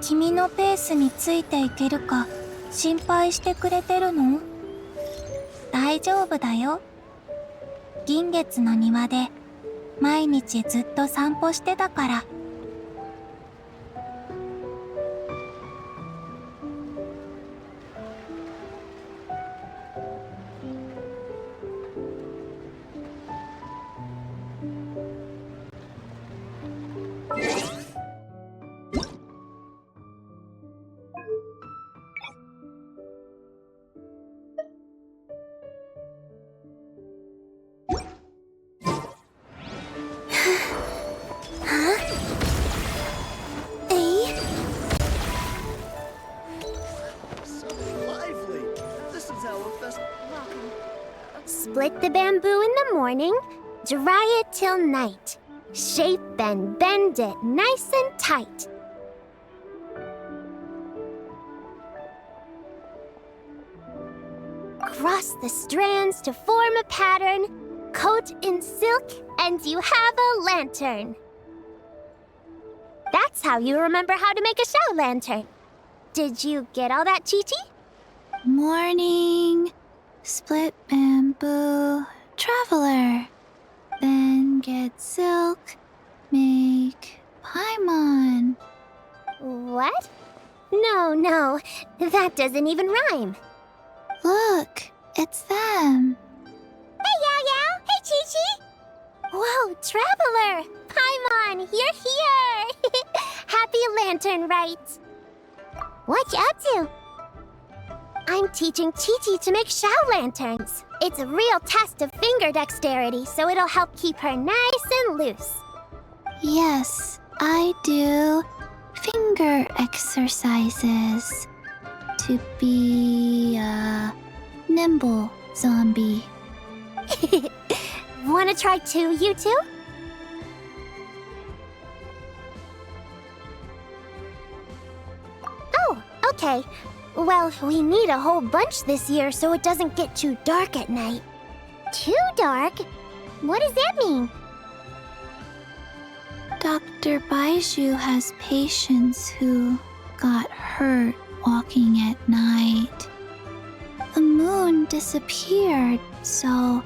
君のペースについていけるか心配してくれてるの？大丈夫だよ。銀月の庭で毎日ずっと散歩してたから。Split the bamboo in the morning, dry it till night. Shape and bend it nice and tight. Cross the strands to form a pattern, coat in silk, and you have a lantern. That's how you remember how to make a show lantern. Did you get all that, Chi-Chi? Morning, split bamboo, traveler. Then get silk, make paimon. What? No, that doesn't even rhyme. Look, it's them. Hey, Yao! Hey, Chi-Chi! Whoa, Traveler! Paimon, you're here! Happy Lantern Rites! What you up to? I'm teaching Chi-Chi to make Shao lanterns. It's a real test of finger dexterity, so it'll help keep her nice and loose. Yes, I do finger exercises to be a nimble zombie. Wanna try too, you two? Oh, okay. Well, we need a whole bunch this year so it doesn't get too dark at night. Too dark? What does that mean? Dr. Baiju has patients who got hurt walking at night. The moon disappeared, so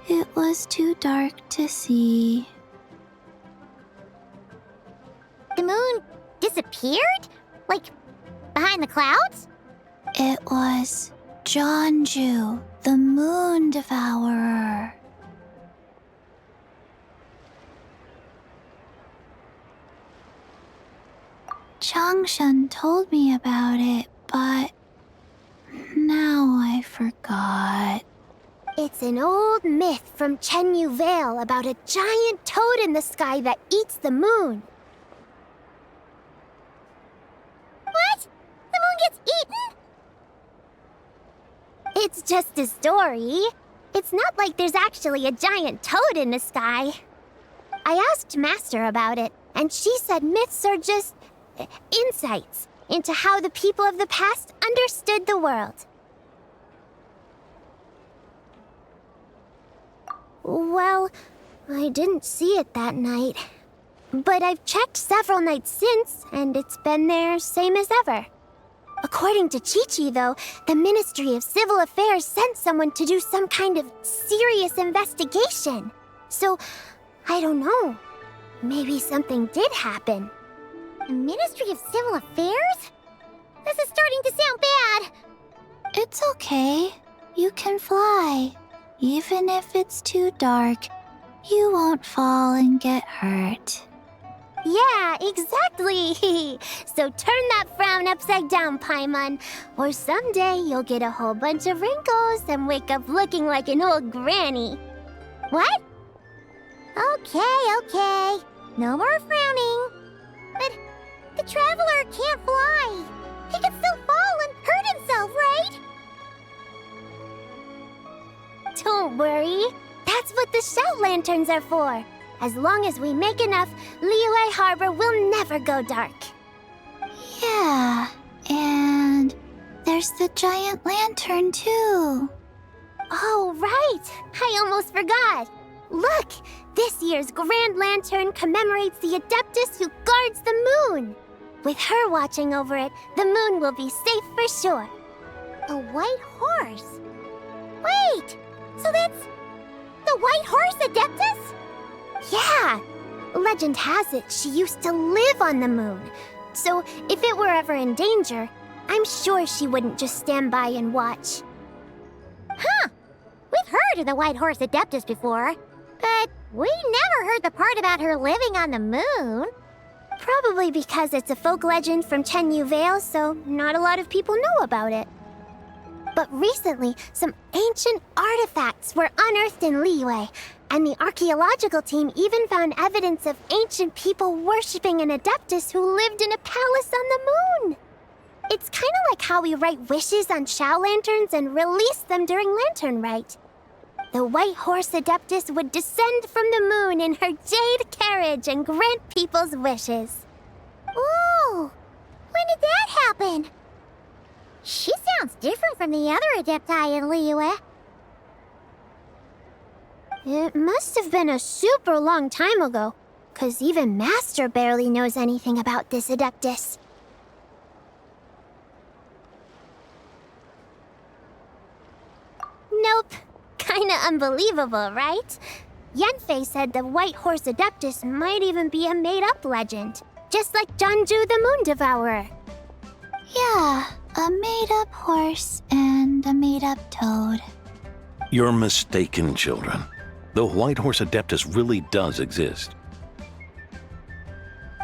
it was too dark to see. The moon disappeared? Like, behind the clouds? It was Jeonju, the moon devourer. Changshan told me about it, but now I forgot. It's an old myth from Chenyu Vale about a giant toad in the sky that eats the moon. What? The moon gets eaten? It's just a story. It's not like there's actually a giant toad in the sky. I asked Master about it, and she said myths are just insights into how the people of the past understood the world. Well, I didn't see it that night. But I've checked several nights since, and it's been there same as ever. According to Chi-Chi, though, the Ministry of Civil Affairs sent someone to do some kind of serious investigation. So, I don't know. Maybe something did happen. The Ministry of Civil Affairs? This is starting to sound bad. It's okay. You can fly. Even if it's too dark, you won't fall and get hurt. Yeah, exactly. So turn that frown upside down, Paimon. Or someday you'll get a whole bunch of wrinkles and wake up looking like an old granny. What? Okay. No more frowning. But the Traveler can't fly. He can still fall and hurt himself, right? Don't worry. That's what the shout lanterns are for. As long as we make enough, Liyue Harbor will never go dark. Yeah, and there's the giant lantern too. Oh, right! I almost forgot. Look! This year's Grand Lantern commemorates the Adeptus who guards the moon. With her watching over it, the moon will be safe for sure. A white horse? Wait! So that's the White Horse Adeptus? Yeah! Legend has it she used to live on the moon. So if it were ever in danger, I'm sure she wouldn't just stand by and watch. Huh! We've heard of the White Horse Adeptus before, but we never heard the part about her living on the moon. Probably because it's a folk legend from Chenyu Vale, so not a lot of people know about it. But recently, some ancient artifacts were unearthed in Liyue, and the archaeological team even found evidence of ancient people worshipping an Adeptus who lived in a palace on the moon. It's kind of like how we write wishes on Shao lanterns and release them during Lantern Rite. The White Horse Adeptus would descend from the moon in her jade carriage and grant people's wishes. Ooh! When did that happen? She sounds different from the other Adepti in Liyue. It must have been a super long time ago, 'cause even Master barely knows anything about this Adeptus. Nope. Kinda unbelievable, right? Yanfei said the White Horse Adeptus might even be a made-up legend, just like Janju the Moon Devourer. Yeah, a made-up horse and a made-up toad. You're mistaken, children. The White Horse Adeptus really does exist.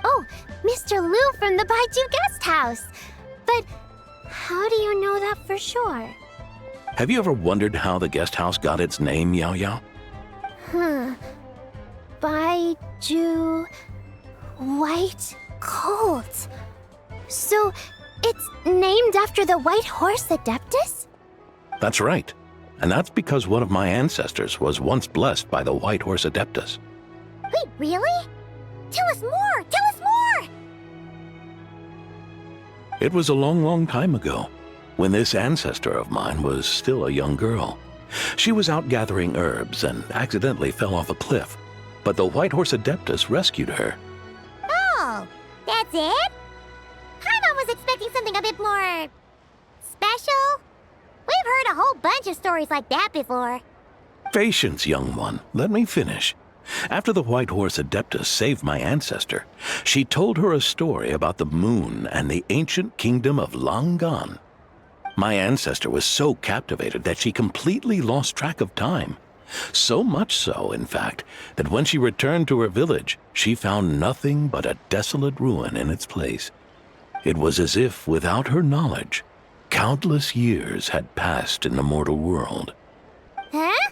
Oh, Mr. Liu from the Baiju Guest House. But how do you know that for sure? Have you ever wondered how the guest house got its name, Yao Yao? Baiju... White Colt. So, it's named after the White Horse Adeptus? That's right. And that's because one of my ancestors was once blessed by the White Horse Adeptus. Wait, really? Tell us more! Tell us more! It was a long, long time ago, when this ancestor of mine was still a young girl. She was out gathering herbs and accidentally fell off a cliff, but the White Horse Adeptus rescued her. Oh, that's it? I was expecting something a bit more... special? We've heard a whole bunch of stories like that before. Patience, young one. Let me finish. After the White Horse Adeptus saved my ancestor, she told her a story about the moon and the ancient kingdom of Langan. My ancestor was so captivated that she completely lost track of time. So much so, in fact, that when she returned to her village, she found nothing but a desolate ruin in its place. It was as if, without her knowledge, countless years had passed in the mortal world. Huh?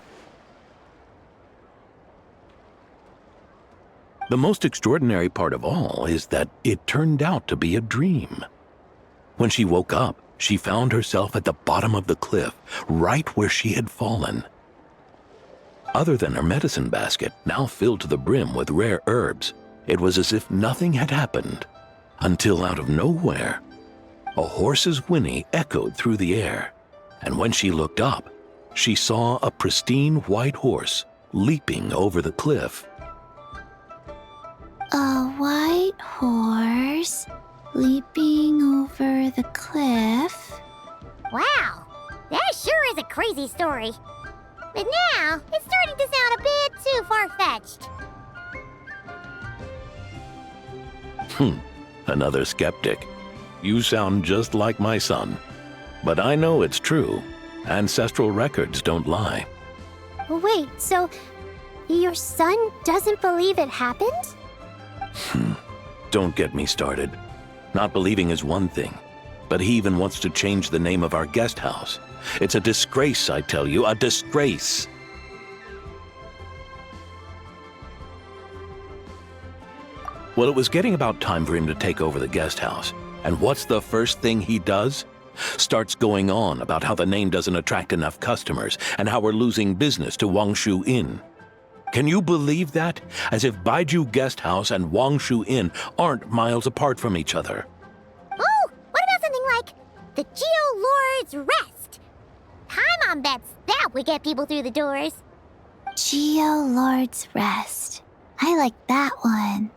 The most extraordinary part of all is that it turned out to be a dream. When she woke up, she found herself at the bottom of the cliff, right where she had fallen. Other than her medicine basket, now filled to the brim with rare herbs, it was as if nothing had happened, until out of nowhere, a horse's whinny echoed through the air, and when she looked up, she saw a pristine white horse leaping over the cliff. A white horse leaping over the cliff? Wow, that sure is a crazy story. But now, it's starting to sound a bit too far-fetched. Another skeptic. You sound just like my son. But I know it's true. Ancestral records don't lie. Wait, so your son doesn't believe it happened? Don't get me started. Not believing is one thing, but he even wants to change the name of our guest house. It's a disgrace, I tell you, a disgrace. Well, it was getting about time for him to take over the guest house. And what's the first thing he does? Starts going on about how the name doesn't attract enough customers and how we're losing business to Wangshu Inn. Can you believe that? As if Baiju Guest House and Wangshu Inn aren't miles apart from each other. Oh, what about something like the Geo Lord's Rest? Paimon bets that would get people through the doors. Geo Lord's Rest. I like that one.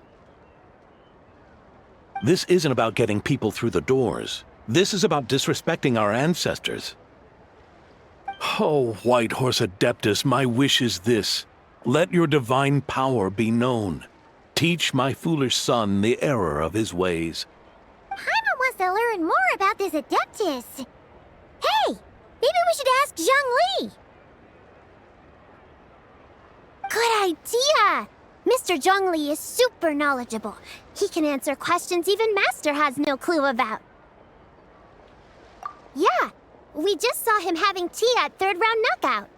This isn't about getting people through the doors. This is about disrespecting our ancestors. Oh, White Horse Adeptus, my wish is this. Let your divine power be known. Teach my foolish son the error of his ways. Paimon wants to learn more about this Adeptus. Hey, maybe we should ask Zhang Li. Good idea! Mr. Zhang Li is super knowledgeable. He can answer questions even Master has no clue about. Yeah, we just saw him having tea at third round knockout.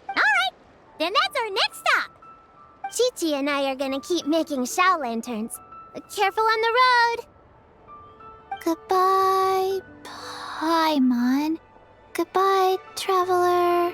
Alright, then that's our next stop. Chi-Chi and I are gonna keep making Shao lanterns. Careful on the road. Goodbye, Paimon. Goodbye, traveler.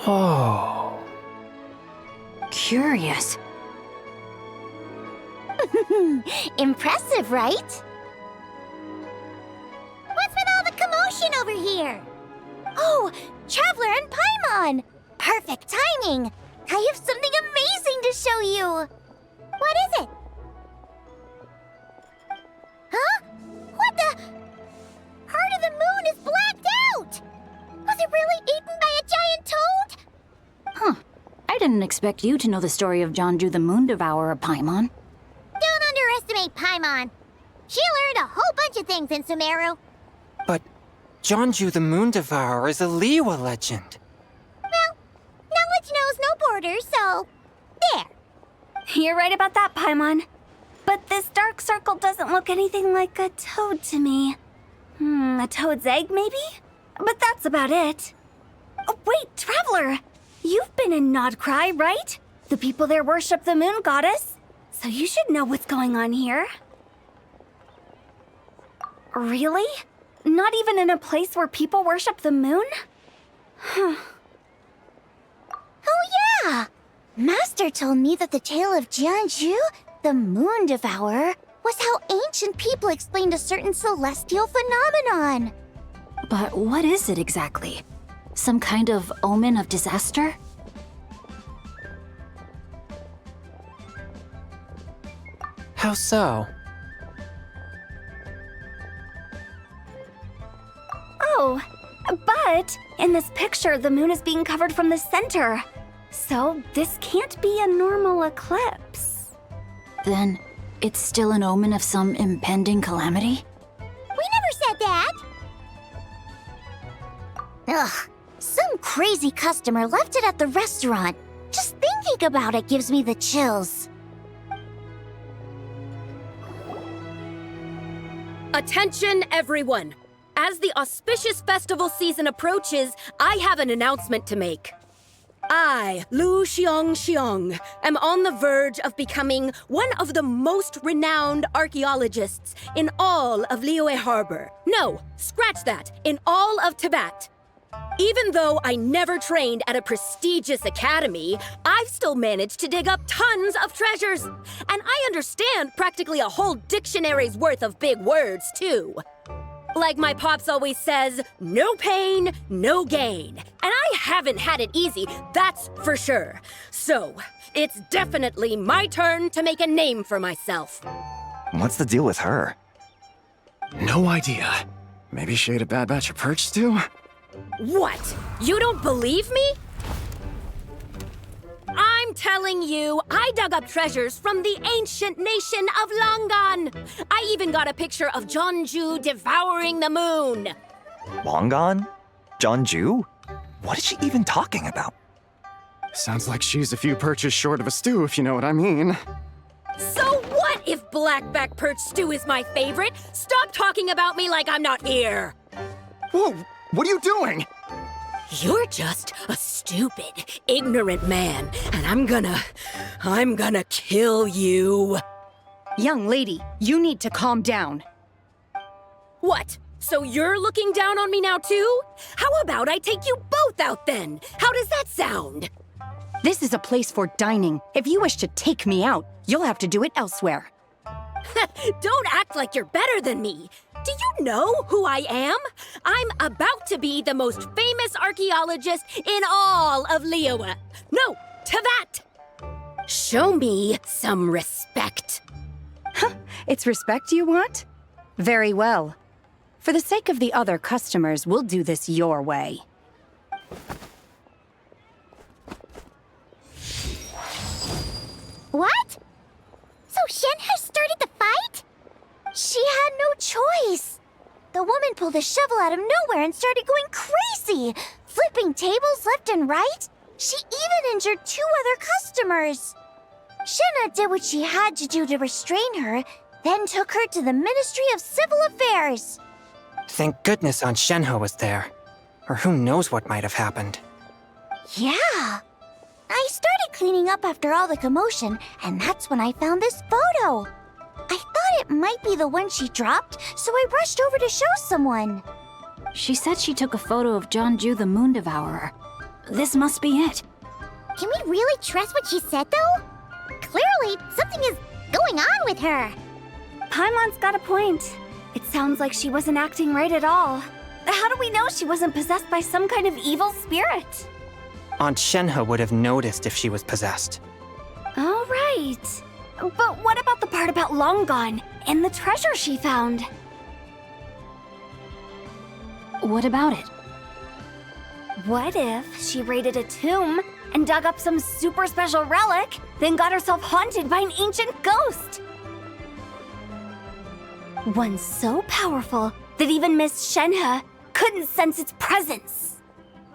Oh. Curious. Impressive, right? What's with all the commotion over here? Oh, Traveler and Paimon! Perfect timing! I have something amazing to show you! What is it? Huh? What the? Part of the moon is blacked out! Was it really eaten by a giant toad? Huh. I didn't expect you to know the story of Jonju the Moon Devourer, Paimon. Don't underestimate Paimon. She learned a whole bunch of things in Sumeru. But Jonju the Moon Devourer is a Liyue legend. Well, knowledge knows no borders, so there. You're right about that, Paimon. But this dark circle doesn't look anything like a toad to me. A toad's egg, maybe? But that's about it. Oh, wait, Traveler! You've been in Nodcry, right? The people there worship the moon goddess. So you should know what's going on here. Really? Not even in a place where people worship the moon? Oh yeah! Master told me that the tale of Jianzhu, the Moon Devourer, was how ancient people explained a certain celestial phenomenon. But what is it exactly? Some kind of omen of disaster? How so? Oh, but in this picture, the moon is being covered from the center. So this can't be a normal eclipse. Then it's still an omen of some impending calamity? We never said that! Ugh, some crazy customer left it at the restaurant. Just thinking about it gives me the chills. Attention, everyone! As the auspicious festival season approaches, I have an announcement to make. I, Lu Xiong, am on the verge of becoming one of the most renowned archaeologists in all of Liyue Harbor. No, scratch that, in all of Tibet. Even though I never trained at a prestigious academy, I've still managed to dig up tons of treasures. And I understand practically a whole dictionary's worth of big words, too. Like my pops always says, no pain, no gain. And I haven't had it easy, that's for sure. So, it's definitely my turn to make a name for myself. What's the deal with her? No idea. Maybe she ate a bad batch of perch stew? What? You don't believe me? I'm telling you, I dug up treasures from the ancient nation of Longan. I even got a picture of Jeonju devouring the moon. Long gone? Jeonju? What is she even talking about? Sounds like she's a few perches short of a stew, if you know what I mean. So what if blackback perch stew is my favorite? Stop talking about me like I'm not here. Whoa, what are you doing? You're just a stupid, ignorant man, and I'm gonna kill you. Young lady, you need to calm down. What? So you're looking down on me now too? How about I take you both out then? How does that sound? This is a place for dining. If you wish to take me out, you'll have to do it elsewhere. Don't act like you're better than me. Do you know who I am? I'm about to be the most famous archaeologist in all of Liyue. No, Tevat! Show me some respect. It's respect you want? Very well. For the sake of the other customers, we'll do this your way. What? So Shen has started the fight? She had no choice. The woman pulled a shovel out of nowhere and started going crazy, flipping tables left and right. She even injured 2 other customers. Shenna did what she had to do to restrain her, then took her to the Ministry of Civil Affairs. Thank goodness Aunt Shenhe was there. Or who knows what might have happened. Yeah. I started cleaning up after all the commotion, and that's when I found this photo. I thought it might be the one she dropped, so I rushed over to show someone. She said she took a photo of Jeonju the Moon Devourer. This must be it. Can we really trust what she said, though? Clearly, something is going on with her. Paimon's got a point. It sounds like she wasn't acting right at all. How do we know she wasn't possessed by some kind of evil spirit? Aunt Shenhe would have noticed if she was possessed. All right. But what about the part about Long Gone and the treasure she found? What about it? What if she raided a tomb and dug up some super special relic, then got herself haunted by an ancient ghost? One so powerful that even Miss Shenhe couldn't sense its presence.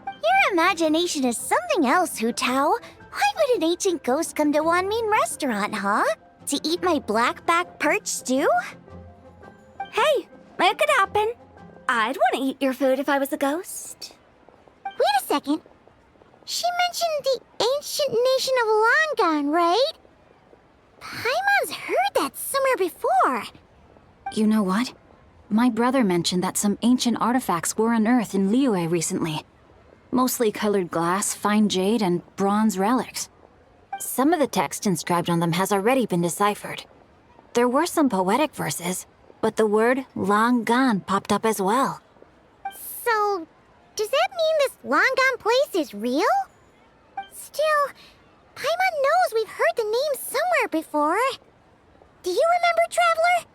Your imagination is something else, Hu Tao. Why would an ancient ghost come to Wanmin restaurant, huh? To eat my blackback perch stew? Hey, it could happen. I'd want to eat your food if I was a ghost. Wait a second. She mentioned the ancient nation of Longan, right? Paimon's heard that somewhere before. You know what? My brother mentioned that some ancient artifacts were unearthed in Liyue recently. Mostly colored glass, fine jade, and bronze relics. Some of the text inscribed on them has already been deciphered. There were some poetic verses, but the word long gone popped up as well. So, does that mean this Longan place is real? Still, Paimon knows we've heard the name somewhere before. Do you remember, Traveler?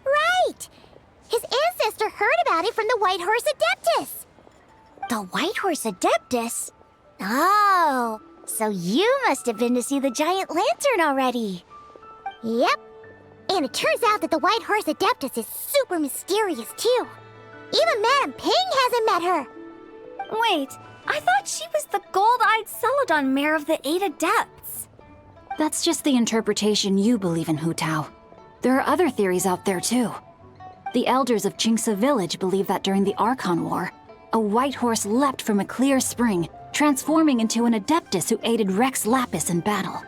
Right! His ancestor heard about it from the White Horse Adeptus. The White Horse Adeptus? Oh, so you must have been to see the giant lantern already. Yep. And it turns out that the White Horse Adeptus is super mysterious, too. Even Madame Ping hasn't met her. Wait, I thought she was the gold-eyed Celadon Mare of the 8 Adepts. That's just the interpretation you believe in, Hu Tao. There are other theories out there, too. The elders of Qingce Village believe that during the Archon War, a white horse leapt from a clear spring, transforming into an Adeptus who aided Rex Lapis in battle.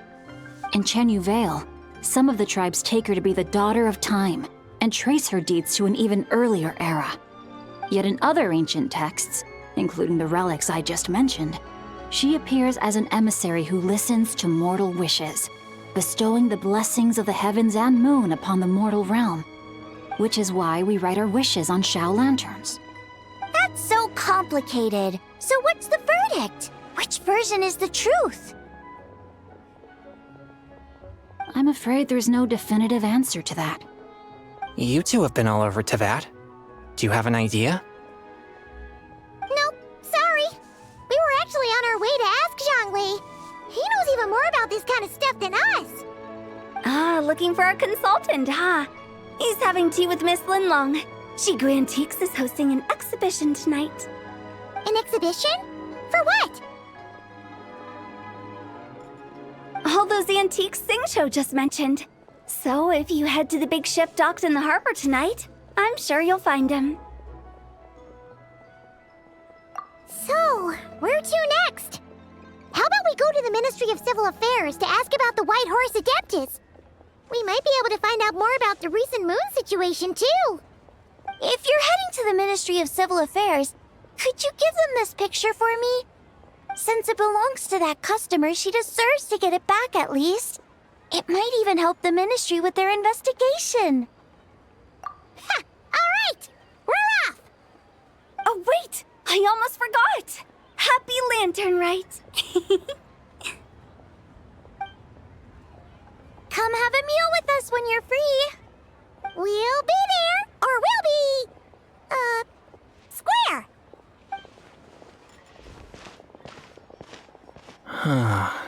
In Chenyu Vale, some of the tribes take her to be the daughter of time, and trace her deeds to an even earlier era. Yet in other ancient texts, including the relics I just mentioned, she appears as an emissary who listens to mortal wishes, bestowing the blessings of the heavens and moon upon the mortal realm, which is why we write our wishes on Shao lanterns. That's so complicated. So what's the verdict? Which version is the truth? I'm afraid there's no definitive answer to that. You two have been all over Teyvat. Do you have an idea? Nope, sorry. We were actually on our way to ask Zhongli. He knows even more about this kind of stuff than us. Ah, looking for a consultant, huh? He's having tea with Miss Linlong. Shigu Antiques is hosting an exhibition tonight. An exhibition? For what? All those antiques Sing just mentioned. So if you head to the big ship docked in the harbor tonight, I'm sure you'll find him. So, where to next? How about we go to the Ministry of Civil Affairs to ask about the White Horse Adeptus? We might be able to find out more about the recent moon situation, too. If you're heading to the Ministry of Civil Affairs, could you give them this picture for me? Since it belongs to that customer, she deserves to get it back at least. It might even help the Ministry with their investigation. Ha! Alright! We're off! Oh, wait! I almost forgot! Happy Lanternlit! Come have a meal with us when you're free. We'll be there, or we'll be... square.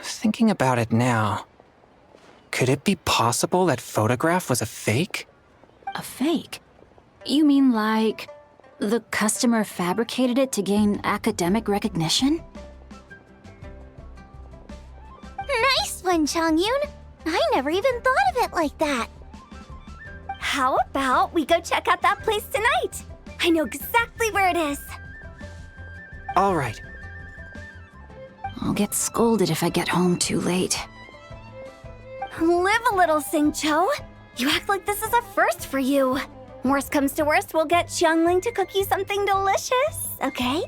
Thinking about it now, could it be possible that photograph was a fake? A fake? You mean like the customer fabricated it to gain academic recognition? Nice one, Changyun. I never even thought of it like that. How about we go check out that place tonight? I know exactly where it is. All right. I'll get scolded if I get home too late. Live a little, Sing-Cho. You act like this is a first for you. Worst comes to worst, we'll get Xiangling to cook you something delicious, okay?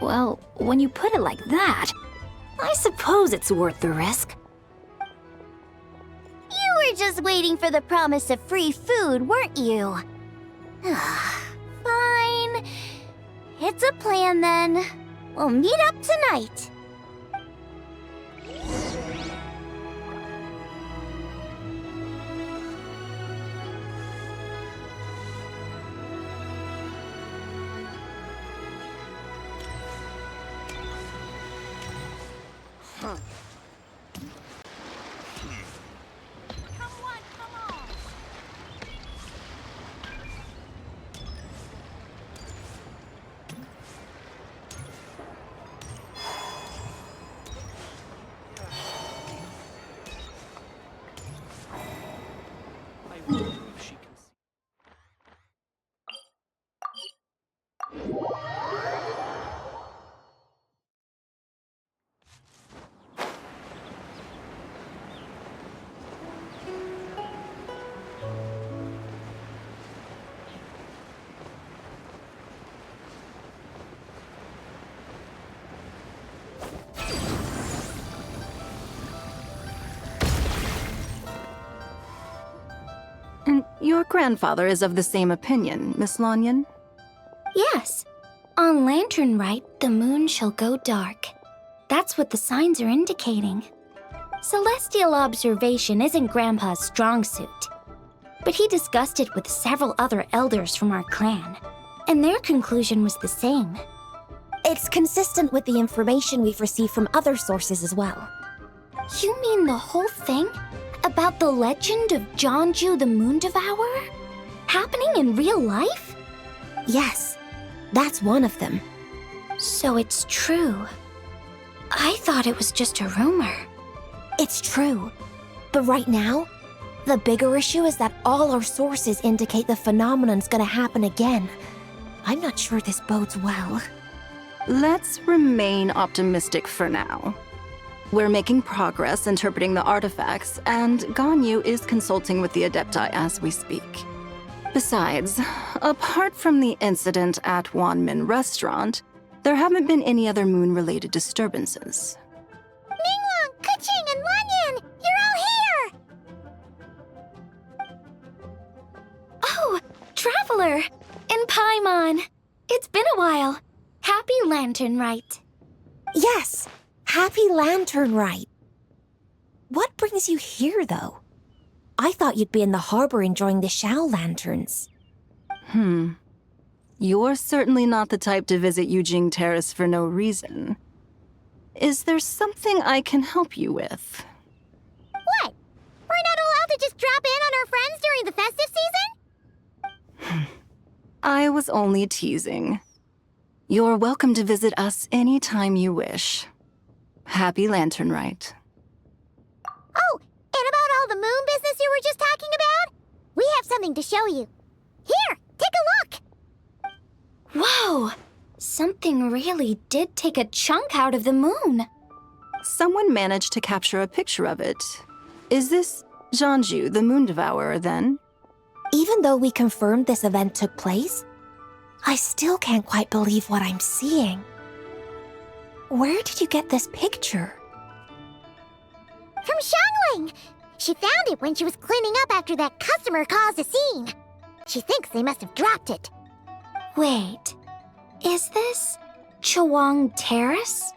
Well, when you put it like that, I suppose it's worth the risk. You were just waiting for the promise of free food, weren't you? Fine. It's a plan then. We'll meet up tonight. And your grandfather is of the same opinion, Miss Lanyan? Yes. On Lanternlit, the moon shall go dark. That's what the signs are indicating. Celestial observation isn't Grandpa's strong suit. But he discussed it with several other elders from our clan, and their conclusion was the same. It's consistent with the information we've received from other sources as well. You mean the whole thing? About the legend of Jeonju the Moon Devourer? Happening in real life? Yes, that's one of them. So it's true. I thought it was just a rumor. It's true. But right now, the bigger issue is that all our sources indicate the phenomenon's gonna happen again. I'm not sure this bodes well. Let's remain optimistic for now. We're making progress interpreting the artifacts, and Ganyu is consulting with the Adepti as we speak. Besides, apart from the incident at Wanmin Restaurant, there haven't been any other moon-related disturbances. Ningguang, Keqing, and Lanyan! You're all here! Oh, Traveler! And Paimon! It's been a while. Happy Lanternlit. Yes, happy Lanternlit. What brings you here, though? I thought you'd be in the harbor enjoying the Shao lanterns. You're certainly not the type to visit Yujing Terrace for no reason. Is there something I can help you with? What? We're not allowed to just drop in on our friends during the festive season? I was only teasing. You're welcome to visit us anytime you wish. Happy Lanternlit. Oh, and about all the moon business you were just talking about? We have something to show you. Here, take a look! Whoa! Something really did take a chunk out of the moon. Someone managed to capture a picture of it. Is this Zhanju, the Moon Devourer, then? Even though we confirmed this event took place, I still can't quite believe what I'm seeing. Where did you get this picture? From Xiangling! She found it when she was cleaning up after that customer caused a scene. She thinks they must have dropped it. Wait, is this Chuang Terrace?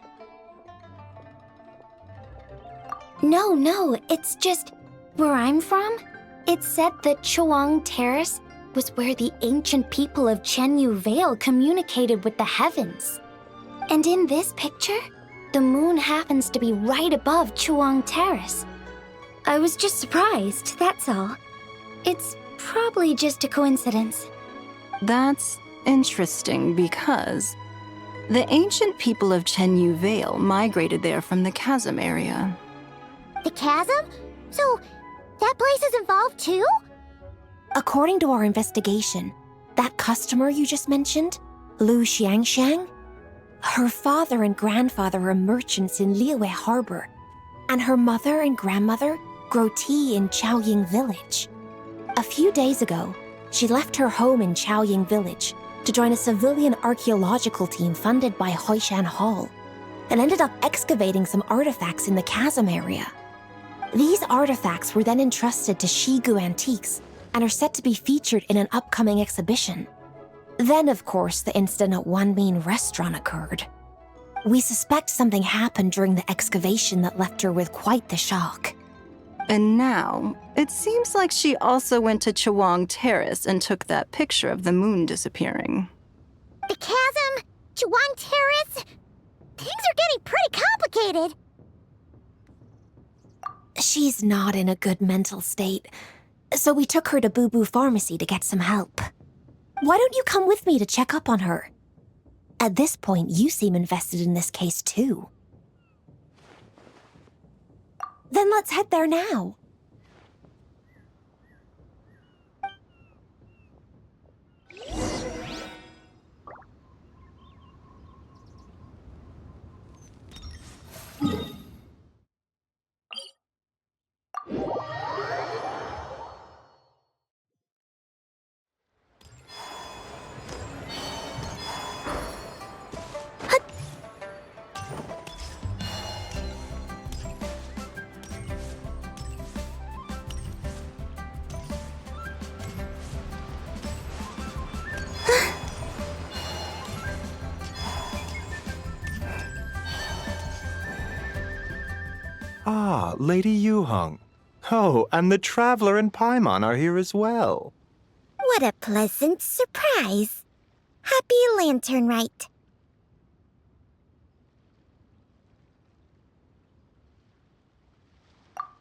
No, it's just where I'm from. It said that Chuang Terrace was where the ancient people of Chenyu Vale communicated with the heavens. And in this picture, the moon happens to be right above Chuang Terrace. I was just surprised, that's all. It's probably just a coincidence. That's interesting because the ancient people of Chenyu Vale migrated there from the chasm area. The chasm? So, that place is involved too? According to our investigation, that customer you just mentioned, Lu Xiangxiang, her father and grandfather are merchants in Liyue Harbor, and her mother and grandmother grow tea in Chaoying Village. A few days ago, she left her home in Chaoying Village to join a civilian archaeological team funded by Hoishan Hall, and ended up excavating some artifacts in the chasm area. These artifacts were then entrusted to Shigu Antiques and are set to be featured in an upcoming exhibition. Then, of course, the incident at Wanmin Restaurant occurred. We suspect something happened during the excavation that left her with quite the shock. And now, it seems like she also went to Chuang Terrace and took that picture of the moon disappearing. The chasm? Chuang Terrace? Things are getting pretty complicated. She's not in a good mental state, so we took her to Boo Boo Pharmacy to get some help. Why don't you come with me to check up on her? At this point, you seem invested in this case too. Then let's head there now. Ah, Lady Yuheng. Oh, and the Traveler and Paimon are here as well. What a pleasant surprise. Happy Lanternlit.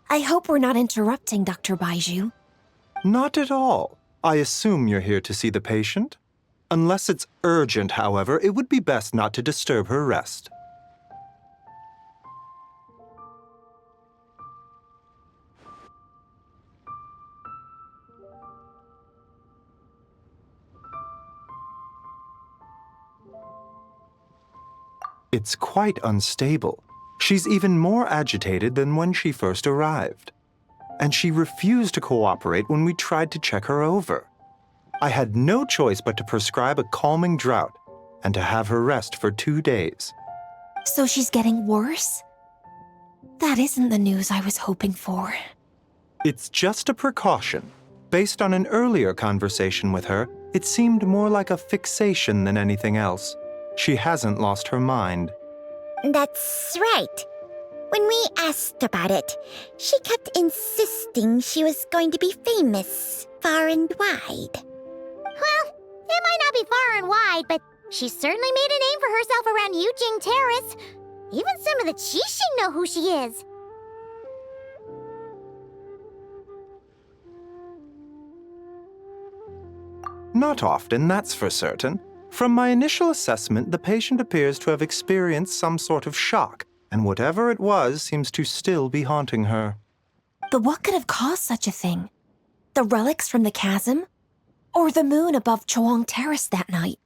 I hope we're not interrupting, Dr. Baiju. Not at all. I assume you're here to see the patient? Unless it's urgent, however, it would be best not to disturb her rest. It's quite unstable. She's even more agitated than when she first arrived. And she refused to cooperate when we tried to check her over. I had no choice but to prescribe a calming draught and to have her rest for 2 days. So she's getting worse? That isn't the news I was hoping for. It's just a precaution. Based on an earlier conversation with her, it seemed more like a fixation than anything else. She hasn't lost her mind. That's right. When we asked about it, she kept insisting she was going to be famous, far and wide. Well, it might not be far and wide, but she certainly made a name for herself around Yujing Terrace. Even some of the Qixing know who she is. Not often, that's for certain. From my initial assessment, the patient appears to have experienced some sort of shock, and whatever it was seems to still be haunting her. But what could have caused such a thing? The relics from the chasm? Or the moon above Chuang Terrace that night?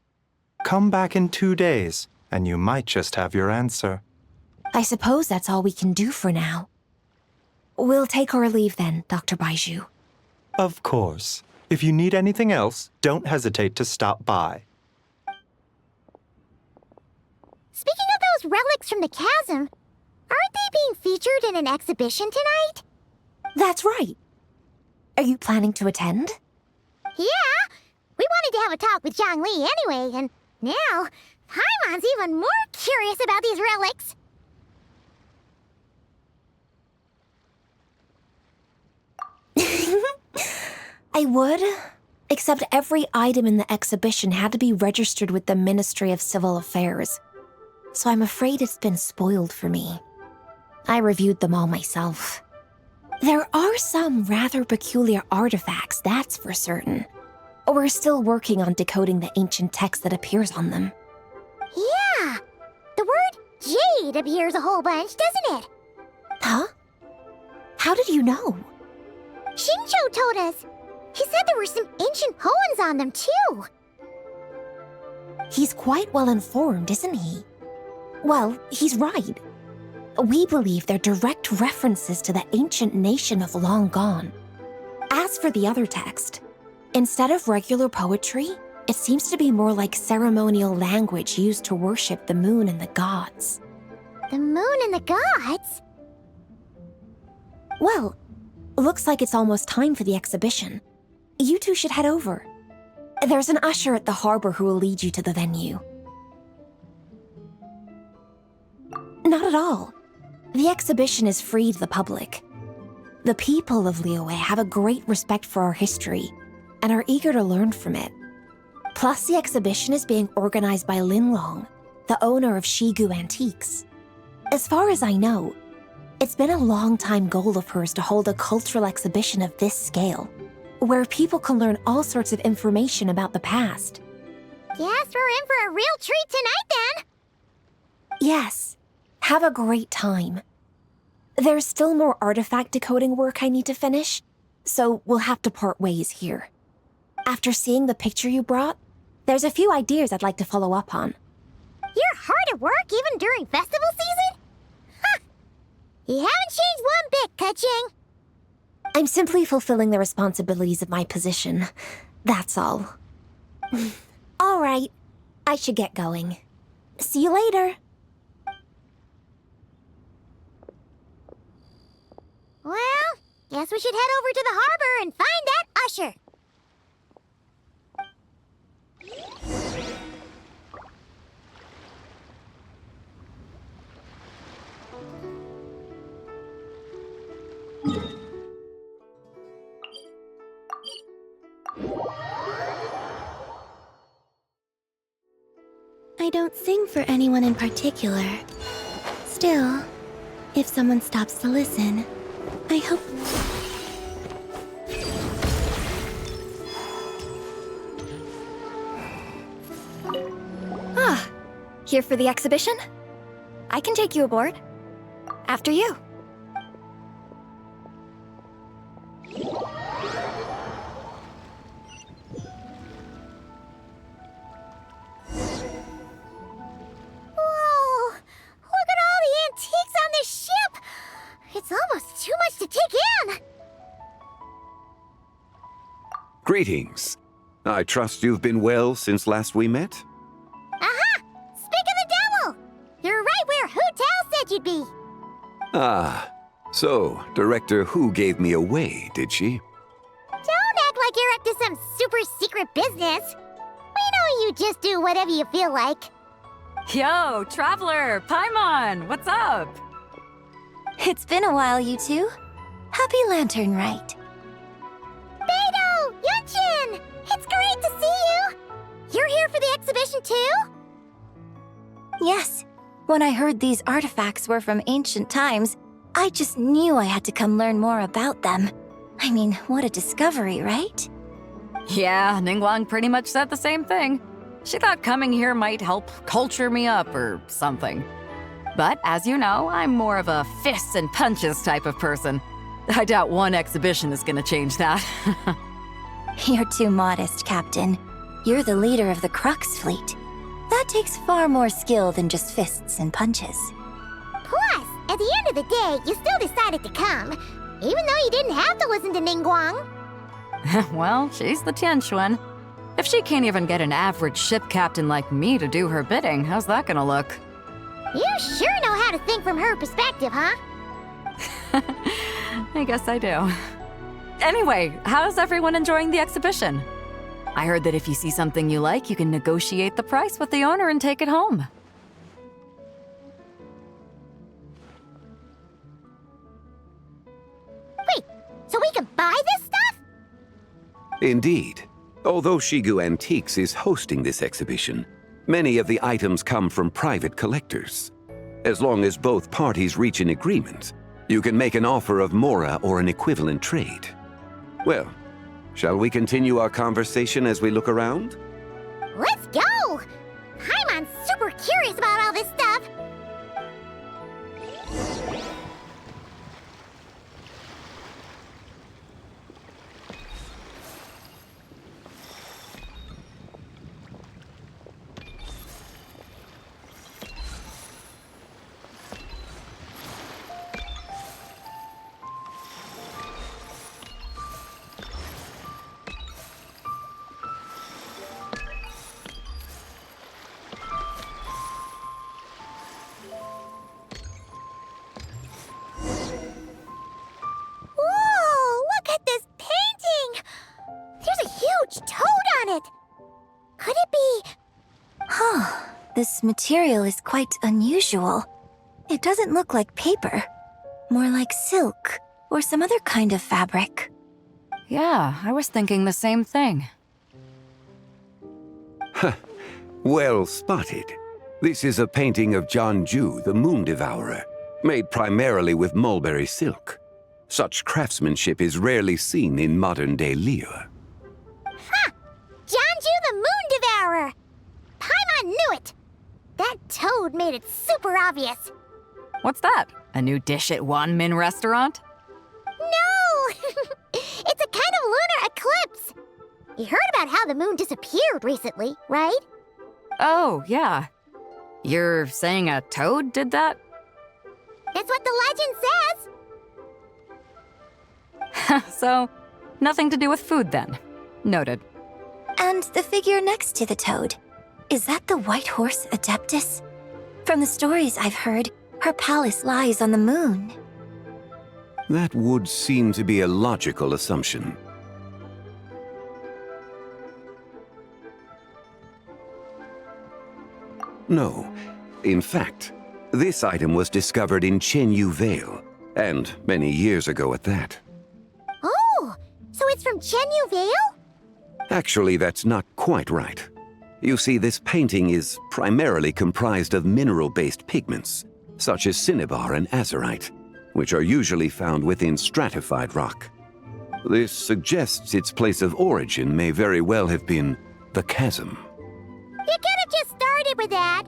Come back in 2 days, and you might just have your answer. I suppose that's all we can do for now. We'll take our leave then, Dr. Baiju. Of course. If you need anything else, don't hesitate to stop by. Speaking of those relics from the chasm, aren't they being featured in an exhibition tonight? That's right. Are you planning to attend? Yeah! We wanted to have a talk with Zhang Li anyway, and now Paimon's even more curious about these relics. I would, except every item in the exhibition had to be registered with the Ministry of Civil Affairs. So I'm afraid it's been spoiled for me. I reviewed them all myself. There are some rather peculiar artifacts, that's for certain. We're still working on decoding the ancient text that appears on them. Yeah! The word jade appears a whole bunch, doesn't it? Huh? How did you know? Xingqiu told us. He said there were some ancient poems on them, too. He's quite well informed, isn't he? Well, he's right. We believe they're direct references to the ancient nation of long gone. As for the other text, instead of regular poetry, it seems to be more like ceremonial language used to worship the moon and the gods. The moon and the gods? Well, looks like it's almost time for the exhibition. You two should head over. There's an usher at the harbor who will lead you to the venue. Not at all. The exhibition is free to the public. The people of Liyue have a great respect for our history and are eager to learn from it. Plus, the exhibition is being organized by Lin Long, the owner of Shigu Antiques. As far as I know, it's been a long-time goal of hers to hold a cultural exhibition of this scale, where people can learn all sorts of information about the past. Guess we're in for a real treat tonight, then. Yes, have a great time. There's still more artifact decoding work I need to finish, so we'll have to part ways here. After seeing the picture you brought, there's a few ideas I'd like to follow up on. You're hard at work even during festival season? Ha! You haven't changed one bit, Keqing. I'm simply fulfilling the responsibilities of my position. That's all. All right, I should get going. See you later. Well, guess we should head over to the harbor and find that usher. I don't sing for anyone in particular. Still, if someone stops to listen, I hope... Ah, here for the exhibition? I can take you aboard. After you. Whoa! Look at all the antiques on this ship! It's almost too much to take in! Greetings. I trust you've been well since last we met? Aha! Speak of the devil! You're right where Hu Tao said you'd be. Ah, so Director Hu gave me away, did she? Don't act like you're up to some super secret business. We know you just do whatever you feel like. Yo, Traveler! Paimon! What's up? It's been a while, you two. Happy Lanternlit. Beidou! Yunshin! It's great to see you! You're here for the exhibition too? Yes. When I heard these artifacts were from ancient times, I just knew I had to come learn more about them. I mean, what a discovery, right? Yeah, Ningguang pretty much said the same thing. She thought coming here might help culture me up or something. But as you know, I'm more of a fists and punches type of person. I doubt one exhibition is gonna change that. You're too modest, Captain. You're the leader of the Crux fleet. That takes far more skill than just fists and punches. Plus, at the end of the day, you still decided to come, even though you didn't have to listen to Ningguang. Well, she's the Tianquan. If she can't even get an average ship captain like me to do her bidding, how's that gonna look? You sure know how to think from her perspective, huh? I guess I do. Anyway, how's everyone enjoying the exhibition? I heard that if you see something you like, you can negotiate the price with the owner and take it home. Wait, so we can buy this stuff? Indeed. Although Shigu Antiques is hosting this exhibition, many of the items come from private collectors. As long as both parties reach an agreement, you can make an offer of mora or an equivalent trade. Well, shall we continue our conversation as we look around? Let's go! Paimon's super curious about all this stuff. This material is quite unusual. It doesn't look like paper. More like silk, or some other kind of fabric. Yeah, I was thinking the same thing. Well spotted. This is a painting of Jianju, the Moon Devourer, made primarily with mulberry silk. Such craftsmanship is rarely seen in modern-day Liyue. Ha! Jianju the Moon Devourer! Paimon knew it! That toad made it super obvious. What's that? A new dish at Wanmin restaurant? No! It's a kind of lunar eclipse. You heard about how the moon disappeared recently, right? Oh, yeah. You're saying a toad did that? That's what the legend says. So, nothing to do with food then. Noted. And the figure next to the toad. Is that the White Horse Adeptus? From the stories I've heard, her palace lies on the moon. That would seem to be a logical assumption. No. In fact, this item was discovered in Chenyu Vale, and many years ago at that. Oh, so it's from Chenyu Vale? Actually, that's not quite right. You see, this painting is primarily comprised of mineral-based pigments, such as cinnabar and azurite, which are usually found within stratified rock. This suggests its place of origin may very well have been the chasm. You could have just started with that.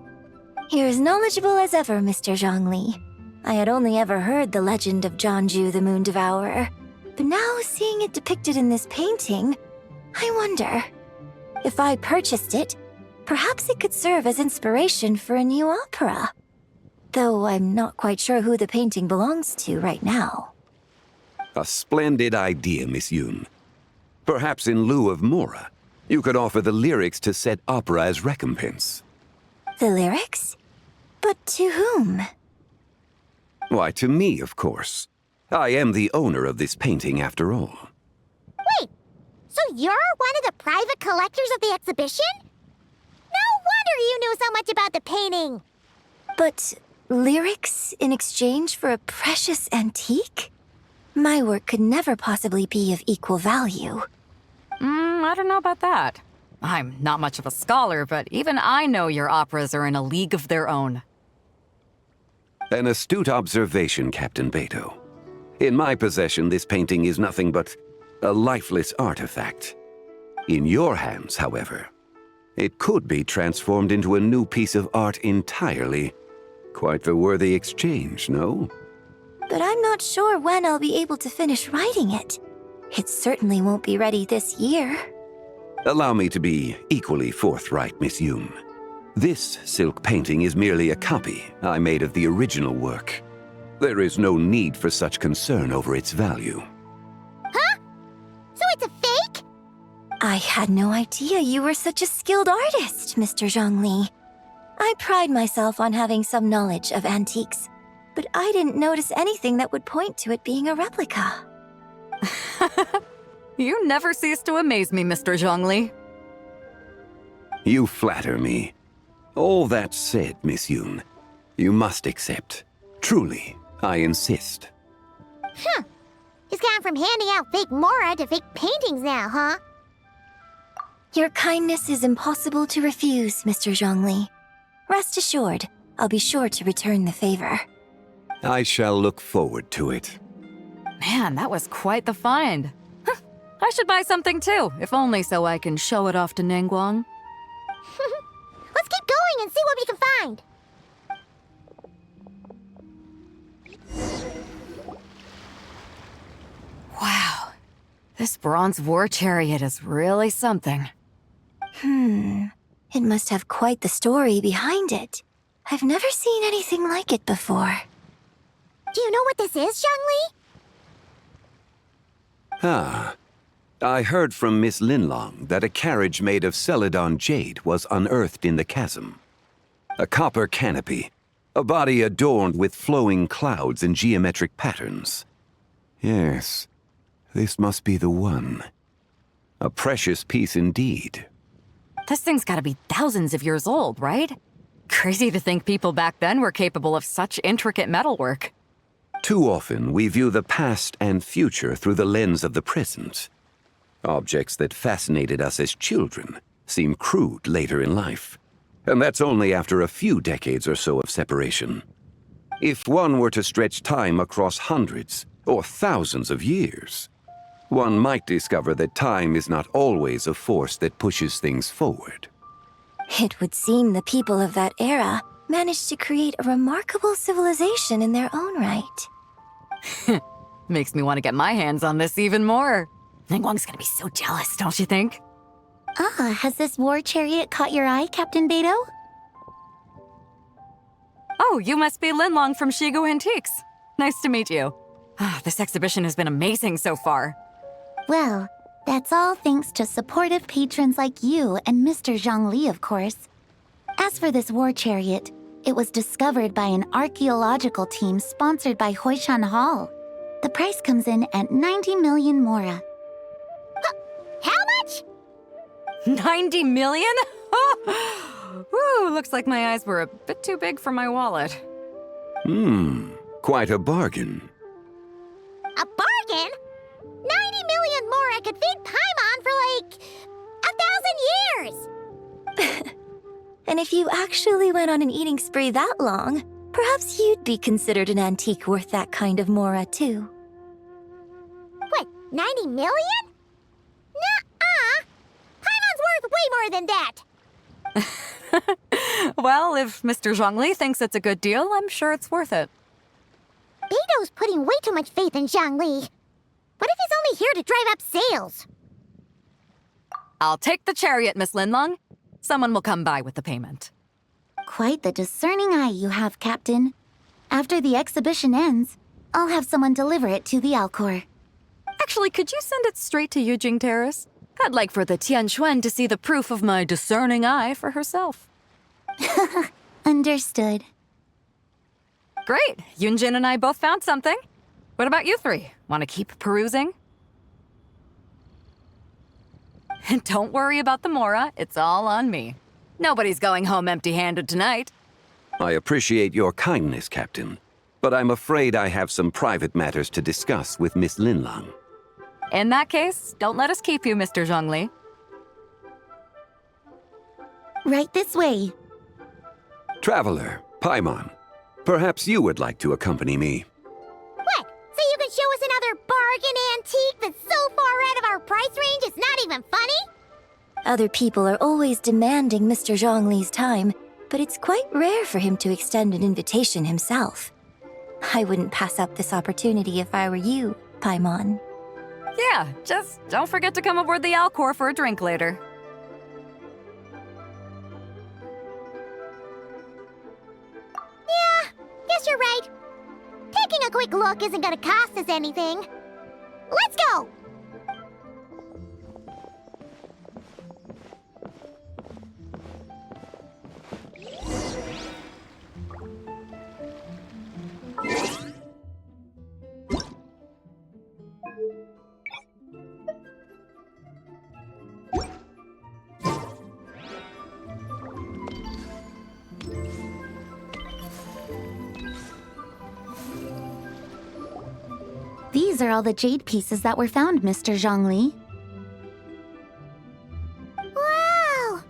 You're as knowledgeable as ever, Mr. Zhongli. I had only ever heard the legend of Jianju the Moon Devourer, but now seeing it depicted in this painting, I wonder, if I purchased it, perhaps it could serve as inspiration for a new opera. Though I'm not quite sure who the painting belongs to right now. A splendid idea, Miss Yoon. Perhaps in lieu of mora, You could offer the lyrics to said opera as recompense. The lyrics? But to whom? Why, to me, of course. I am the owner of this painting, after all. Wait, so you're one of the private collectors of the exhibition? No wonder you knew so much about the painting. But lyrics in exchange for a precious antique? My work could never possibly be of equal value. I don't know about that. I'm not much of a scholar, but even I know your operas are in a league of their own. An astute observation, Captain Beto. In my possession, this painting is nothing but a lifeless artifact. In your hands, however, it could be transformed into a new piece of art entirely. Quite the worthy exchange, no? But I'm not sure when I'll be able to finish writing it. It certainly won't be ready this year. Allow me to be equally forthright, Miss Yoon. This silk painting is merely a copy I made of the original work. There is no need for such concern over its value. Huh? So it's a fake? I had no idea you were such a skilled artist, Mr. Zhongli. I pride myself on having some knowledge of antiques, but I didn't notice anything that would point to it being a replica. You never cease to amaze me, Mr. Zhongli. You flatter me. All that said, Miss Yoon, you must accept. Truly, I insist. Huh. He's gone from handing out fake Mora to fake paintings now, huh? Your kindness is impossible to refuse, Mr. Zhongli. Rest assured, I'll be sure to return the favor. I shall look forward to it. Man, that was quite the find. I should buy something too, if only so I can show it off to Ningguang. Let's keep going and see what we can find. Wow, this bronze war chariot is really something. It must have quite the story behind it. I've never seen anything like it before. Do you know what this is, Zhongli? Ah. I heard from Miss Linlong that a carriage made of Celadon jade was unearthed in the chasm. A copper canopy, a body adorned with flowing clouds and geometric patterns. Yes, this must be the one. A precious piece indeed. This thing's gotta be thousands of years old, right? Crazy to think people back then were capable of such intricate metalwork. Too often, we view the past and future through the lens of the present. Objects that fascinated us as children seem crude later in life. And that's only after a few decades or so of separation. If one were to stretch time across hundreds or thousands of years, one might discover that time is not always a force that pushes things forward. It would seem the people of that era managed to create a remarkable civilization in their own right. Makes me want to get my hands on this even more. Ningguang's gonna be so jealous, don't you think? Has this war chariot caught your eye, Captain Beto? Oh, you must be Linlong from Shigu Antiques. Nice to meet you. This exhibition has been amazing so far. Well, that's all thanks to supportive patrons like you and Mr. Zhongli, of course. As for this war chariot, it was discovered by an archaeological team sponsored by Hoishan Hall. The price comes in at 90 million Mora. How much? 90 million? Woo, looks like my eyes were a bit too big for my wallet. Quite a bargain. A bargain? 90 million Mora could feed Paimon for like 1,000 years! And if you actually went on an eating spree that long, perhaps you'd be considered an antique worth that kind of Mora, too. What, 90 million? Nuh-uh! Paimon's worth way more than that! Well, if Mr. Zhongli thinks it's a good deal, I'm sure it's worth it. Beto's putting way too much faith in Zhongli. What if he's only here to drive up sales? I'll take the chariot, Miss Linlong. Someone will come by with the payment. Quite the discerning eye you have, Captain. After the exhibition ends, I'll have someone deliver it to the Alcor. Actually, could you send it straight to Yujing Terrace? I'd like for the Tianquan to see the proof of my discerning eye for herself. Understood. Great! Yunjin and I both found something. What about you three? Want to keep perusing? And don't worry about the Mora, it's all on me. Nobody's going home empty-handed tonight. I appreciate your kindness, Captain, but I'm afraid I have some private matters to discuss with Miss Linlang. In that case, don't let us keep you, Mr. Zhongli. Right this way. Traveler, Paimon, perhaps you would like to accompany me. What? So you can show us another bargain antique that's so far out of our price range it's not even funny? Other people are always demanding Mr. Zhongli's time, but it's quite rare for him to extend an invitation himself. I wouldn't pass up this opportunity if I were you, Paimon. Yeah, just don't forget to come aboard the Alcor for a drink later. Yeah, guess you're right. Taking a quick look isn't gonna cost us anything. Let's go! These are all the jade pieces that were found, Mr. Zhongli. Wow!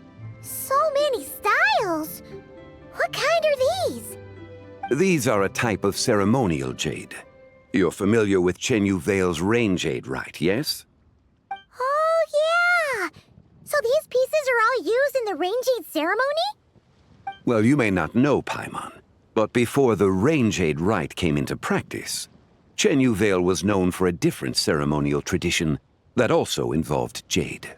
So many styles! What kind are these? These are a type of ceremonial jade. You're familiar with Chenyu Vale's rain jade, right, yes? Oh, yeah! So these pieces are all used in the rain jade ceremony? Well, you may not know, Paimon, but before the rain jade rite came into practice, Chenyu Vale was known for a different ceremonial tradition that also involved jade.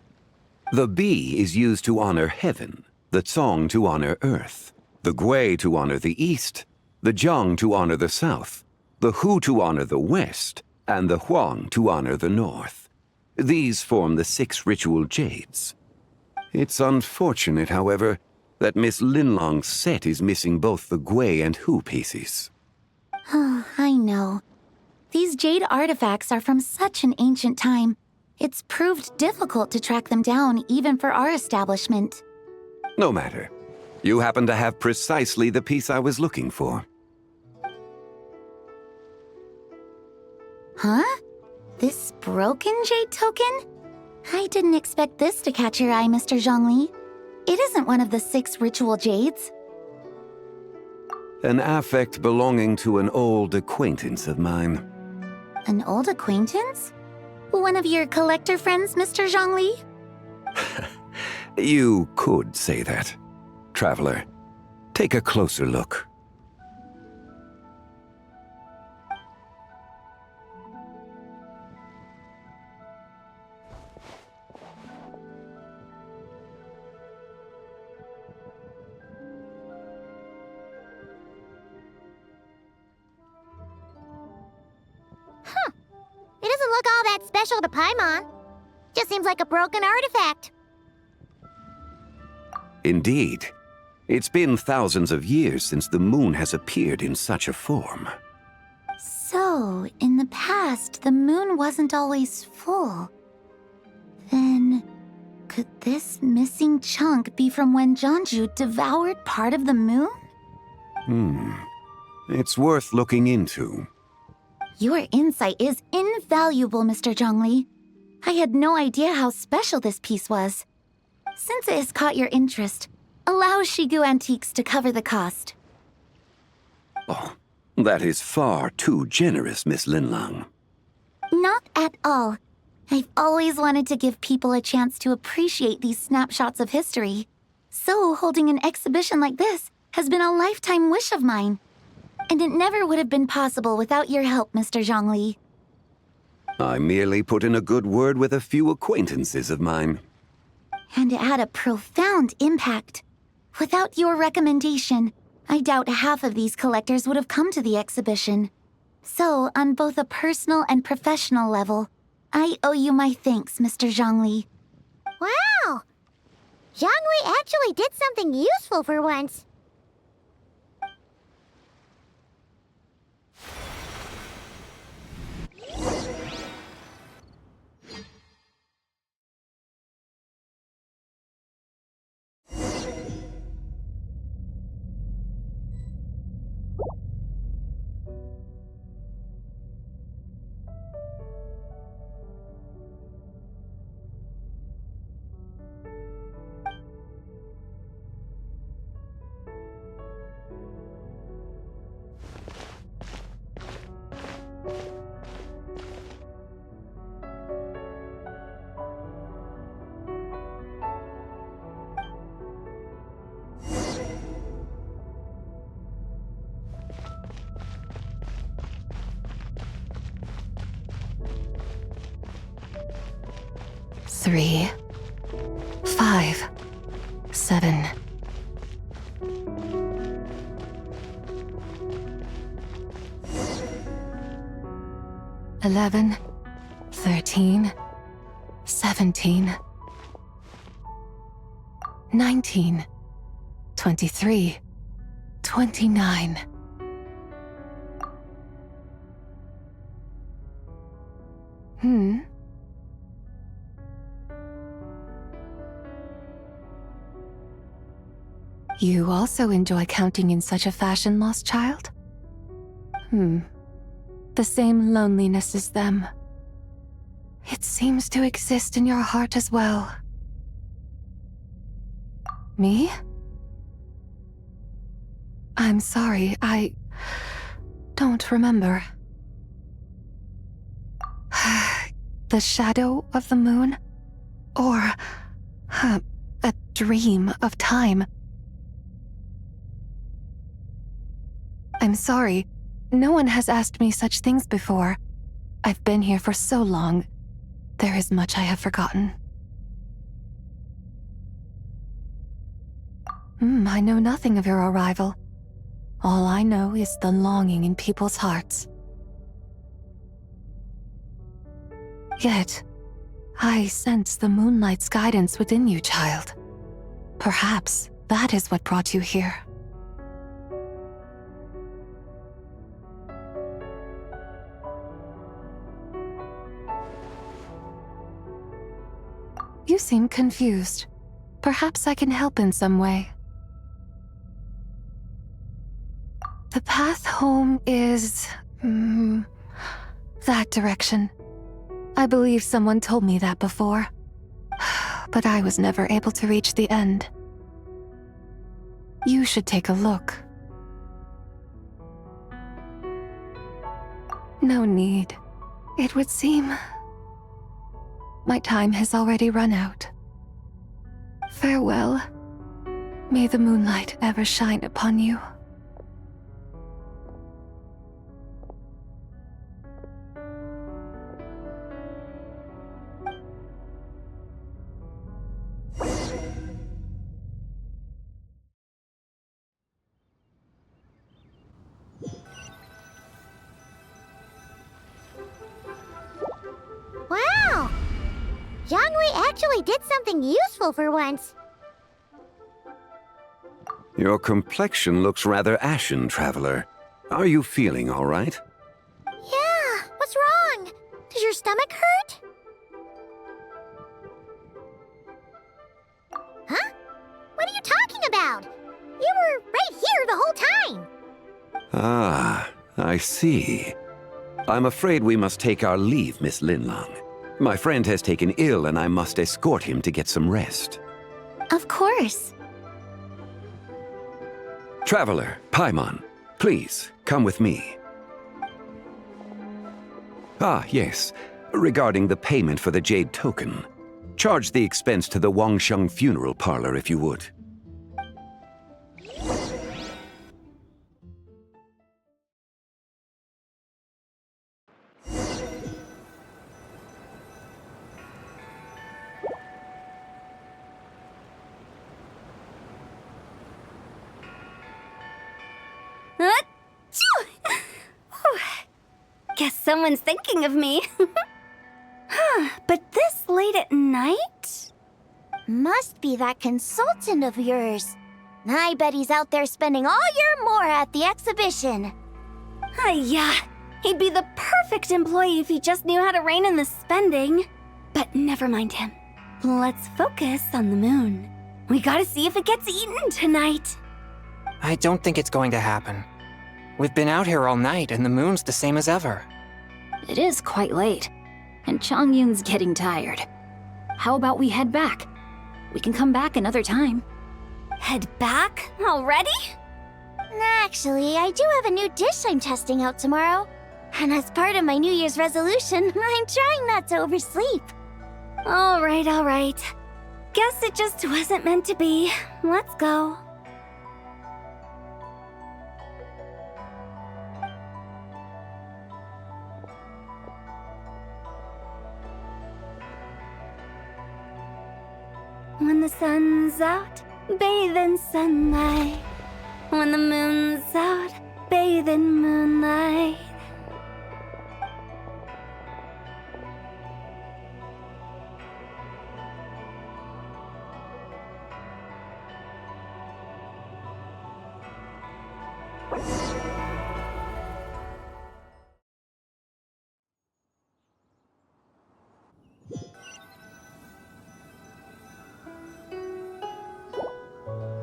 The bee is used to honor heaven, the Tsong to honor earth, the Gui to honor the east, the Jiang to honor the south, the Hu to honor the west, and the Huang to honor the north. These form the 6 ritual jades. It's unfortunate, however, that Miss Linlong's set is missing both the Gui and Hu pieces. Oh, I know. These jade artifacts are from such an ancient time. It's proved difficult to track them down, even for our establishment. No matter. You happen to have precisely the piece I was looking for. Huh? This broken jade token? I didn't expect this to catch your eye, Mr. Zhongli. It isn't one of the 6 ritual jades. An affect belonging to an old acquaintance of mine. An old acquaintance? One of your collector friends, Mr. Zhongli? You could say that. Traveler, take a closer look. It doesn't look all that special to Paimon. Just seems like a broken artifact. Indeed. It's been thousands of years since the moon has appeared in such a form. So, in the past, the moon wasn't always full. Then, could this missing chunk be from when Jeonju devoured part of the moon? It's worth looking into. Your insight is invaluable, Mr. Zhongli. I had no idea how special this piece was. Since it has caught your interest, allow Shigu Antiques to cover the cost. Oh, that is far too generous, Miss Linlang. Not at all. I've always wanted to give people a chance to appreciate these snapshots of history. So holding an exhibition like this has been a lifetime wish of mine. And it never would have been possible without your help, Mr. Zhongli. I merely put in a good word with a few acquaintances of mine. And it had a profound impact. Without your recommendation, I doubt half of these collectors would have come to the exhibition. So, on both a personal and professional level, I owe you my thanks, Mr. Zhongli. Wow! Zhongli actually did something useful for once. Three, 5, 7. 11, 13, 17, 19, 23, 29. You also enjoy counting in such a fashion, lost child? The same loneliness as them. It seems to exist in your heart as well. Me? I'm sorry, I don't remember. The shadow of the moon? Or a dream of time? I'm sorry. No one has asked me such things before. I've been here for so long. There is much I have forgotten. I know nothing of your arrival. All I know is the longing in people's hearts. Yet, I sense the moonlight's guidance within you, child. Perhaps that is what brought you here. You seem confused. Perhaps I can help in some way. The path home is... that direction. I believe someone told me that before. But I was never able to reach the end. You should take a look. No need. It would seem... my time has already run out. Farewell. May the moonlight ever shine upon you. Wow! Zhongli actually did something useful for once. Your complexion looks rather ashen, traveler. Are you feeling all right? Yeah, what's wrong? Does your stomach hurt? Huh? What are you talking about? You were right here the whole time. Ah, I see. I'm afraid we must take our leave, Miss Linlang. My friend has taken ill and I must escort him to get some rest. Of course. Traveler, Paimon, please, come with me. Ah, yes. Regarding the payment for the jade token. Charge the expense to the Wangsheng funeral parlor if you would. Guess someone's thinking of me. But this late at night? Must be that consultant of yours. I bet he's out there spending all year more at the exhibition. Yeah, he'd be the perfect employee if he just knew how to rein in the spending. But never mind him. Let's focus on the moon. We gotta see if it gets eaten tonight. I don't think it's going to happen. We've been out here all night, and the moon's the same as ever. It is quite late, and Chongyun's getting tired. How about we head back? We can come back another time. Head back? Already? Actually, I do have a new dish I'm testing out tomorrow. And as part of my New Year's resolution, I'm trying not to oversleep. All right. Guess it just wasn't meant to be. Let's go. When the sun's out, bathe in sunlight. When the moon's out, bathe in moonlight.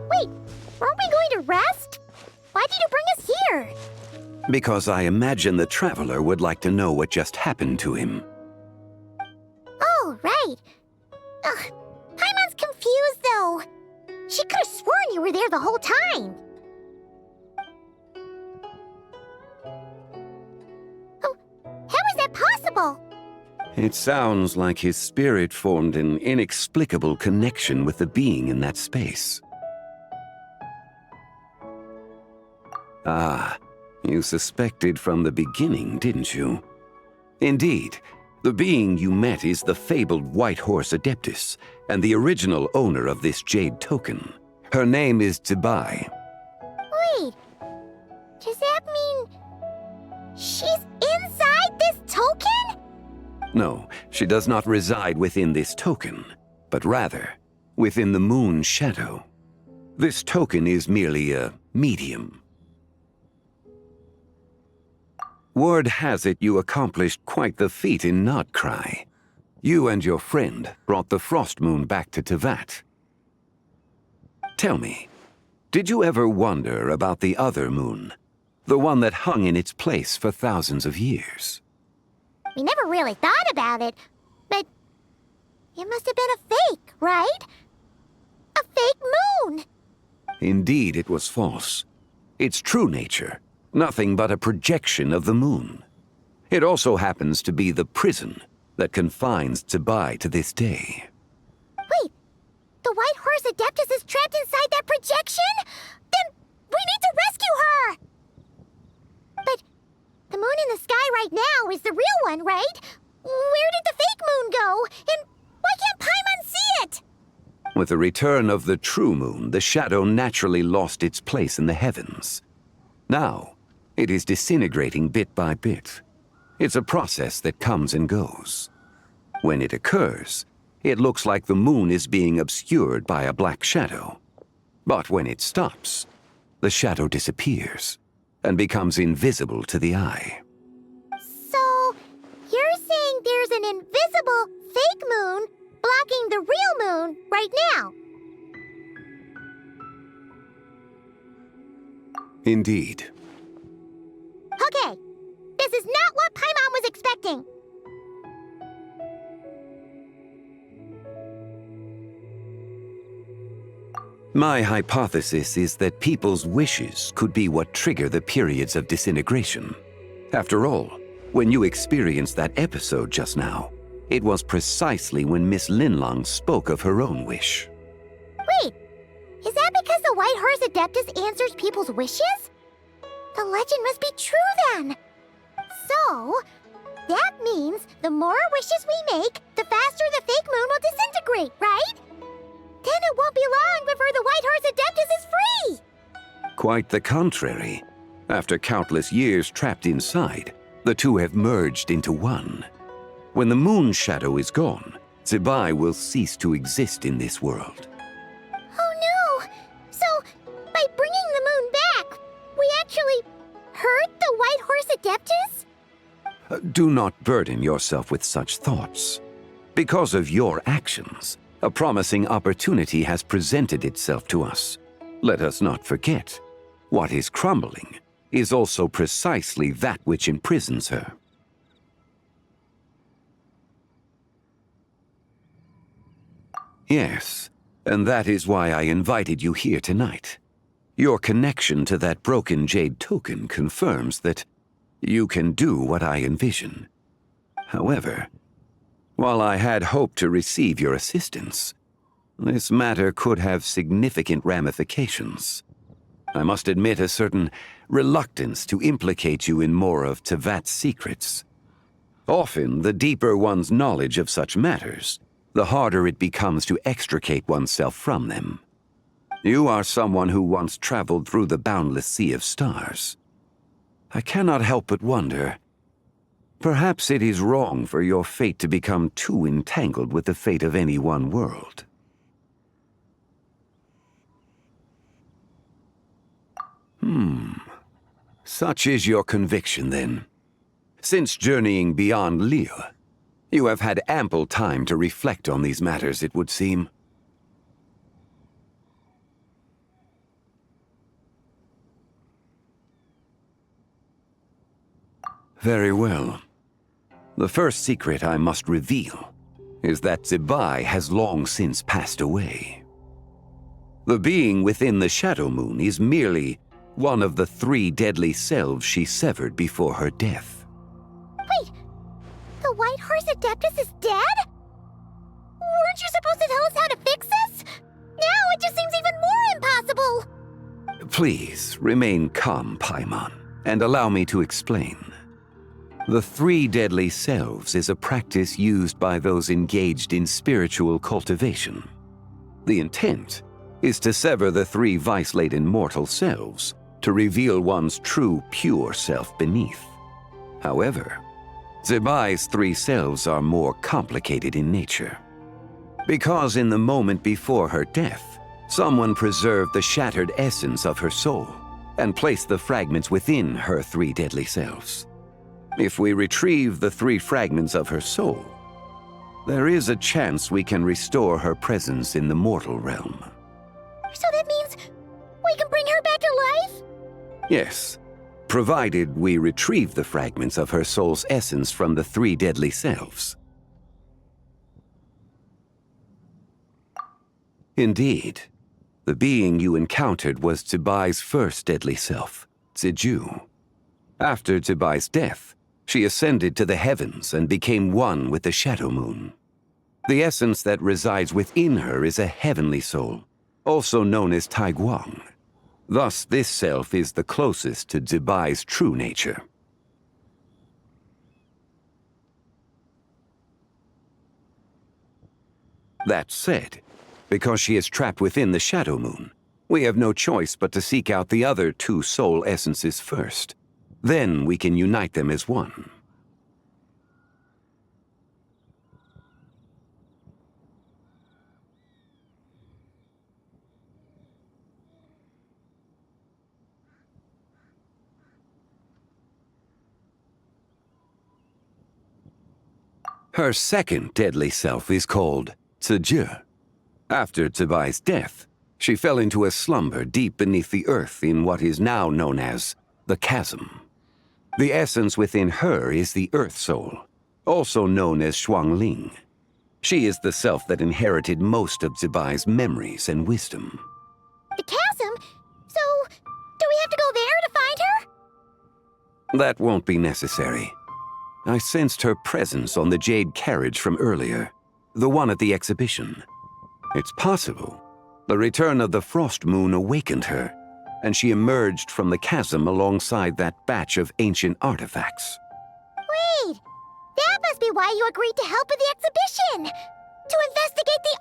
Wait, aren't we going to rest? Why did you bring us here? Because I imagine the traveler would like to know what just happened to him. Oh, right. Ugh, Paimon's confused, though. She could have sworn you were there the whole time. Oh, how is that possible? It sounds like his spirit formed an inexplicable connection with the being in that space. Ah, you suspected from the beginning, didn't you? Indeed, the being you met is the fabled White Horse Adeptus, and the original owner of this jade token. Her name is Tibai. Wait, does that mean she's inside this token? No, she does not reside within this token, but rather within the moon's shadow. This token is merely a medium. Word has it you accomplished quite the feat in Nodcry. You and your friend brought the Frost Moon back to Tevat. Tell me, did you ever wonder about the other moon? The one that hung in its place for thousands of years? We never really thought about it, but it must have been a fake, right? A fake moon! Indeed, it was false. Its true nature, nothing but a projection of the moon. It also happens to be the prison that confines Tibai to this day. Wait, the White Horse Adeptus is trapped inside that projection? Then we need to rescue her! But the moon in the sky right now is the real one, right? Where did the fake moon go? And why can't Paimon see it? With the return of the true moon, the shadow naturally lost its place in the heavens. Now, it is disintegrating bit by bit. It's a process that comes and goes. When it occurs, it looks like the moon is being obscured by a black shadow. But when it stops, the shadow disappears and becomes invisible to the eye. So, you're saying there's an invisible fake moon blocking the real moon right now? Indeed. Okay, this is not what Paimon was expecting. My hypothesis is that people's wishes could be what trigger the periods of disintegration. After all, when you experienced that episode just now, it was precisely when Miss Linlong spoke of her own wish. Wait, is that because the White Horse Adeptus answers people's wishes? The legend must be true then. So, that means the more wishes we make, the faster the fake moon will disintegrate, right? Then it won't be long before the White Horse Adeptus is free! Quite the contrary. After countless years trapped inside, the two have merged into one. When the moon's shadow is gone, Zibai will cease to exist in this world. Oh no! So, by bringing the moon back, we actually hurt the White Horse Adeptus? Do not burden yourself with such thoughts. Because of your actions, a promising opportunity has presented itself to us. Let us not forget, what is crumbling is also precisely that which imprisons her. Yes, and that is why I invited you here tonight. Your connection to that broken jade token confirms that you can do what I envision. However, while I had hoped to receive your assistance, this matter could have significant ramifications. I must admit a certain reluctance to implicate you in more of Tevat's secrets. Often, the deeper one's knowledge of such matters, the harder it becomes to extricate oneself from them. You are someone who once traveled through the boundless sea of stars. I cannot help but wonder, perhaps it is wrong for your fate to become too entangled with the fate of any one world. Such is your conviction, then. Since journeying beyond Liyue, you have had ample time to reflect on these matters, it would seem. Very well. The first secret I must reveal is that Zibai has long since passed away. The being within the Shadow Moon is merely one of the 3 deadly selves she severed before her death. Wait, the White Horse Adeptus is dead? Weren't you supposed to tell us how to fix this? Now it just seems even more impossible! Please, remain calm, Paimon, and allow me to explain. The 3 deadly selves is a practice used by those engaged in spiritual cultivation. The intent is to sever the 3 vice-laden mortal selves to reveal one's true, pure self beneath. However, Zibai's 3 selves are more complicated in nature. Because in the moment before her death, someone preserved the shattered essence of her soul and placed the fragments within her 3 deadly selves. If we retrieve the 3 fragments of her soul, there is a chance we can restore her presence in the mortal realm. So that means we can bring her back to life? Yes, provided we retrieve the fragments of her soul's essence from the 3 deadly selves. Indeed, the being you encountered was Zibai's first deadly self, Ziju. After Zibai's death, she ascended to the heavens and became one with the Shadow Moon. The essence that resides within her is a heavenly soul, also known as Taiguang. Thus, this self is the closest to Zibai's true nature. That said, because she is trapped within the Shadow Moon, we have no choice but to seek out the other 2 soul essences first. Then we can unite them as one. Her second deadly self is called Ziju. After Zibai's death, she fell into a slumber deep beneath the earth in what is now known as the Chasm. The essence within her is the Earth Soul, also known as Xuangling. She is the self that inherited most of Zibai's memories and wisdom. The chasm? So, do we have to go there to find her? That won't be necessary. I sensed her presence on the jade carriage from earlier, the one at the exhibition. It's possible the return of the Frost Moon awakened her, and she emerged from the chasm alongside that batch of ancient artifacts. Wait! That must be why you agreed to help with the exhibition! To investigate the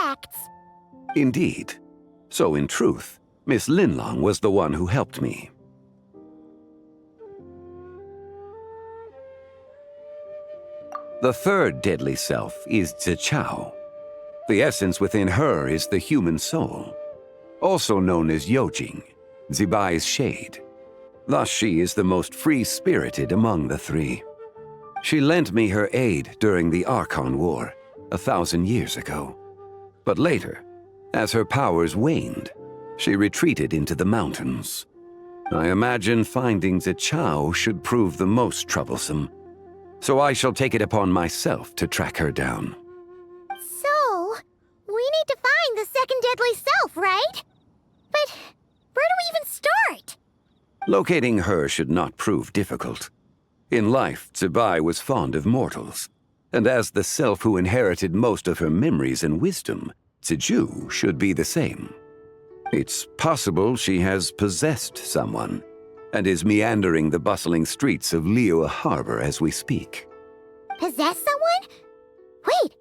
artifacts! Indeed. So in truth, Miss Linlong was the one who helped me. The third deadly self is Zichao. The essence within her is the human soul, also known as Yojing, Zibai's shade. Thus she is the most free-spirited among the three. She lent me her aid during the Archon War, 1,000 years ago. But later, as her powers waned, she retreated into the mountains. I imagine finding Zichao should prove the most troublesome, so I shall take it upon myself to track her down. So, we need to find the second deadly self, right? But where do we even start? Locating her should not prove difficult. In life, Zibai was fond of mortals, and as the self who inherited most of her memories and wisdom, Ziju should be the same. It's possible she has possessed someone, and is meandering the bustling streets of Liyue Harbor as we speak. Possess someone? Wait!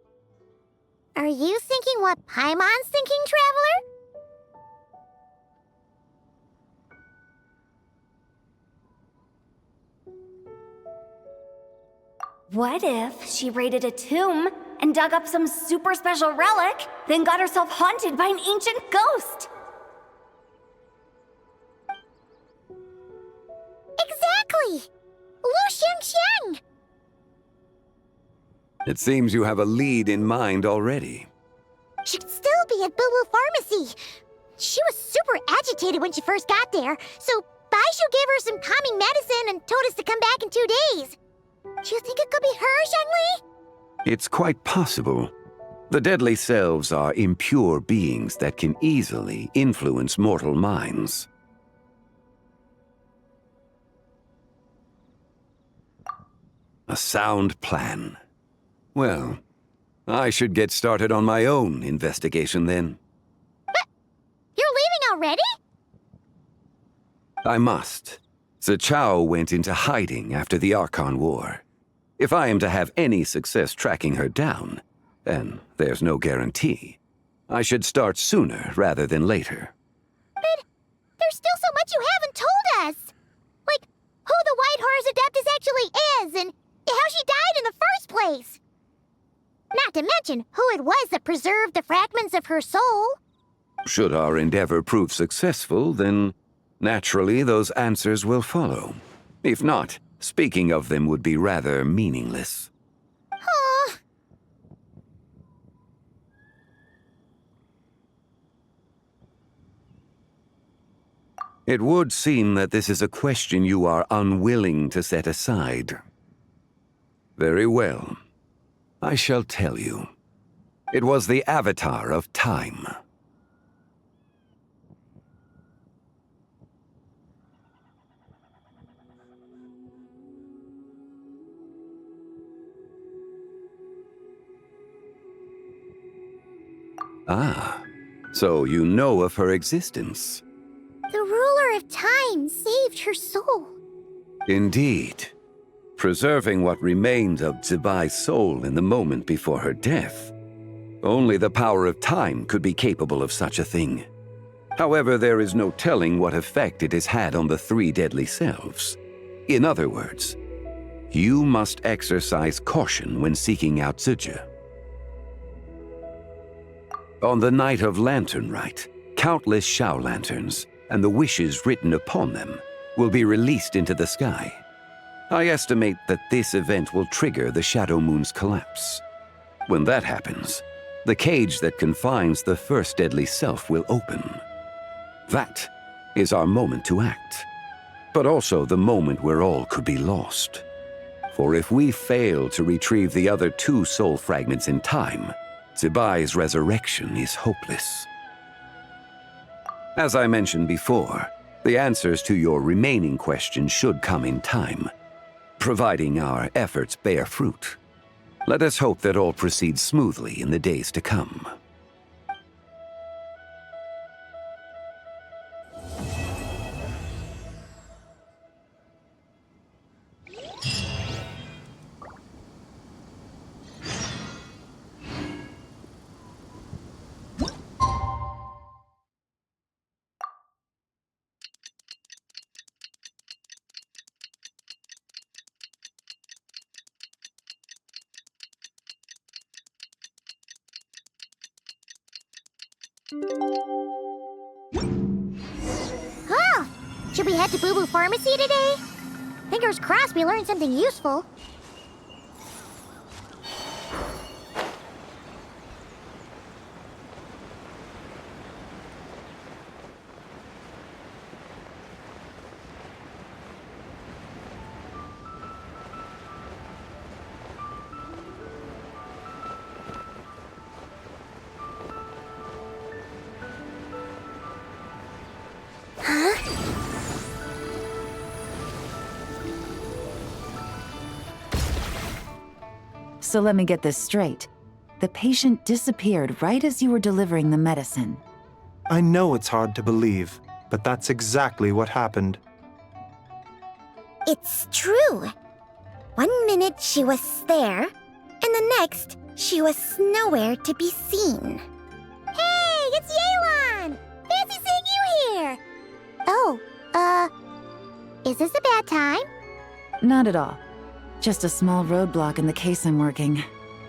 Are you thinking what Paimon's thinking, Traveler? What if she raided a tomb and dug up some super special relic, then got herself haunted by an ancient ghost? Exactly! Lu Xiangxiang! It seems you have a lead in mind already. Should still be at Boo Boo Pharmacy. She was super agitated when she first got there, so Baishu gave her some calming medicine and told us to come back in 2 days. Do you think it could be her, Zhongli? It's quite possible. The deadly selves are impure beings that can easily influence mortal minds. A sound plan. Well, I should get started on my own investigation then. But you're leaving already? I must. Zichao went into hiding after the Archon War. If I am to have any success tracking her down, and there's no guarantee, I should start sooner rather than later. But there's still so much you haven't told us! Like, who the White Horse Adeptus actually is, and how she died in the first place! Not to mention who it was that preserved the fragments of her soul. Should our endeavor prove successful, then naturally those answers will follow. If not, speaking of them would be rather meaningless. Huh. It would seem that this is a question you are unwilling to set aside. Very well. I shall tell you. It was the Avatar of Time. Ah, so you know of her existence. The ruler of time saved her soul. Indeed. Preserving what remained of Zibai's soul in the moment before her death. Only the power of time could be capable of such a thing. However, there is no telling what effect it has had on the three deadly selves. In other words, you must exercise caution when seeking out Ziju. On the night of Lanternlit, countless Shao lanterns and the wishes written upon them will be released into the sky. I estimate that this event will trigger the Shadow Moon's collapse. When that happens, the cage that confines the first deadly self will open. That is our moment to act, but also the moment where all could be lost. For if we fail to retrieve the other two soul fragments in time, Zibai's resurrection is hopeless. As I mentioned before, the answers to your remaining questions should come in time, providing our efforts bear fruit. Let us hope that all proceeds smoothly in the days to come. Oh! Should we head to Boo Boo Pharmacy today? Fingers crossed we learn something useful. So let me get this straight. The patient disappeared right as you were delivering the medicine. I know it's hard to believe, but that's exactly what happened. It's true. 1 minute she was there, and the next she was nowhere to be seen. Hey, it's Yelan! Fancy seeing you here! Oh, is this a bad time? Not at all. Just a small roadblock in the case I'm working.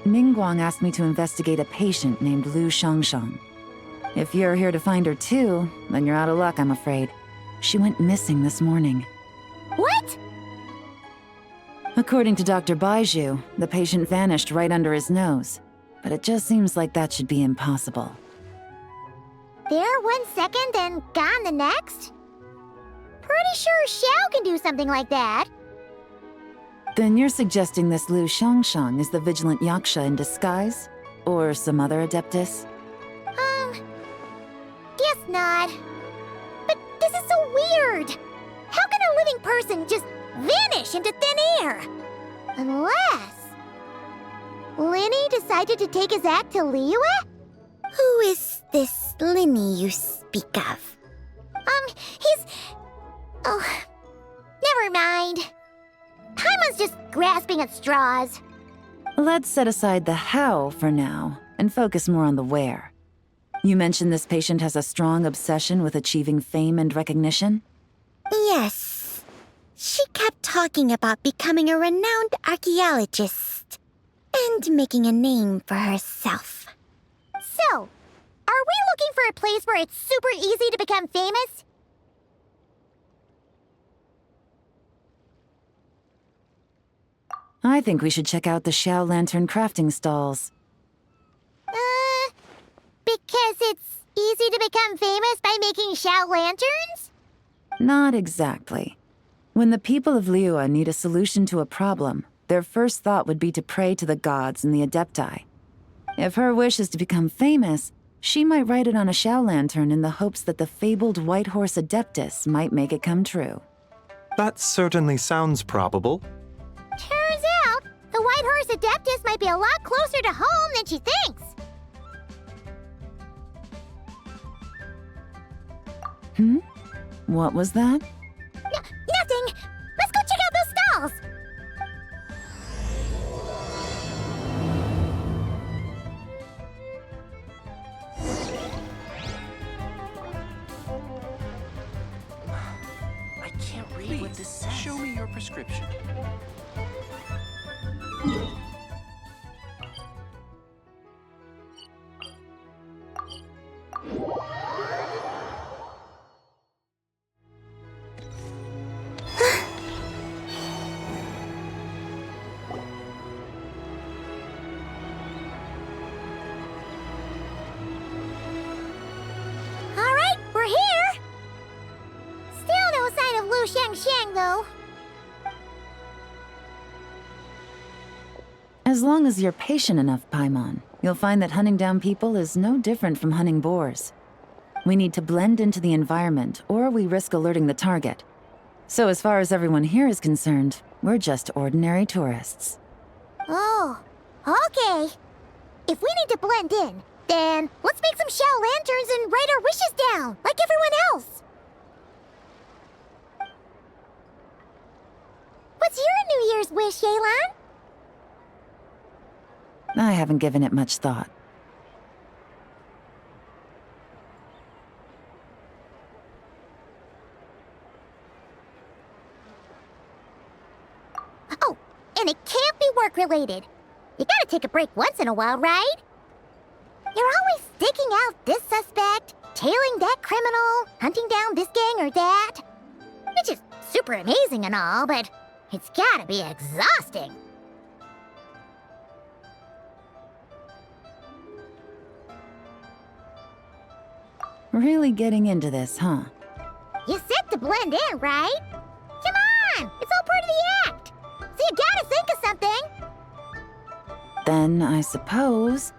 Ningguang asked me to investigate a patient named Lu Shangshang. If you're here to find her too, then you're out of luck, I'm afraid. She went missing this morning. What? According to Dr. Baiju, the patient vanished right under his nose. But it just seems like that should be impossible. There 1 second and gone the next? Pretty sure Xiao can do something like that. Then you're suggesting this Lu Shangshang is the vigilant Yaksha in disguise? Or some other adeptus? Guess not. But this is so weird. How can a living person just vanish into thin air? Unless... Linny decided to take his act to Liyue? Who is this Linny you speak of? He's... Oh, never mind. Paimon's just grasping at straws. Let's set aside the how for now, and focus more on the where. You mentioned this patient has a strong obsession with achieving fame and recognition? Yes. She kept talking about becoming a renowned archaeologist and making a name for herself. So, are we looking for a place where it's super easy to become famous? I think we should check out the Xiao Lantern crafting stalls. Because it's easy to become famous by making Xiao lanterns? Not exactly. When the people of Liyue need a solution to a problem, their first thought would be to pray to the gods and the Adepti. If her wish is to become famous, she might write it on a Xiao lantern in the hopes that the fabled White Horse Adeptus might make it come true. That certainly sounds probable. Turns out, the White Horse Adeptus might be a lot closer to home than she thinks. What was that? Nothing! Let's go check out those stalls! I can't read what this says. Show me your prescription. Alright, we're here! Still no sign of Lu Shangshang, though. As long as you're patient enough, Paimon, you'll find that hunting down people is no different from hunting boars. We need to blend into the environment, or we risk alerting the target. So as far as everyone here is concerned, we're just ordinary tourists. Oh, okay. If we need to blend in, then let's make some Xiao lanterns and write our wishes down, like everyone else. What's your New Year's wish, Yelan? I haven't given it much thought. Oh, and it can't be work-related. You gotta take a break once in a while, right? You're always staking out this suspect, tailing that criminal, hunting down this gang or that. Which is super amazing and all, but it's gotta be exhausting. Really getting into this, huh? You said to blend in, right? Come on! It's all part of the act! So you gotta think of something! Then I suppose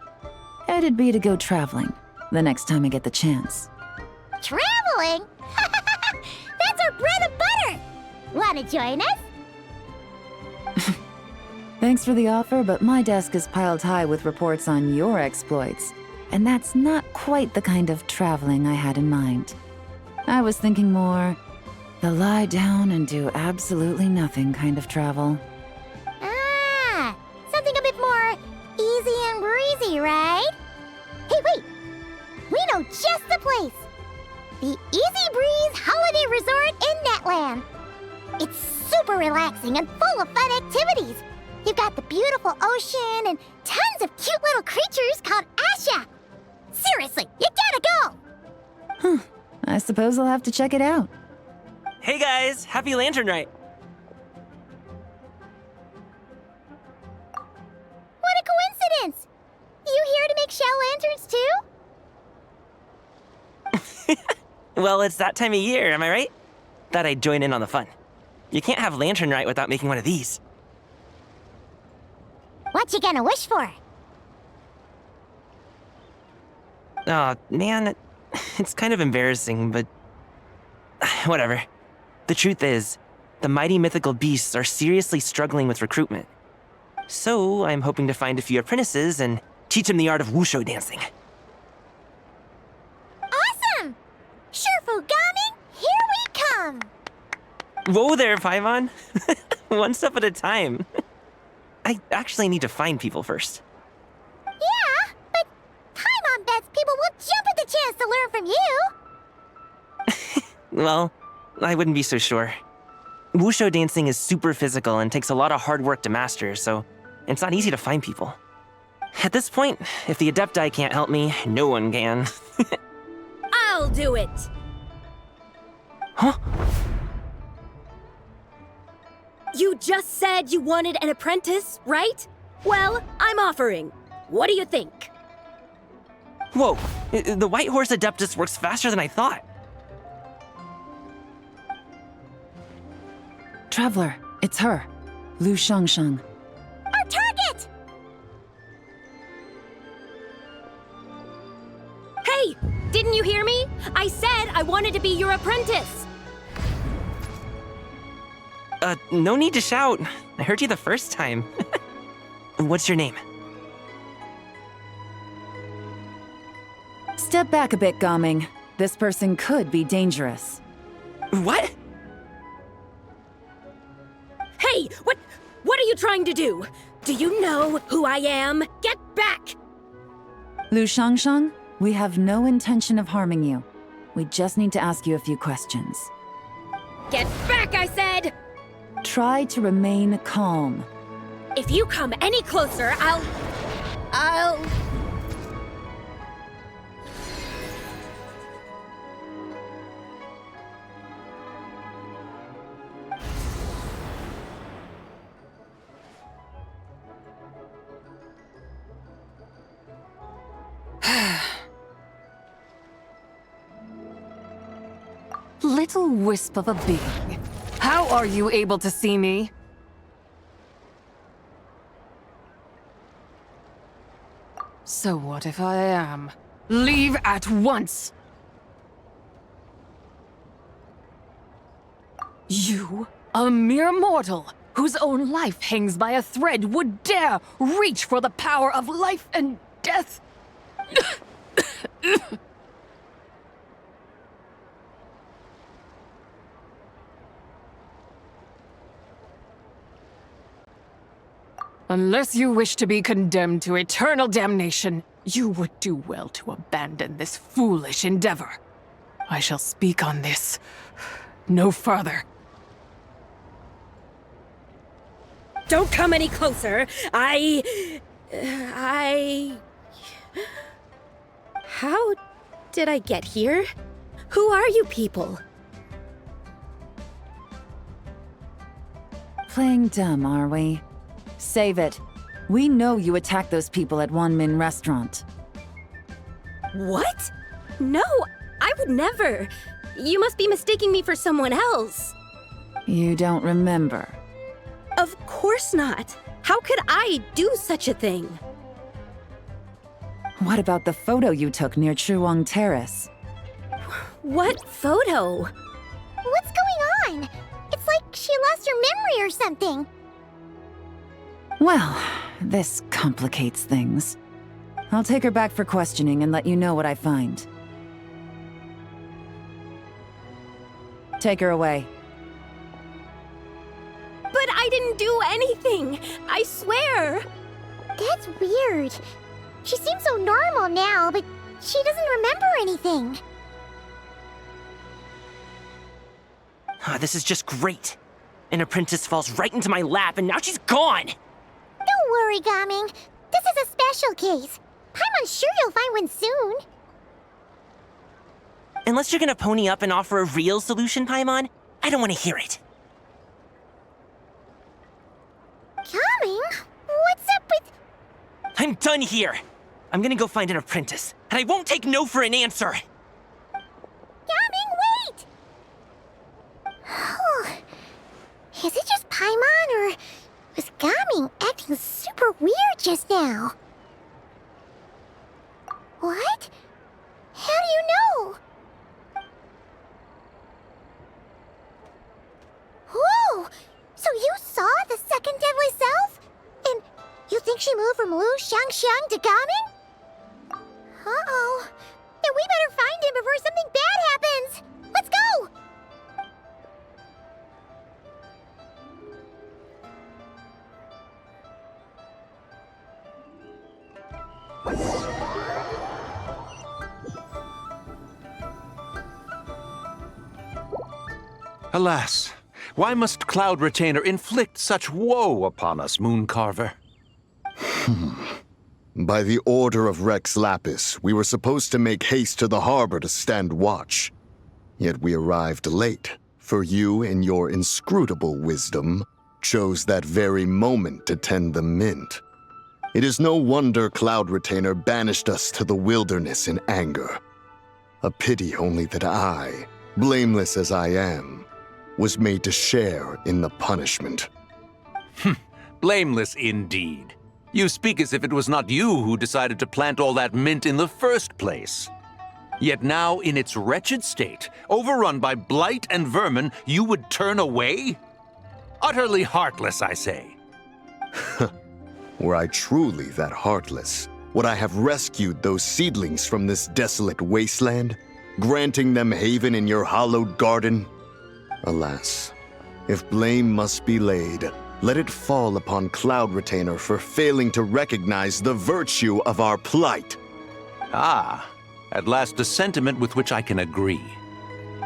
it'd be to go traveling the next time I get the chance. Traveling? That's our bread and butter! Wanna join us? Thanks for the offer, but my desk is piled high with reports on your exploits. And that's not quite the kind of traveling I had in mind. I was thinking more the lie down and do absolutely nothing kind of travel. Ah, something a bit more easy and breezy, right? Hey, wait! We know just the place! The Easy Breeze Holiday Resort in Netland. It's super relaxing and full of fun activities. You've got the beautiful ocean and tons of cute little creatures called Asha. Seriously, you gotta go! Huh. I suppose I'll have to check it out. Hey guys, happy Lanternlit! What a coincidence! You here to make shell lanterns too? Well, it's that time of year, am I right? Thought I'd join in on the fun. You can't have Lanternlit without making one of these. What you gonna wish for? Oh, man, it's kind of embarrassing, but whatever. The truth is, the mighty mythical beasts are seriously struggling with recruitment. So I'm hoping to find a few apprentices and teach them the art of wushu dancing. Awesome! Shurfugami, here we come! Whoa there, Paimon. One step at a time. I actually need to find people first. Yeah, but Paimon bets people will jump at the chance to learn from you! Well, I wouldn't be so sure. Wushu dancing is super physical and takes a lot of hard work to master, so it's not easy to find people. At this point, if the Adepti can't help me, no one can. I'll do it! Huh? You just said you wanted an apprentice, right? Well, I'm offering. What do you think? Whoa, the White Horse Adeptus works faster than I thought. Traveler, it's her, Lu Shangshang. Our target! Hey, didn't you hear me? I said I wanted to be your apprentice. No need to shout. I heard you the first time. What's your name? Step back a bit, Gaming. This person could be dangerous. What? Hey, what are you trying to do? Do you know who I am? Get back! Lu Shangshang, we have no intention of harming you. We just need to ask you a few questions. Get back, I said! Try to remain calm. If you come any closer, I'll... Little wisp of a being. How are you able to see me? So what if I am? Leave at once! You, a mere mortal, whose own life hangs by a thread, would dare reach for the power of life and death? Unless you wish to be condemned to eternal damnation, you would do well to abandon this foolish endeavor. I shall speak on this no further. Don't come any closer. How did I get here? Who are you people? Playing dumb, are we? Save it. We know you attacked those people at Wanmin Restaurant. What? No, I would never. You must be mistaking me for someone else. You don't remember. Of course not. How could I do such a thing? What about the photo you took near Chuang Terrace? What photo? What's going on? It's like she lost her memory or something. Well, this complicates things. I'll take her back for questioning and let you know what I find. Take her away. But I didn't do anything! I swear! That's weird. She seems so normal now, but she doesn't remember anything. This is just great. An apprentice falls right into my lap and now she's gone! Don't worry, Gaming. This is a special case. I'm sure you'll find one soon. Unless you're gonna pony up and offer a real solution, Paimon, I don't want to hear it. Gaming? What's up with... I'm done here! I'm gonna go find an apprentice, and I won't take no for an answer! Gaming, wait! Is it just Paimon, or was Gaming acting super weird just now? What? How do you know? Whoa! So you saw the second deadly self? And you think she moved from Lu Xiangxiang to Gaming? Uh-oh. Then we better find him before something bad happens! Let's go! Alas, why must Cloud Retainer inflict such woe upon us, Mooncarver? By the order of Rex Lapis, we were supposed to make haste to the harbor to stand watch. Yet we arrived late, for you, in your inscrutable wisdom, chose that very moment to tend the mint. It is no wonder Cloud Retainer banished us to the wilderness in anger. A pity only that I, blameless as I am, was made to share in the punishment. Blameless indeed. You speak as if it was not you who decided to plant all that mint in the first place. Yet now, in its wretched state, overrun by blight and vermin, you would turn away? Utterly heartless, I say. Were I truly that heartless, would I have rescued those seedlings from this desolate wasteland, granting them haven in your hallowed garden? Alas, if blame must be laid, let it fall upon Cloud Retainer for failing to recognize the virtue of our plight. Ah, at last a sentiment with which I can agree.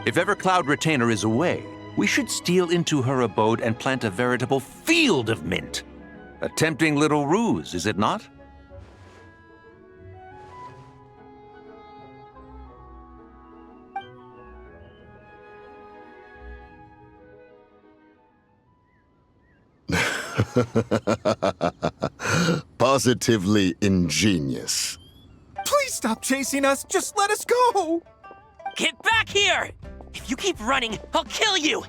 If ever Cloud Retainer is away, we should steal into her abode and plant a veritable field of mint. A tempting little ruse, is it not? Positively ingenious. Please stop chasing us. Just let us go. Get back here! If you keep running, I'll kill you!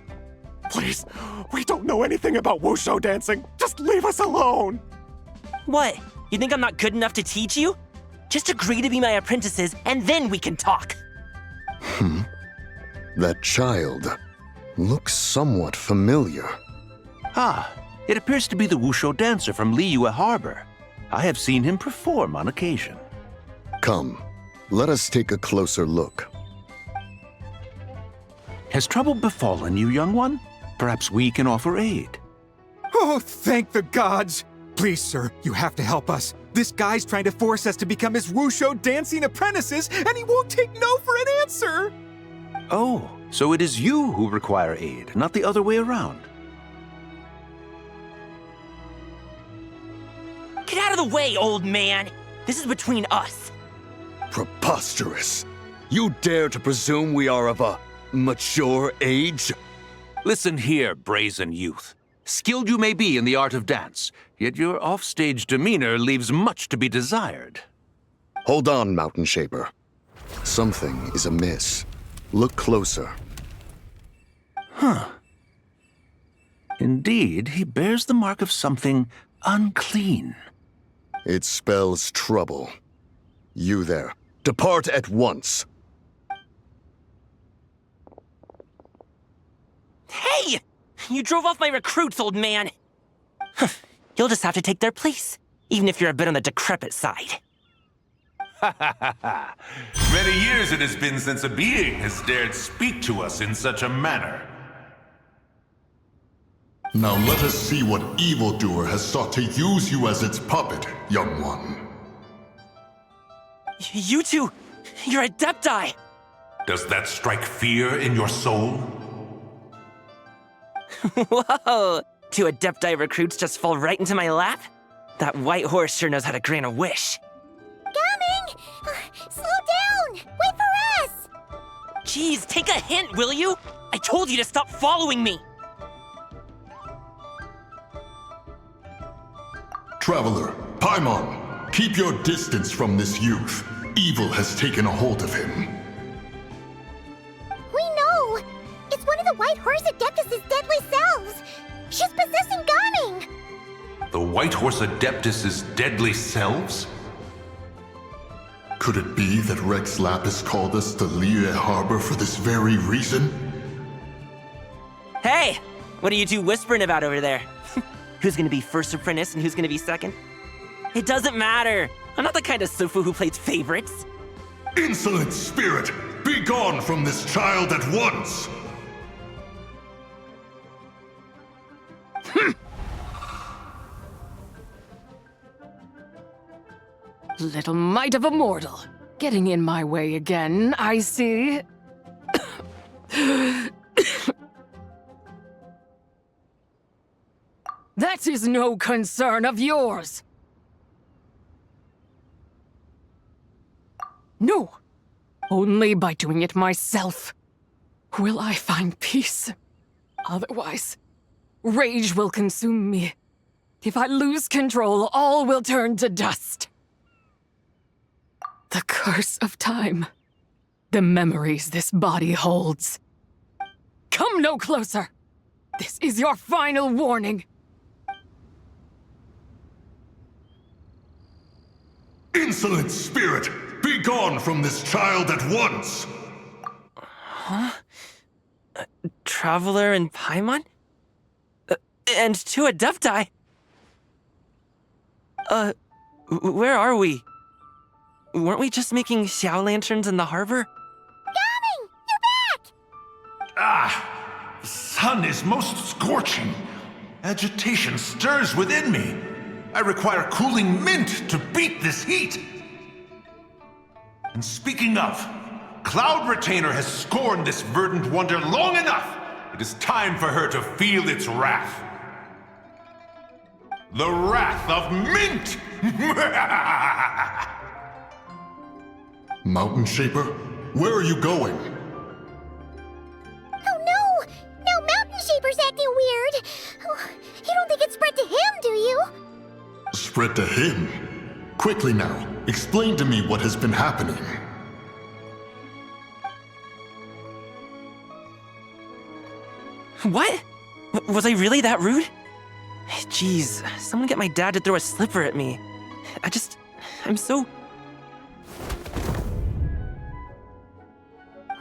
Please, we don't know anything about wushu dancing. Just leave us alone. What? You think I'm not good enough to teach you? Just agree to be my apprentices, and then we can talk. That child looks somewhat familiar. Ah, it appears to be the wushu dancer from Liyue Harbor. I have seen him perform on occasion. Come, let us take a closer look. Has trouble befallen you, young one? Perhaps we can offer aid. Oh, thank the gods. Please, sir, you have to help us. This guy's trying to force us to become his wushu dancing apprentices, and he won't take no for an answer. Oh, so it is you who require aid, not the other way around. Get out of the way, old man! This is between us. Preposterous! You dare to presume we are of a mature age? Listen here, brazen youth. Skilled you may be in the art of dance, yet your offstage demeanor leaves much to be desired. Hold on, Mountain Shaper. Something is amiss. Look closer. Huh. Indeed, he bears the mark of something unclean. It spells trouble. You there, depart at once. Hey! You drove off my recruits, old man! You'll just have to take their place, even if you're a bit on the decrepit side. Many years it has been since a being has dared speak to us in such a manner. Now let us see what evildoer has sought to use you as its puppet, young one. You two, you're Adepti! Does that strike fear in your soul? Whoa! Two Adepti recruits just fall right into my lap? That white horse sure knows how to grant a wish. Coming! Slow down! Wait for us! Jeez, take a hint, will you? I told you to stop following me! Traveler, Paimon, keep your distance from this youth. Evil has taken a hold of him. We know! It's one of the White Horse Adeptus' deadly selves! She's possessing Gaming! The White Horse Adeptus' deadly selves? Could it be that Rex Lapis called us to Liyue Harbor for this very reason? Hey! What are you two whispering about over there? Who's gonna be first apprentice and who's gonna be second? It doesn't matter! I'm not the kind of Sufu who plays favorites. Insolent spirit! Be gone from this child at once! Little mite of a mortal. Getting in my way again, I see. That is no concern of yours. No, only by doing it myself will I find peace. Otherwise, rage will consume me. If I lose control, all will turn to dust. The curse of time. The memories this body holds. Come no closer. This is your final warning. Insolent spirit! Be gone from this child at once! Huh? Traveler and Paimon? And two Adepti? Where are we? Weren't we just making Xiao lanterns in the harbor? Gaming! You're back! Ah! The sun is most scorching. Agitation stirs within me. I require cooling mint to beat this heat. And speaking of, Cloud Retainer has scorned this verdant wonder long enough. It is time for her to feel its wrath. The wrath of mint! Mountain Shaper, where are you going? Oh no! Now Mountain Shaper's acting weird! Oh, you don't think it's spread to him, do you? Spread to him? Quickly now, explain to me what has been happening. What? Was I really that rude? Jeez, someone get my dad to throw a slipper at me. I'm so...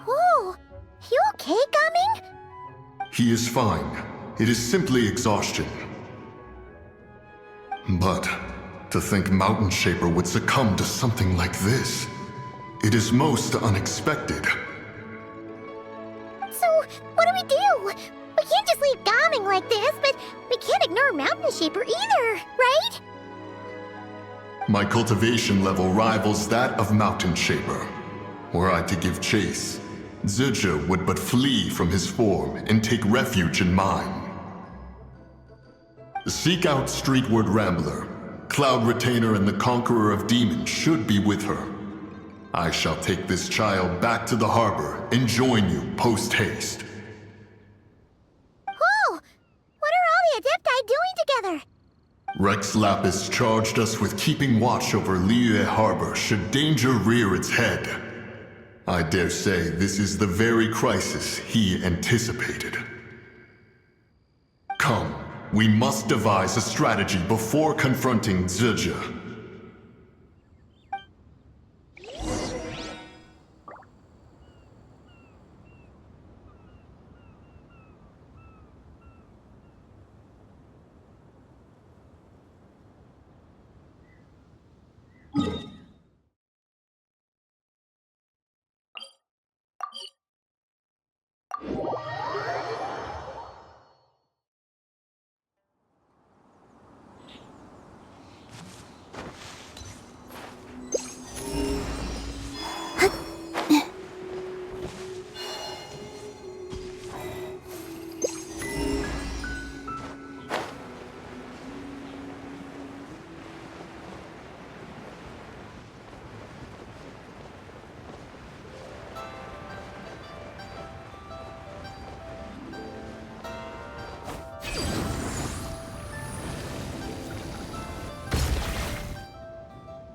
Oh, you okay, Gaming? He is fine. It is simply exhaustion. But to think Mountain Shaper would succumb to something like this, it is most unexpected. So, what do we do? We can't just leave Gaming like this, but we can't ignore Mountain Shaper either, right? My cultivation level rivals that of Mountain Shaper. Were I to give chase, Zizha would but flee from his form and take refuge in mine. Seek out Streetward Rambler. Cloud Retainer and the Conqueror of Demons should be with her. I shall take this child back to the harbor and join you post-haste. Whoa! What are all the Adepti doing together? Rex Lapis charged us with keeping watch over Liyue Harbor should danger rear its head. I dare say this is the very crisis he anticipated. Come, we must devise a strategy before confronting Zizha.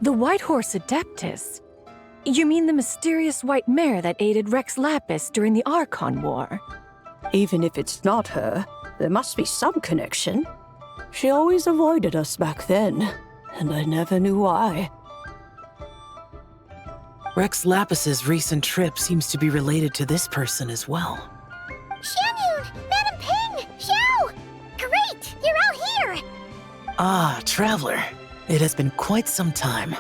The White Horse Adeptus? You mean the mysterious white mare that aided Rex Lapis during the Archon War? Even if it's not her, there must be some connection. She always avoided us back then, and I never knew why. Rex Lapis's recent trip seems to be related to this person as well. Xianyun! Madam Ping! Xiao! Great! You're out here! Ah, Traveler. It has been quite some time.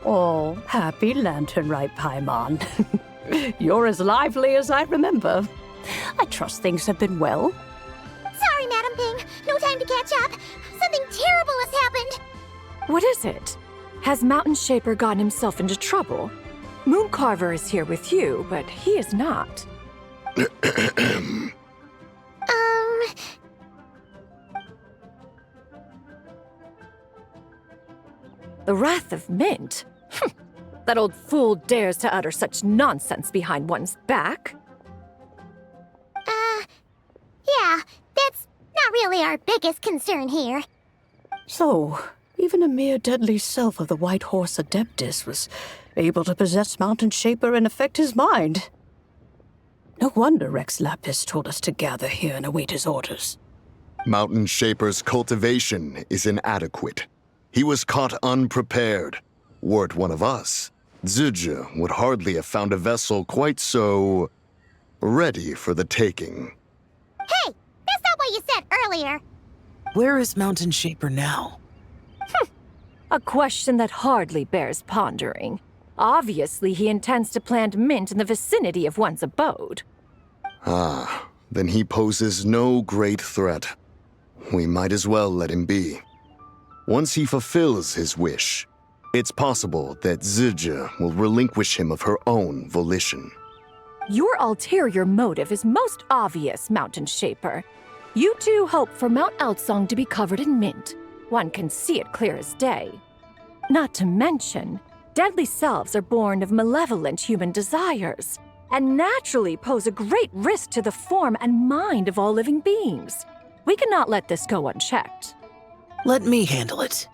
Oh, happy Lanternlit, Paimon. You're as lively as I remember. I trust things have been well. Sorry, Madam Ping. No time to catch up. Something terrible has happened. What is it? Has Mountain Shaper gotten himself into trouble? Mooncarver is here with you, but he is not. The Wrath of Mint? That old fool dares to utter such nonsense behind one's back. Yeah, that's not really our biggest concern here. So, even a mere deadly self of the White Horse Adeptus was able to possess Mountain Shaper and affect his mind. No wonder Rex Lapis told us to gather here and await his orders. Mountain Shaper's cultivation is inadequate. He was caught unprepared. Were it one of us, Zizha would hardly have found a vessel quite so ready for the taking. Hey, that's not what you said earlier. Where is Mountain Shaper now? A question that hardly bears pondering. Obviously, he intends to plant mint in the vicinity of one's abode. Ah, then he poses no great threat. We might as well let him be. Once he fulfills his wish, it's possible that Zizha will relinquish him of her own volition. Your ulterior motive is most obvious, Mountain Shaper. You two hope for Mount Eltsong to be covered in mint. One can see it clear as day. Not to mention, deadly selves are born of malevolent human desires, and naturally pose a great risk to the form and mind of all living beings. We cannot let this go unchecked. Let me handle it.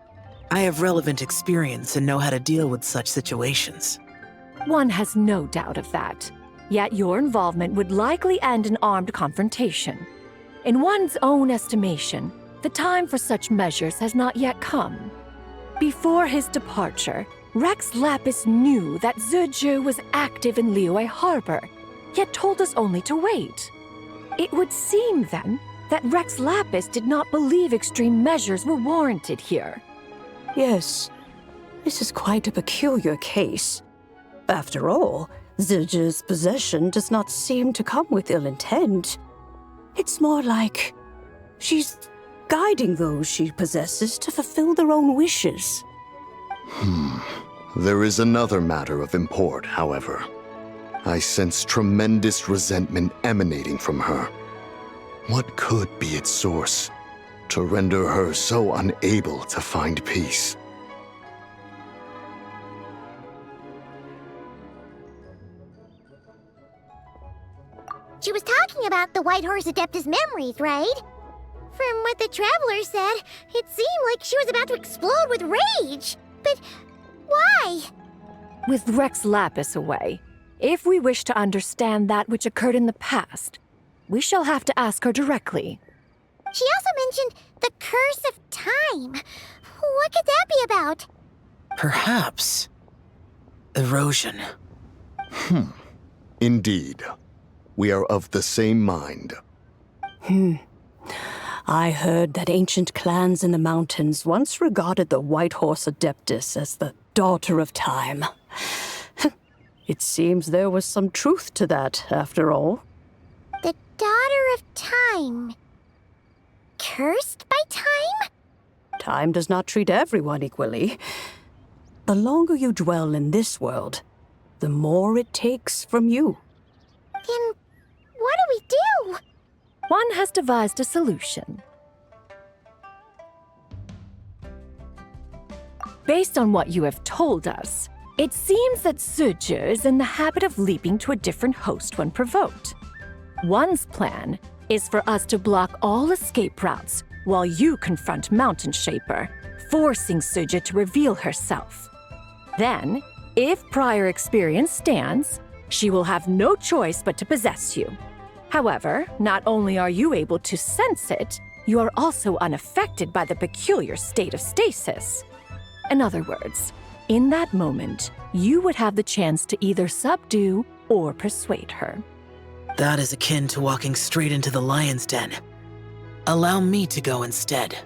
I have relevant experience and know how to deal with such situations. One has no doubt of that. Yet your involvement would likely end in armed confrontation. In one's own estimation, the time for such measures has not yet come. Before his departure, Rex Lapis knew that Zizha was active in Liyue Harbor, yet told us only to wait. It would seem, then, that Rex Lapis did not believe extreme measures were warranted here. Yes, this is quite a peculiar case. After all, Zizha's possession does not seem to come with ill intent. It's more like she's guiding those she possesses to fulfill their own wishes. There is another matter of import, however. I sense tremendous resentment emanating from her. What could be its source? to render her so unable to find peace. She was talking about the White Horse Adeptus memories, right? From what the Traveler said, it seemed like she was about to explode with rage. But why? With Rex Lapis away, if we wish to understand that which occurred in the past, we shall have to ask her directly. She also mentioned the Curse of Time. What could that be about? Perhaps erosion. Indeed. We are of the same mind. I heard that ancient clans in the mountains once regarded the White Horse Adeptus as the daughter of time. It seems there was some truth to that, after all. The Daughter of Time. Cursed by time? Time does not treat everyone equally. The longer you dwell in this world, the more it takes from you. Then what do we do? One has devised a solution. Based on what you have told us, it seems that Suje is in the habit of leaping to a different host when provoked. One's plan is for us to block all escape routes while you confront Mountain Shaper, forcing Suje to reveal herself. Then, if prior experience stands, she will have no choice but to possess you. However, not only are you able to sense it, you are also unaffected by the peculiar state of stasis. In other words, in that moment, you would have the chance to either subdue or persuade her. That is akin to walking straight into the lion's den. Allow me to go instead.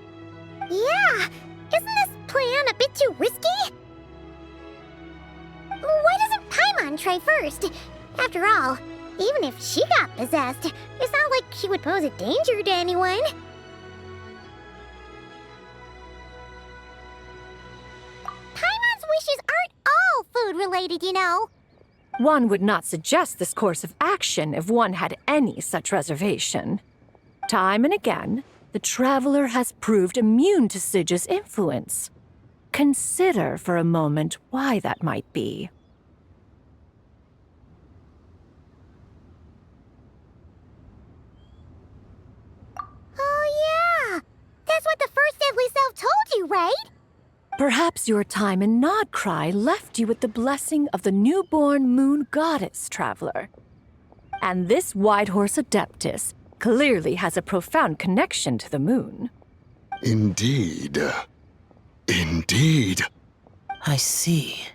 Yeah, isn't this plan a bit too risky? Why doesn't Paimon try first? After all, even if she got possessed, it's not like she would pose a danger to anyone. Paimon's wishes aren't all food-related, you know. One would not suggest this course of action if one had any such reservation. Time and again, the Traveler has proved immune to Suju's influence. Consider for a moment why that might be. Oh yeah! That's what the First Deadly Self told you, right? Perhaps your time in Nodcry left you with the blessing of the newborn moon goddess, Traveler. And this White Horse Adeptus clearly has a profound connection to the moon. Indeed. Indeed. I see.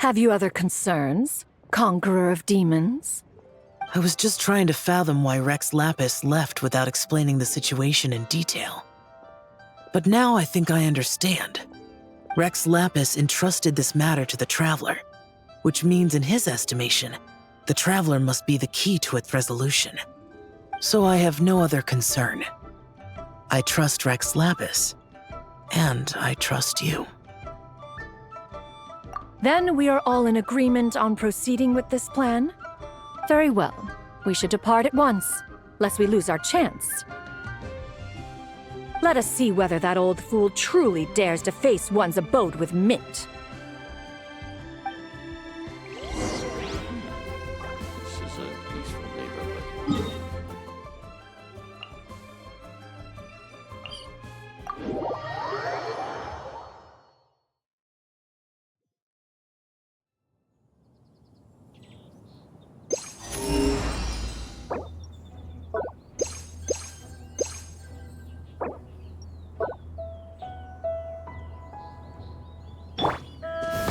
Have you other concerns, Conqueror of Demons? I was just trying to fathom why Rex Lapis left without explaining the situation in detail. But now I think I understand. Rex Lapis entrusted this matter to the Traveler, which means in his estimation, the Traveler must be the key to its resolution. So I have no other concern. I trust Rex Lapis, and I trust you. Then we are all in agreement on proceeding with this plan? Very well. We should depart at once, lest we lose our chance. Let us see whether that old fool truly dares to face one's abode with Mint. This is a peaceful neighborhood.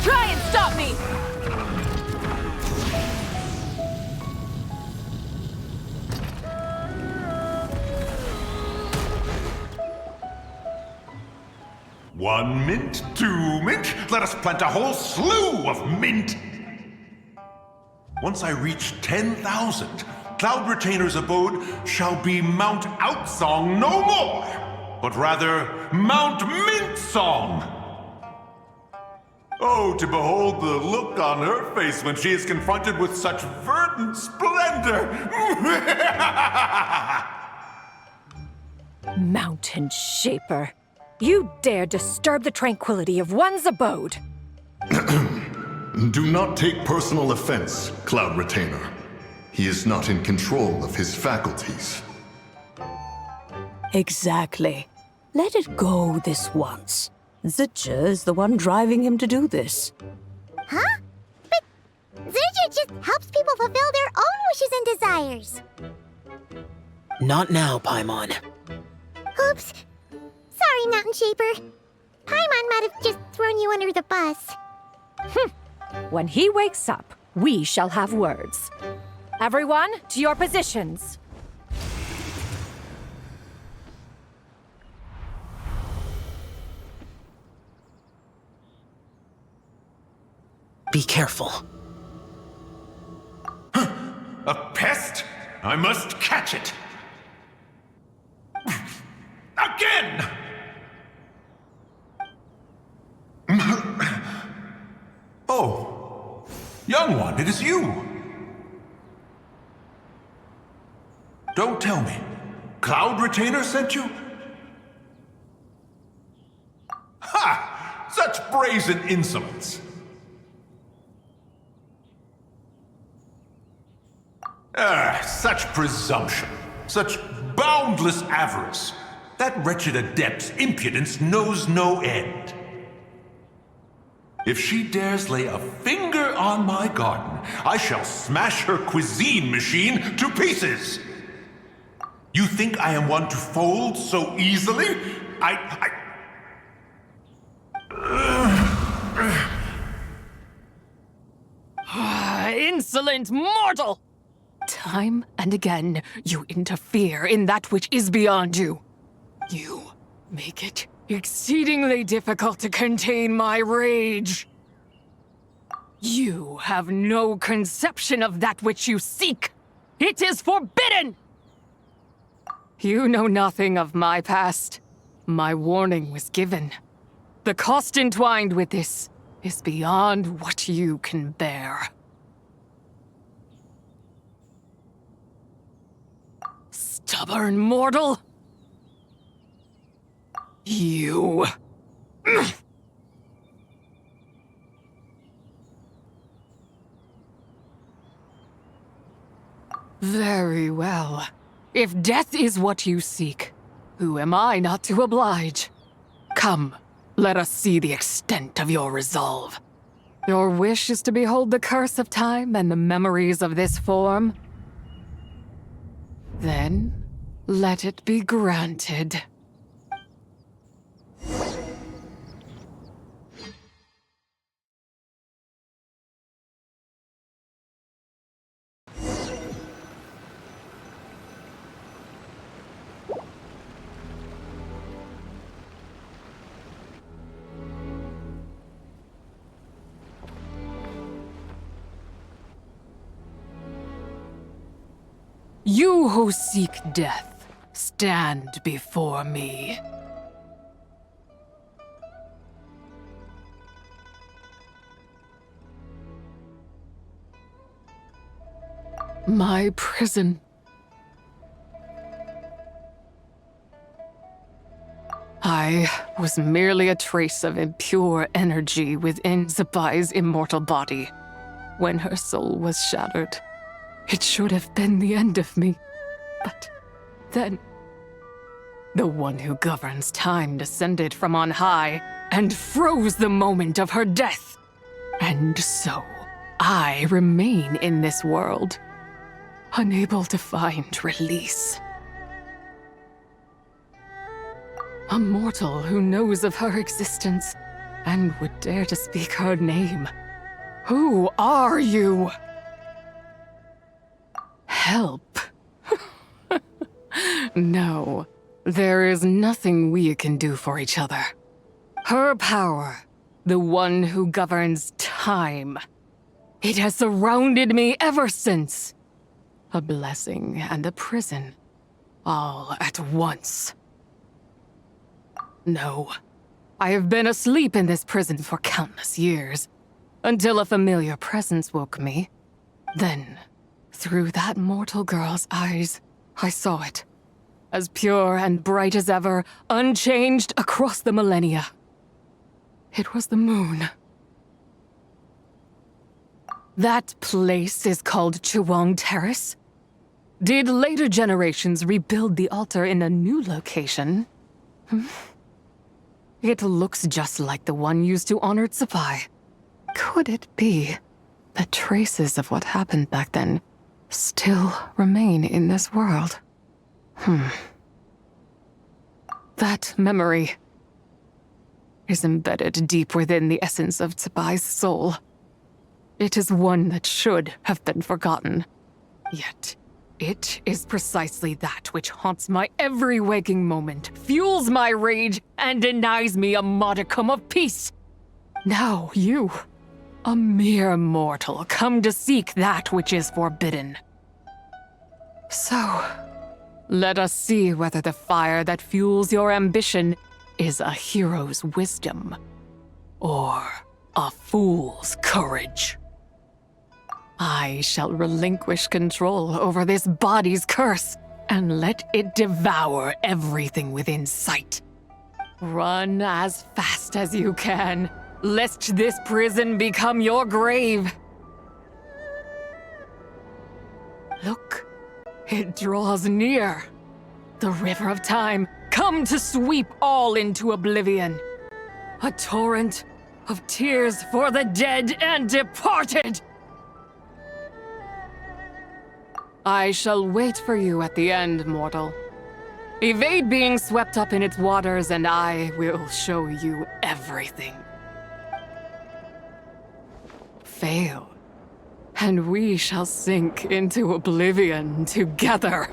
Try and stop me! One mint, 2 mint, let us plant a whole slew of mint! Once I reach 10,000, Cloud Retainer's abode shall be Mount Outsong no more, but rather Mount Mint Song! Oh, to behold the look on her face when she is confronted with such verdant splendor! Mountain Shaper, you dare disturb the tranquility of one's abode. Do not take personal offense, Cloud Retainer. He is not in control of his faculties. Exactly. Let it go this once. Zidja is the one driving him to do this. Huh? But Zidja just helps people fulfill their own wishes and desires. Not now, Paimon. Oops. Sorry, Mountain Shaper. Paimon might have just thrown you under the bus. When he wakes up, we shall have words. Everyone, to your positions. Be careful. A pest? I must catch it! Again! Oh, young one, it is you! Don't tell me. Cloud Retainer sent you? Ha! Such brazen insolence! Such presumption, such boundless avarice. That wretched adept's impudence knows no end. If she dares lay a finger on my garden, I shall smash her cuisine machine to pieces. You think I am one to fold so easily? Insolent mortal! Time and again, you interfere in that which is beyond you. You make it exceedingly difficult to contain my rage. You have no conception of that which you seek. It is forbidden! You know nothing of my past. My warning was given. The cost entwined with this is beyond what you can bear. Stubborn mortal! You... Very well. If death is what you seek, who am I not to oblige? Come, let us see the extent of your resolve. Your wish is to behold the curse of time and the memories of this form? Then, let it be granted. You who seek death, stand before me. My prison. I was merely a trace of impure energy within Zabai's immortal body. When her soul was shattered, it should have been the end of me. But then, the one who governs time descended from on high and froze the moment of her death. And so, I remain in this world, unable to find release. A mortal who knows of her existence and would dare to speak her name. Who are you? Help. No, there is nothing we can do for each other. Her power, the one who governs time, it has surrounded me ever since. A blessing and a prison, all at once. No, I have been asleep in this prison for countless years, until a familiar presence woke me. Then, through that mortal girl's eyes, I saw it, as pure and bright as ever, unchanged across the millennia. It was the moon. That place is called Chiwang Terrace. Did later generations rebuild the altar in a new location? It looks just like the one used to honor Tsupai. Could it be that traces of what happened back then still remain in this world? That memory is embedded deep within the essence of Tsupai's soul. It is one that should have been forgotten. Yet, it is precisely that which haunts my every waking moment, fuels my rage, and denies me a modicum of peace. Now you, a mere mortal, come to seek that which is forbidden. So, let us see whether the fire that fuels your ambition is a hero's wisdom or a fool's courage. I shall relinquish control over this body's curse and let it devour everything within sight. Run as fast as you can, lest this prison become your grave. Look, it draws near. The river of time, come to sweep all into oblivion. A torrent of tears for the dead and departed. I shall wait for you at the end, mortal. Evade being swept up in its waters, and I will show you everything. Fail, and we shall sink into oblivion together.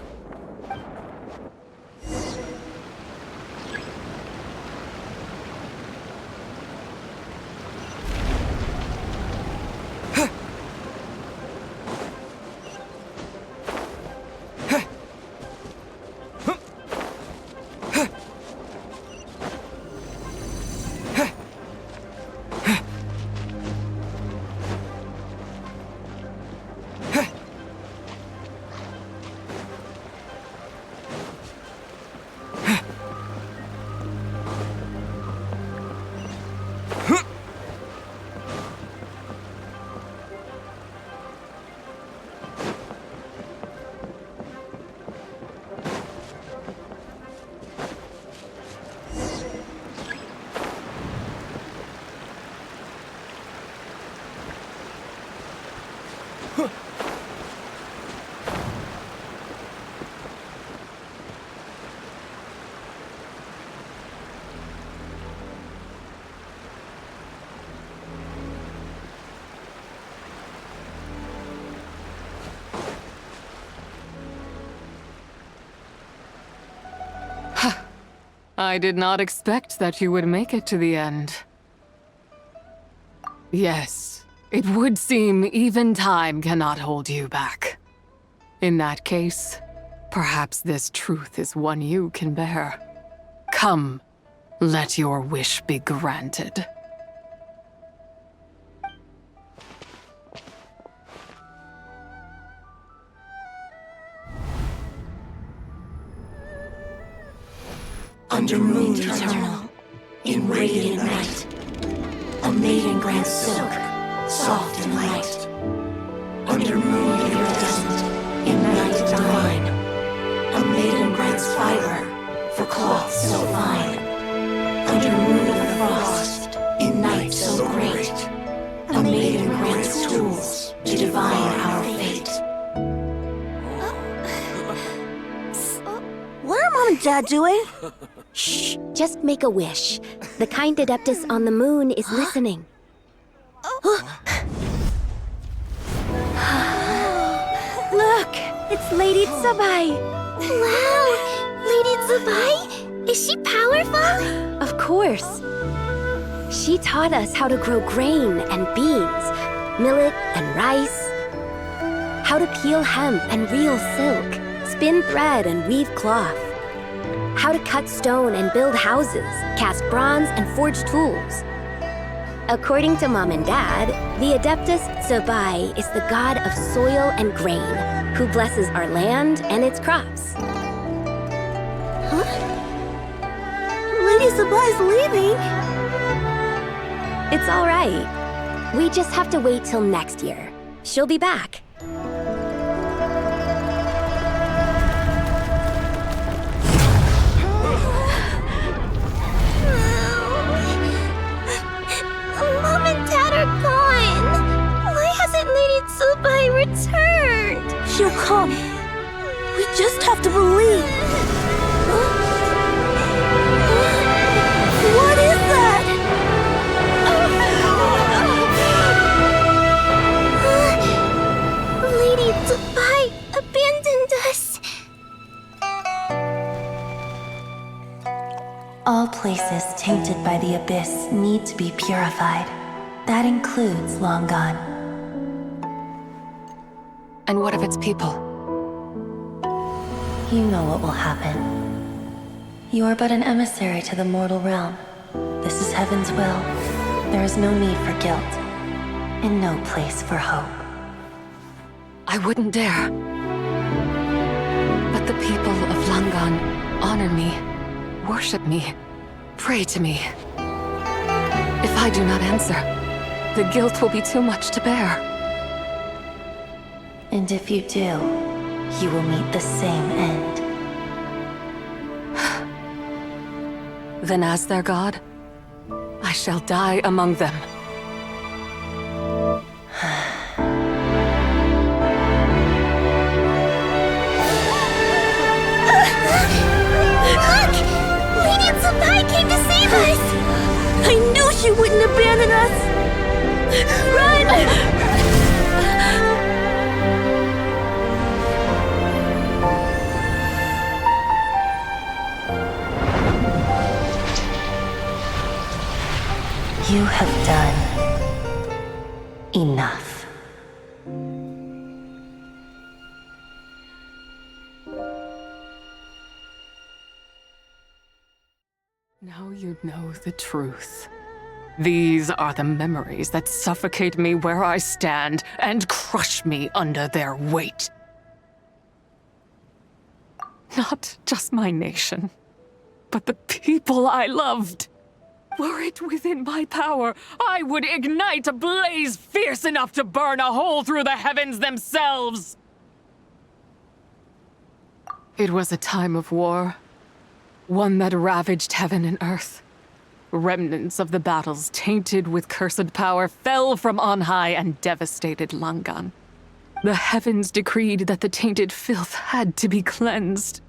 I did not expect that you would make it to the end. Yes, it would seem even time cannot hold you back. In that case, perhaps this truth is one you can bear. Come, let your wish be granted. Under moon eternal, in radiant night, a maiden grants silk, soft and light. Under moon iridescent, in night divine, a maiden grants fiber for cloth so fine. Under moon of the frost, in night so great, a maiden grants tools to divine our fate. What are Mom and Dad doing? Shh, just make a wish. The kind Adeptus on the moon is listening. Look, it's Lady Tsubai. Wow! Lady Tsubai? Is she powerful? Of course. She taught us how to grow grain and beans, millet and rice, how to peel hemp and reel silk, spin thread and weave cloth, how to cut stone and build houses, cast bronze and forge tools. According to Mom and Dad, the Adeptus Tsubai is the god of soil and grain, who blesses our land and its crops. Sabai's leaving. It's all right. We just have to wait till next year. She'll be back. Mom and Dad are gone. Why hasn't Lady Tsubai returned? She'll come. We just have to believe. What is that? Lady Tsubai abandoned us. All places tainted by the abyss need to be purified. That includes Longan. And what of its people? You know what will happen. You are but an emissary to the mortal realm. This is Heaven's will. There is no need for guilt, and no place for hope. I wouldn't dare. But the people of Langan honor me, worship me, pray to me. If I do not answer, the guilt will be too much to bear. And if you do, you will meet the same end. Then as their god, I shall die among them. Look! Lady Tsubai came to save us! I knew she wouldn't abandon us! Run! You have done enough. Now you know the truth. These are the memories that suffocate me where I stand and crush me under their weight. Not just my nation, but the people I loved. Were it within my power, I would ignite a blaze fierce enough to burn a hole through the heavens themselves. It was a time of war, one that ravaged heaven and earth. Remnants of the battles tainted with cursed power fell from on high and devastated Langan. The heavens decreed that the tainted filth had to be cleansed.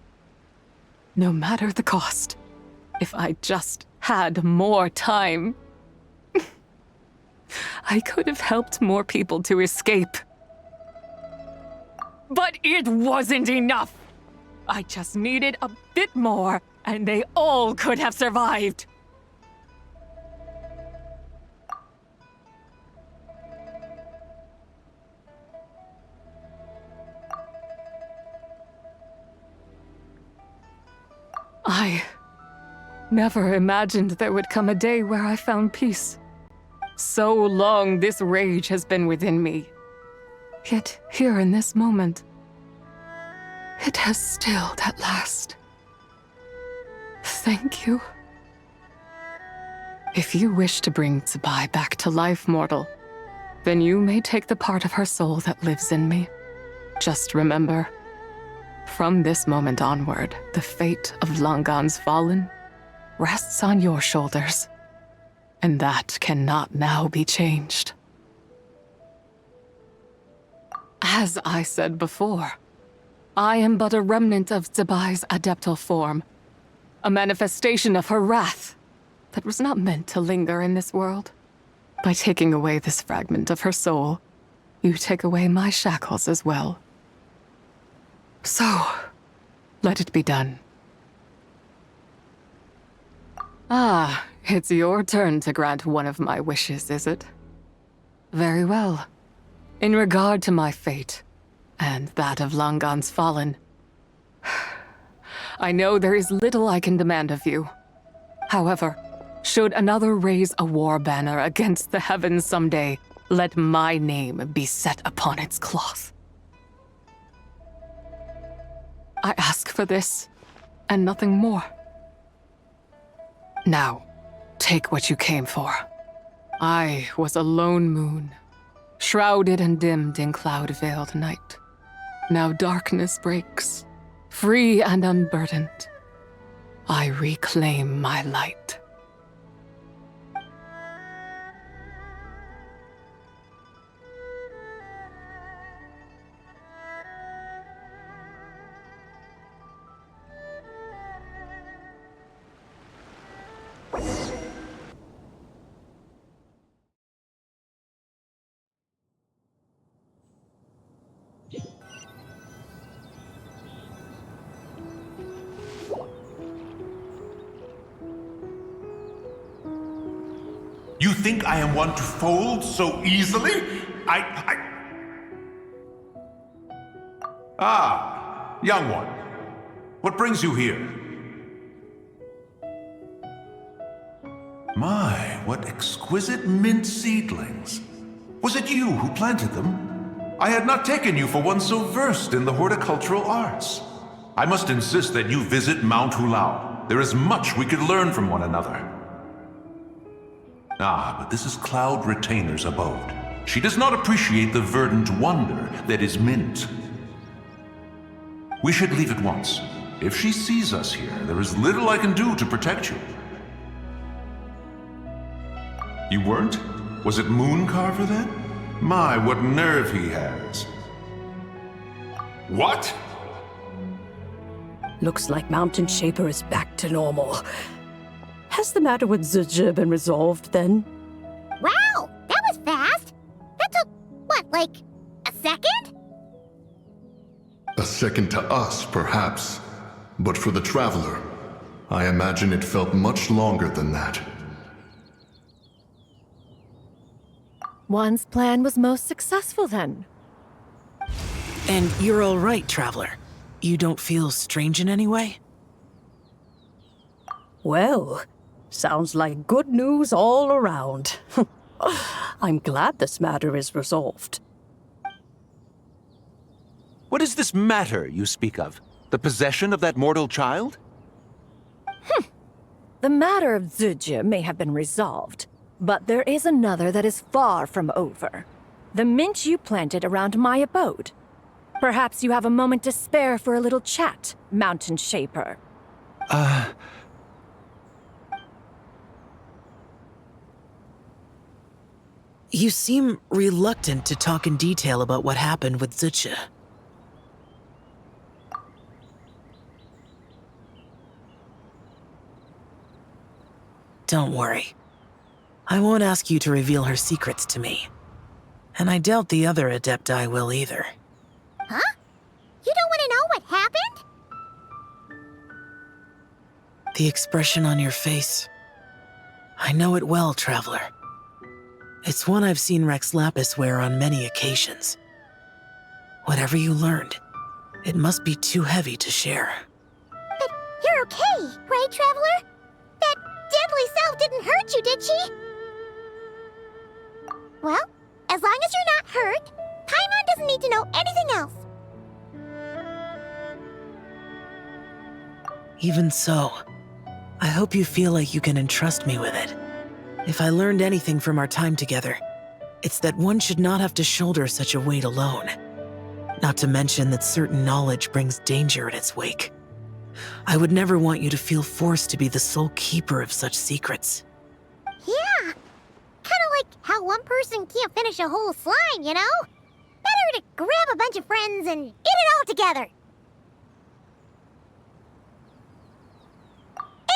No matter the cost, if I just had more time, I could have helped more people to escape. But it wasn't enough! I just needed a bit more, and they all could have survived. I never imagined there would come a day where I found peace. So long this rage has been within me. Yet here in this moment, it has stilled at last. Thank you. If you wish to bring Tsubai back to life, mortal, then you may take the part of her soul that lives in me. Just remember, from this moment onward, the fate of Langan's fallen rests on your shoulders, and that cannot now be changed. As I said before, I am but a remnant of Tsubai's adeptal form, a manifestation of her wrath that was not meant to linger in this world. By taking away this fragment of her soul, you take away my shackles as well. So, let it be done. Ah, it's your turn to grant one of my wishes, is it? Very well. In regard to my fate, and that of Langan's fallen, I know there is little I can demand of you. However, should another raise a war banner against the heavens someday, let my name be set upon its cloth. I ask for this, and nothing more. Now, take what you came for. I was a lone moon, shrouded and dimmed in cloud-veiled night. Now darkness breaks, free and unburdened. I reclaim my light. You think I am one to fold so easily? Ah, young one. What brings you here? My, what exquisite mint seedlings. Was it you who planted them? I had not taken you for one so versed in the horticultural arts. I must insist that you visit Mount Hulao. There is much we could learn from one another. Ah, but this is Cloud Retainer's abode. She does not appreciate the verdant wonder that is mint. We should leave at once. If she sees us here, there is little I can do to protect you. You weren't? Was it Mooncarver then? My, what nerve he has. What? Looks like Mountain Shaper is back to normal. Has the matter with Zizhi been resolved then? Wow, that was fast. That took, what, like, a second? A second to us, perhaps. But for the Traveler, I imagine it felt much longer than that. One's plan was most successful then. And you're all right, Traveler. You don't feel strange in any way? Well, sounds like good news all around. I'm glad this matter is resolved. What is this matter you speak of? The possession of that mortal child? The matter of Zizhi may have been resolved, but there is another that is far from over. The mint you planted around my abode. Perhaps you have a moment to spare for a little chat, Mountain Shaper. You seem reluctant to talk in detail about what happened with Zizhi. Don't worry. I won't ask you to reveal her secrets to me. And I doubt the other Adepti will either. Huh? You don't want to know what happened? The expression on your face. I know it well, Traveler. It's one I've seen Rex Lapis wear on many occasions. Whatever you learned, it must be too heavy to share. But you're okay, right, Traveler? That deadly self didn't hurt you, did she? Well, as long as you're not hurt, Paimon doesn't need to know anything else. Even so, I hope you feel like you can entrust me with it. If I learned anything from our time together, it's that one should not have to shoulder such a weight alone. Not to mention that certain knowledge brings danger in its wake. I would never want you to feel forced to be the sole keeper of such secrets. Yeah, kind of like how one person can't finish a whole slime, you know? Better to grab a bunch of friends and eat it all together.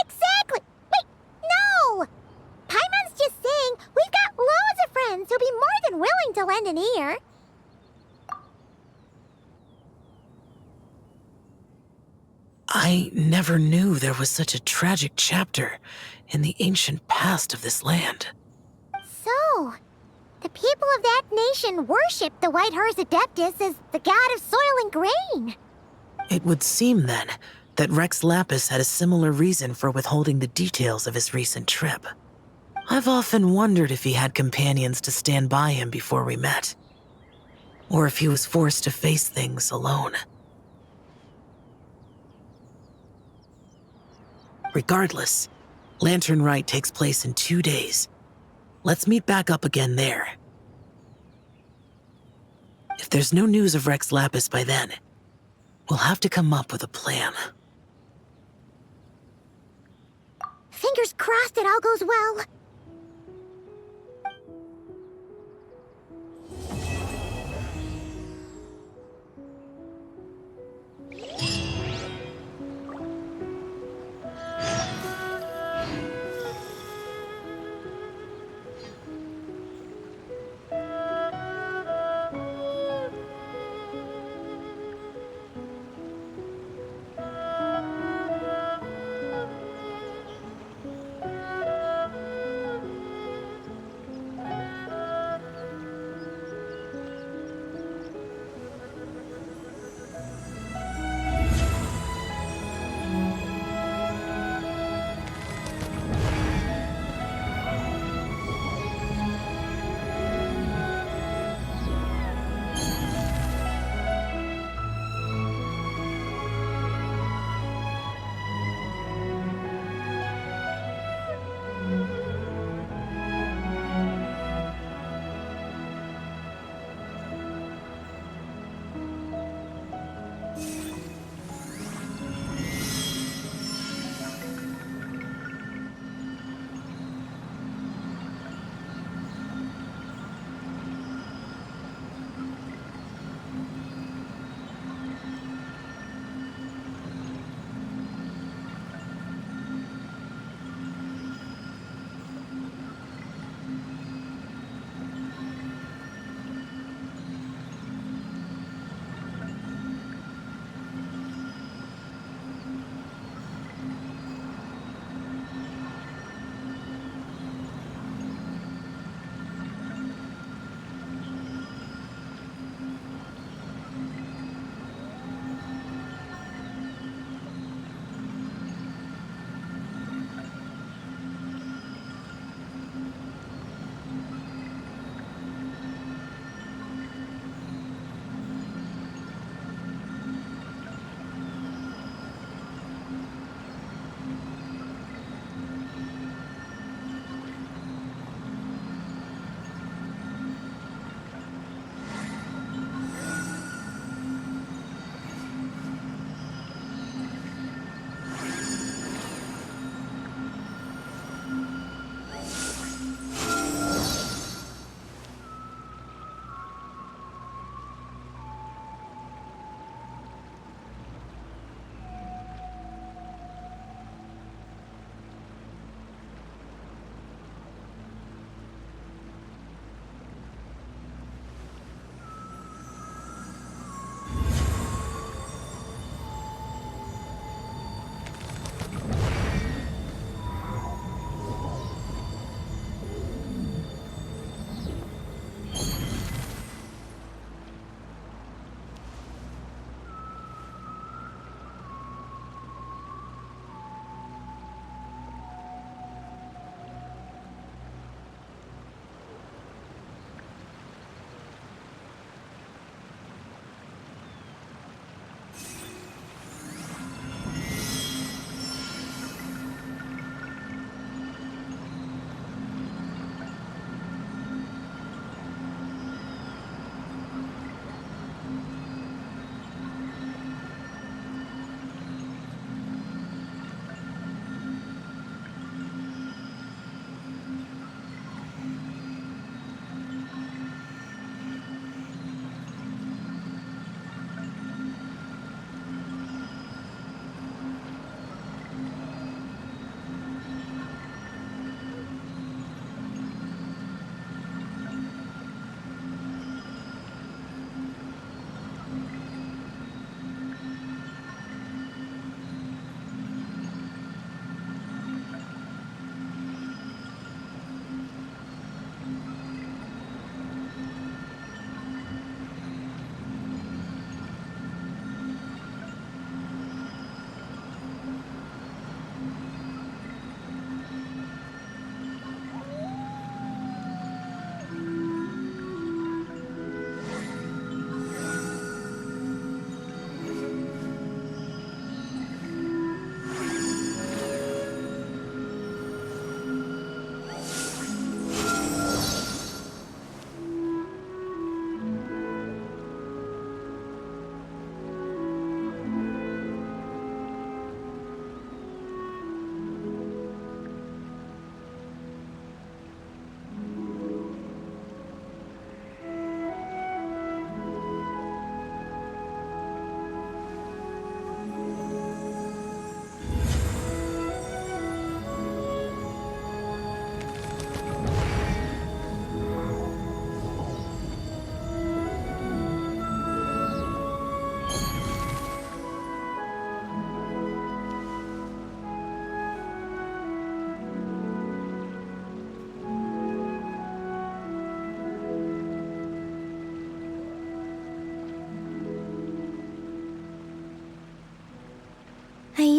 Exactly! Wait, no! Paimon's just saying we've got loads of friends who'll be more than willing to lend an ear. I never knew there was such a tragic chapter in the ancient past of this land. So, the people of that nation worship the White Horse Adeptus as the god of soil and grain. It would seem, then, that Rex Lapis had a similar reason for withholding the details of his recent trip. I've often wondered if he had companions to stand by him before we met. Or if he was forced to face things alone. Regardless, Lanternlit takes place in 2 days. Let's meet back up again there. If there's no news of Rex Lapis by then, we'll have to come up with a plan. Fingers crossed it all goes well.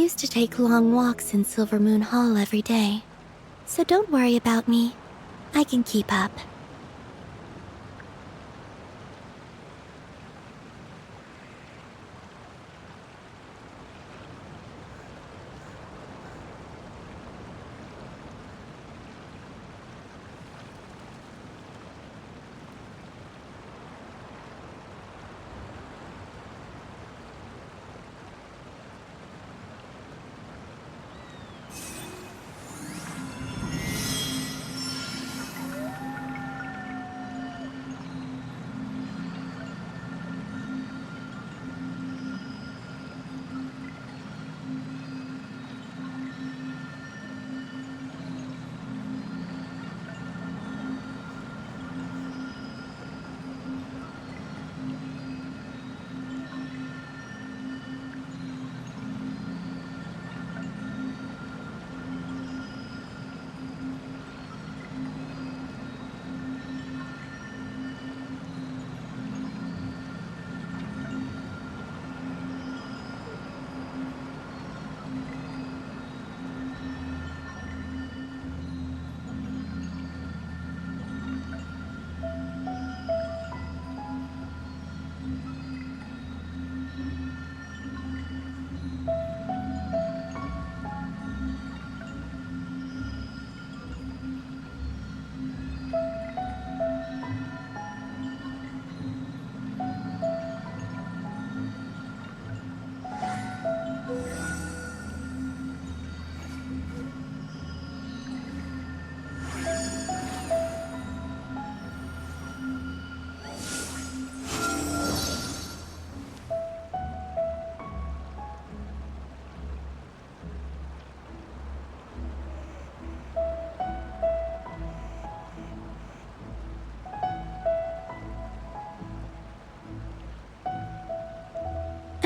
used to take long walks in Silver Moon Hall every day. So don't worry about me. I can keep up.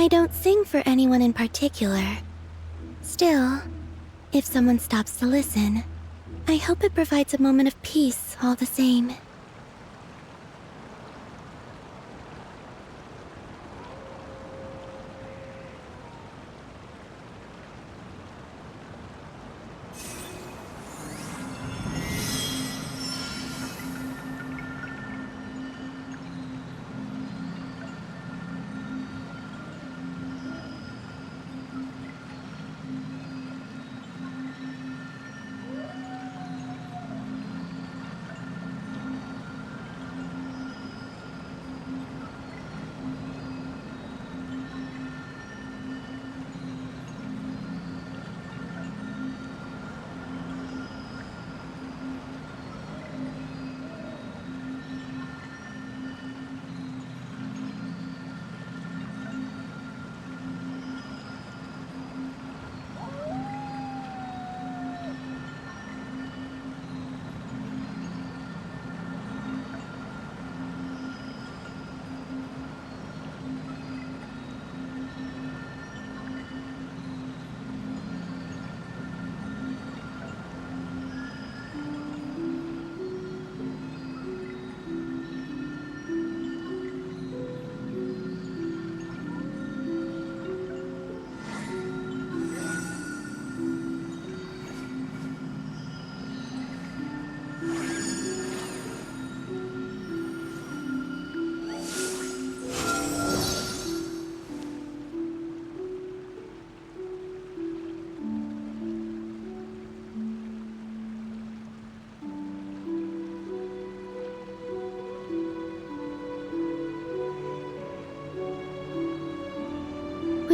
I don't sing for anyone in particular. Still, if someone stops to listen, I hope it provides a moment of peace all the same.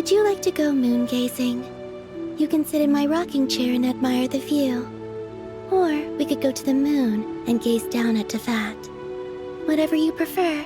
Would you like to go moon gazing? You can sit in my rocking chair and admire the view. Or we could go to the moon and gaze down at Tefat. Whatever you prefer.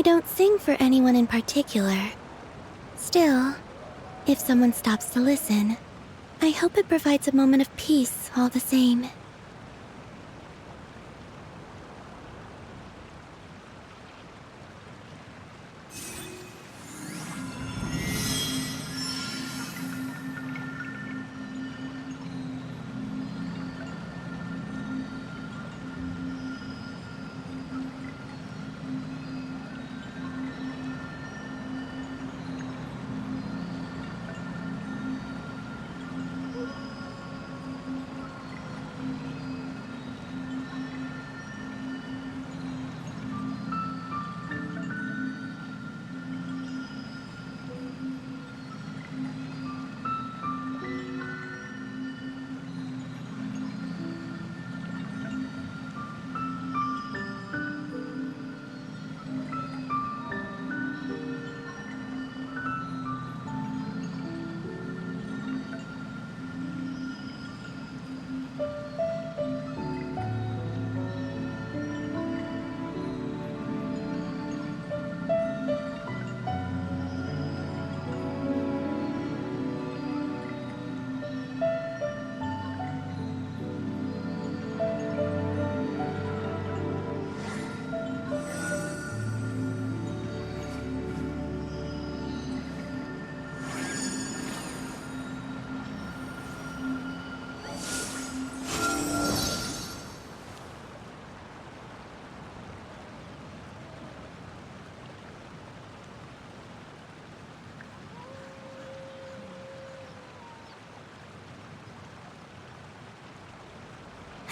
I don't sing for anyone in particular. Still, if someone stops to listen, I hope it provides a moment of peace all the same.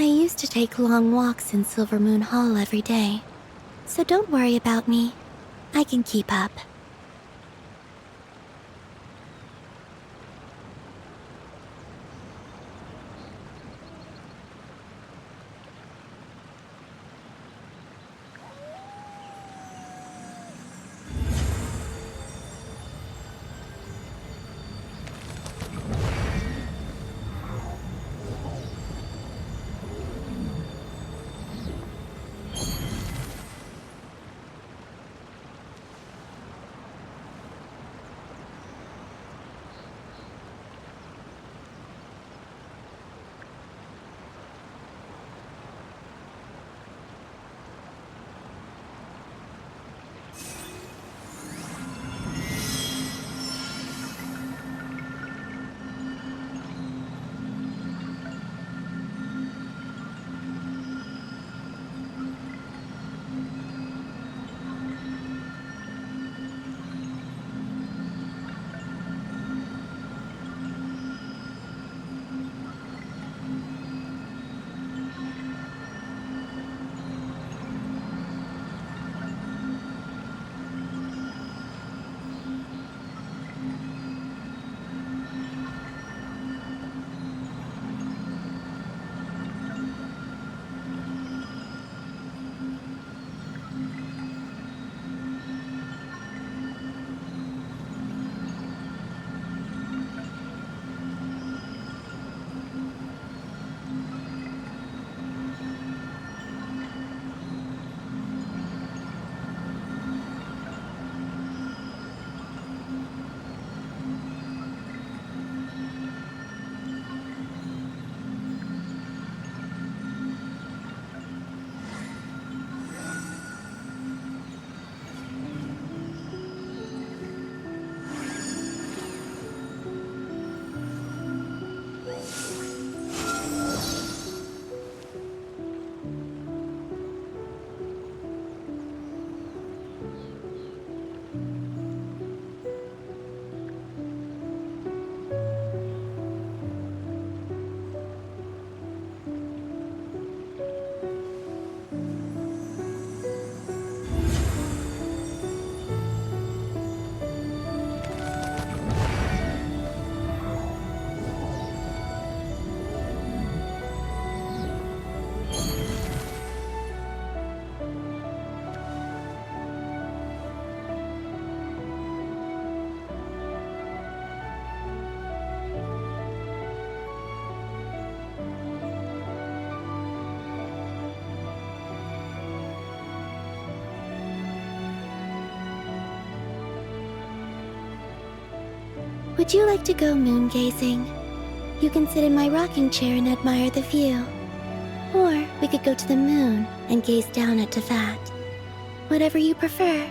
I used to take long walks in Silver Moon Hall every day, so don't worry about me. I can keep up. Would you like to go moon gazing? You can sit in my rocking chair and admire the view. Or we could go to the moon and gaze down at Tefat. Whatever you prefer.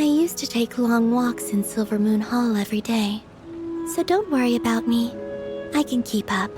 I used to take long walks in Silver Moon Hall every day, so don't worry about me. I can keep up.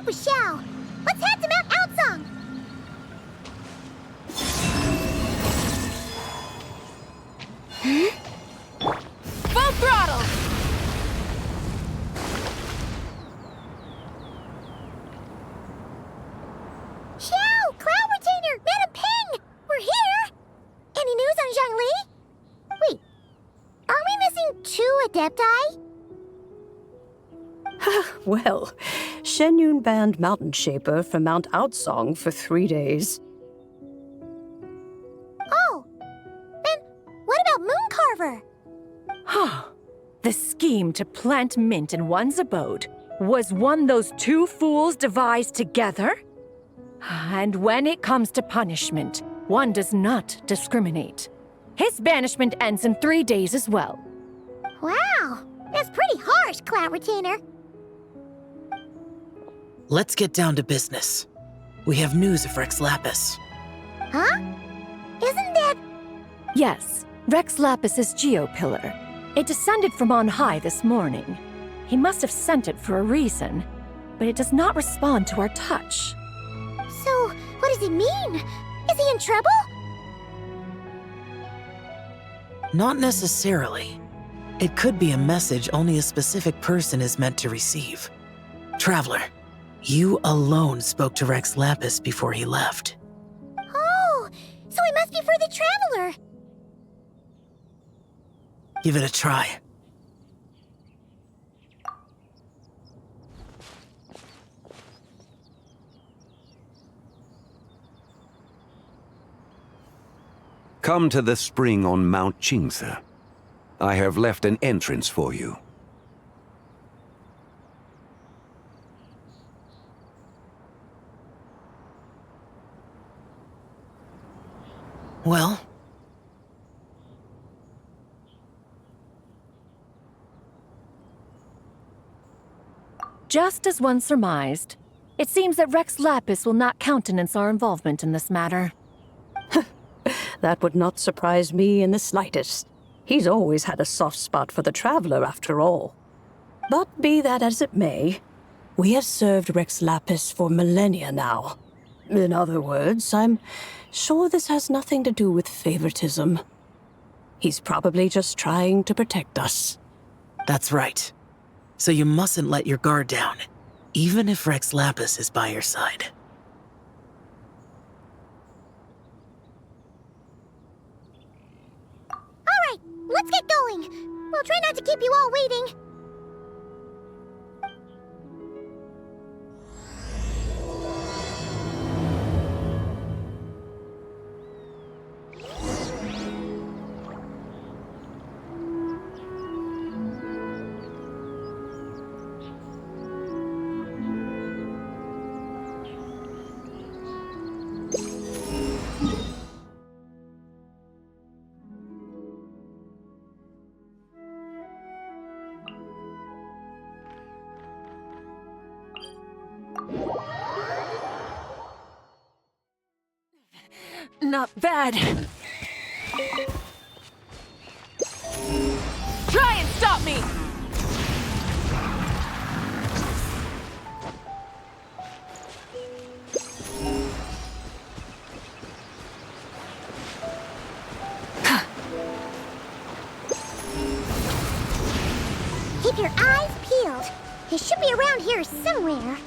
up with Xiao. Let's head to Mount Outsong. Full throttle! Xiao! Cloud Retainer! Madam Ping! We're here! Any news on Zhongli? Wait, are we missing 2 Adepti? Well, Shenyun banned Mountain Shaper from Mount Outsong for 3 days. Oh, then what about Mooncarver? The scheme to plant mint in one's abode was one those 2 fools devised together? And when it comes to punishment, one does not discriminate. His banishment ends in 3 days as well. Wow, that's pretty harsh, Cloud Retainer. Let's get down to business. We have news of Rex Lapis. Huh? Isn't that... Yes, Rex Lapis's Geopillar. It descended from on high this morning. He must have sent it for a reason, but it does not respond to our touch. So, what does it mean? Is he in trouble? Not necessarily. It could be a message only a specific person is meant to receive. Traveler, you alone spoke to Rex Lapis before he left. Oh, so it must be for the Traveler. Give it a try. Come to the spring on Mount Qingse. I have left an entrance for you. Well? Just as one surmised, it seems that Rex Lapis will not countenance our involvement in this matter. That would not surprise me in the slightest. He's always had a soft spot for the Traveler, after all. But be that as it may, we have served Rex Lapis for millennia now. In other words, I'm sure this has nothing to do with favoritism. He's probably just trying to protect us. That's right. So you mustn't let your guard down, even if Rex Lapis is by your side. All right, let's get going. We'll try not to keep you all waiting. Not bad. Try and stop me! Keep your eyes peeled. He should be around here somewhere.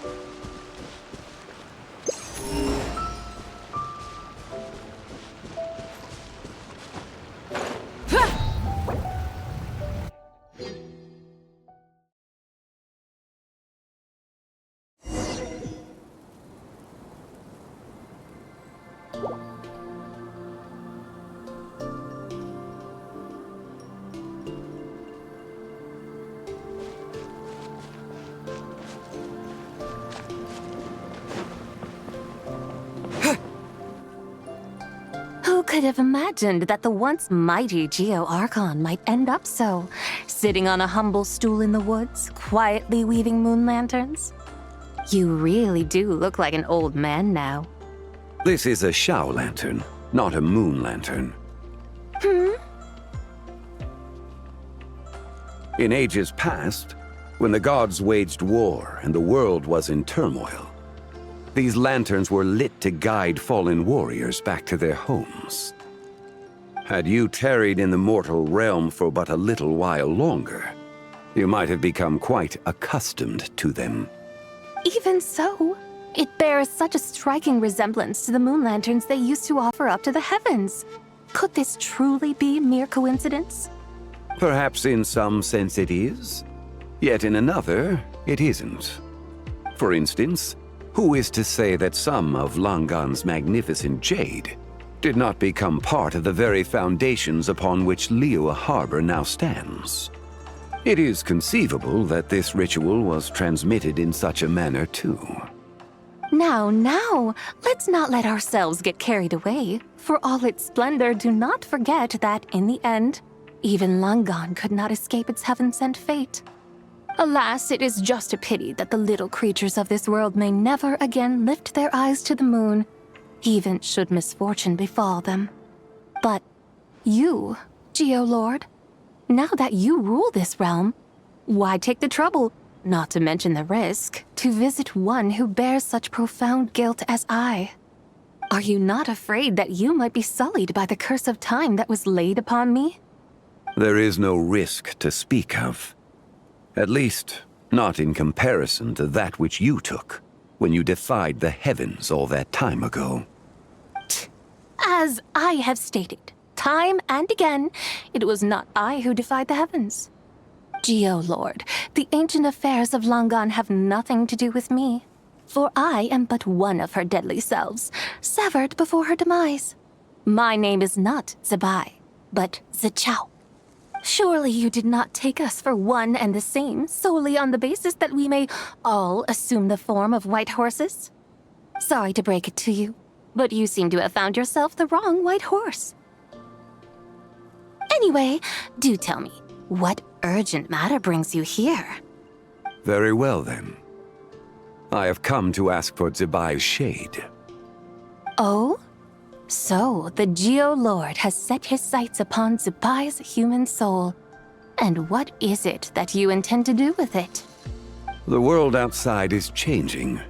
Who could have imagined that the once mighty Geo Archon might end up so, sitting on a humble stool in the woods, quietly weaving moon lanterns? You really do look like an old man now. This is a Xiao lantern, not a moon lantern. In ages past, when the gods waged war and the world was in turmoil, These lanterns were lit to guide fallen warriors back to their homes. Had you tarried in the mortal realm for but a little while longer, you might have become quite accustomed to them. Even so, it bears such a striking resemblance to the moon lanterns they used to offer up to the heavens. Could this truly be mere coincidence? Perhaps in some sense it is, yet in another, it isn't. For instance, who is to say that some of Langan's magnificent jade did not become part of the very foundations upon which Liyue Harbor now stands? It is conceivable that this ritual was transmitted in such a manner too. Now, let's not let ourselves get carried away. For all its splendor, do not forget that, in the end, even Langan could not escape its heaven-sent fate. Alas, it is just a pity that the little creatures of this world may never again lift their eyes to the moon, even should misfortune befall them. But you, Geolord, now that you rule this realm, why take the trouble, not to mention the risk, to visit one who bears such profound guilt as I? Are you not afraid that you might be sullied by the curse of time that was laid upon me? There is no risk to speak of. At least, not in comparison to that which you took when you defied the heavens all that time ago. As I have stated, time and again, it was not I who defied the heavens. Geolord, the ancient affairs of Langan have nothing to do with me, for I am but one of her deadly selves, severed before her demise. My name is not Zebai, but Zichao. Surely you did not take us for one and the same solely on the basis that we may all assume the form of white horses? Sorry to break it to you, but you seem to have found yourself the wrong white horse. Anyway, do tell me, what urgent matter brings you here? Very well, then. I have come to ask for Zebai's shade. Oh? So, the Geolord has set his sights upon Zebai's human soul. And what is it that you intend to do with it? The world outside is changing.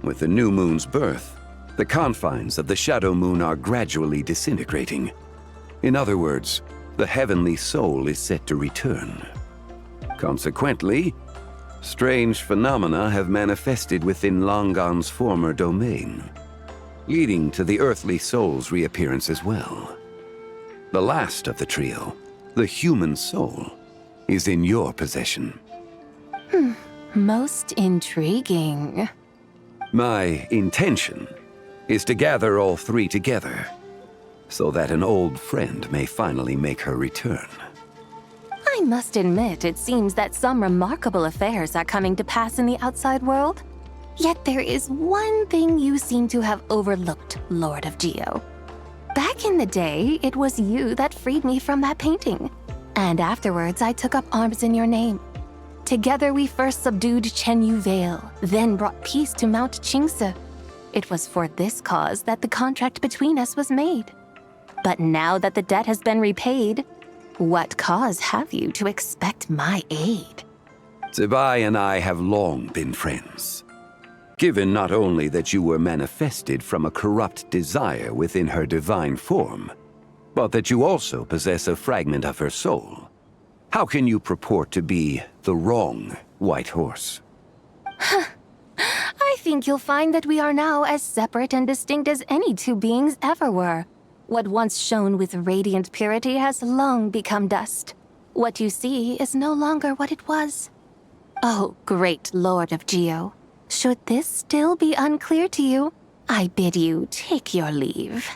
With the new moon's birth, the confines of the shadow moon are gradually disintegrating. In other words, the heavenly soul is set to return. Consequently, strange phenomena have manifested within Langan's former domain, leading to the earthly soul's reappearance as well. The last of the trio, the human soul, is in your possession. Most intriguing. My intention is to gather all three together, so that an old friend may finally make her return. I must admit, it seems that some remarkable affairs are coming to pass in the outside world. Yet there is one thing you seem to have overlooked, Lord of Geo. Back in the day, it was you that freed me from that painting. And afterwards, I took up arms in your name. Together, we first subdued Chenyu Vale, then brought peace to Mount Qingse. It was for this cause that the contract between us was made. But now that the debt has been repaid, what cause have you to expect my aid? Zebai and I have long been friends. Given not only that you were manifested from a corrupt desire within her divine form, but that you also possess a fragment of her soul, how can you purport to be the wrong white horse? I think you'll find that we are now as separate and distinct as any two beings ever were. What once shone with radiant purity has long become dust. What you see is no longer what it was. Oh, great Lord of Geo. Should this still be unclear to you, I bid you take your leave.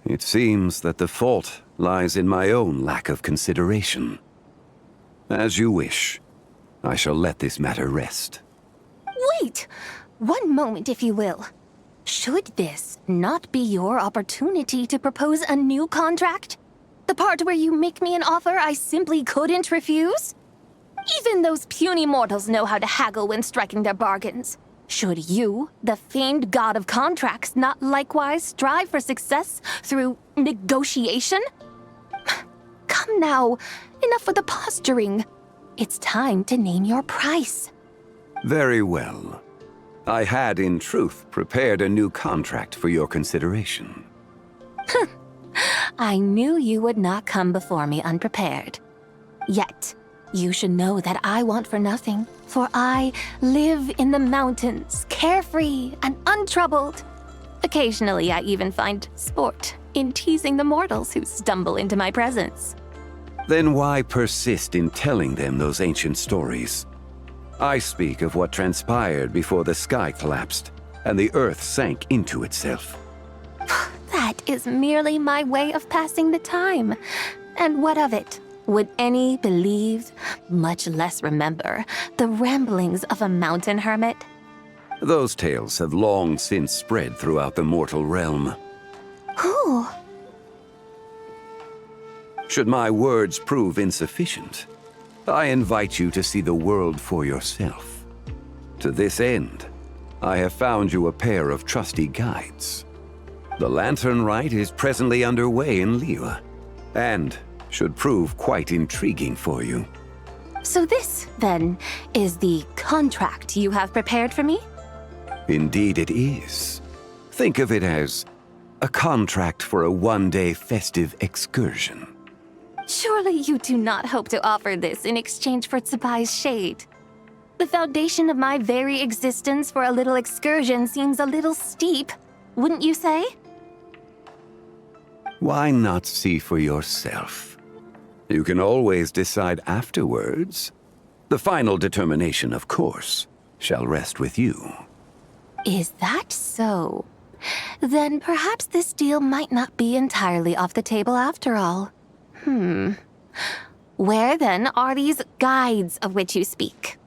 It seems that the fault lies in my own lack of consideration. As you wish. I shall let this matter rest. Wait! One moment, if you will. Should this not be your opportunity to propose a new contract? The part where you make me an offer I simply couldn't refuse? Even those puny mortals know how to haggle when striking their bargains. Should you, the famed god of contracts, not likewise strive for success through negotiation? Come now, enough with the posturing. It's time to name your price. Very well. I had, in truth, prepared a new contract for your consideration. I knew you would not come before me unprepared. Yet, you should know that I want for nothing, for I live in the mountains, carefree and untroubled. Occasionally, I even find sport in teasing the mortals who stumble into my presence. Then why persist in telling them those ancient stories? I speak of what transpired before the sky collapsed and the earth sank into itself. That is merely my way of passing the time. And what of it? Would any believe, much less remember, the ramblings of a mountain hermit? Those tales have long since spread throughout the mortal realm. Who? Should my words prove insufficient, I invite you to see the world for yourself. To this end, I have found you a pair of trusty guides. The Lanternlit is presently underway in Liyue, and should prove quite intriguing for you. So this, then, is the contract you have prepared for me? Indeed it is. Think of it as a contract for a one-day festive excursion. Surely you do not hope to offer this in exchange for Tsubai's shade. The foundation of my very existence for a little excursion seems a little steep, wouldn't you say? Why not see for yourself? You can always decide afterwards. The final determination, of course, shall rest with you. Is that so? Then perhaps this deal might not be entirely off the table after all. Where then are these guides of which you speak?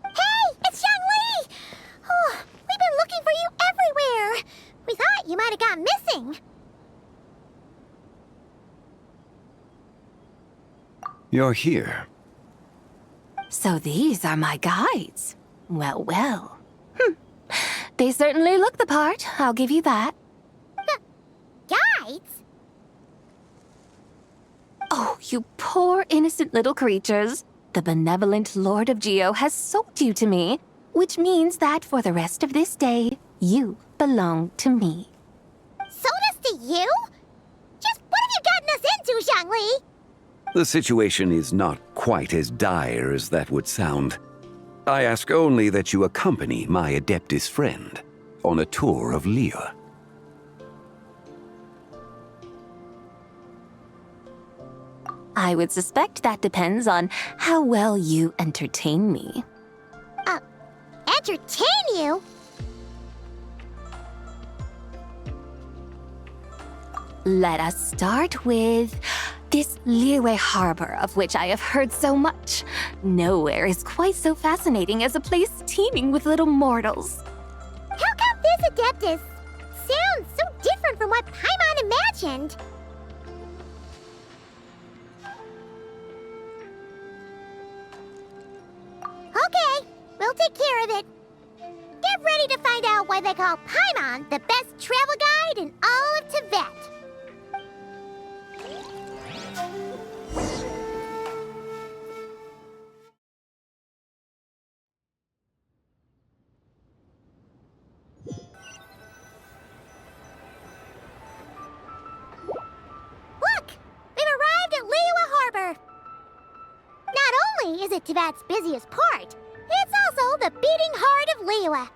Hey, it's Xiangli! Oh, we've been looking for you everywhere. We thought you might have gone missing. You're here. So these are my guides. Well, well. They certainly look the part, I'll give you that. Guides? Oh, you poor innocent little creatures. The benevolent Lord of Geo has sold you to me, which means that for the rest of this day, you belong to me. Sold us to you? Just what have you gotten us into, Xiangli? The situation is not quite as dire as that would sound. I ask only that you accompany my Adeptus friend on a tour of Liyue. I would suspect that depends on how well you entertain me. Entertain you? Let us start with this Liyue harbor of which I have heard so much. Nowhere is quite so fascinating as a place teeming with little mortals. How come this Adeptus sounds so different from what Paimon imagined? Okay, we'll take care of it. Get ready to find out why they call Paimon the best travel guide in all of Tibet. Look! We've arrived at Liyue Harbor! Not only is it Tibet's busiest port, it's also the beating heart of Liyue.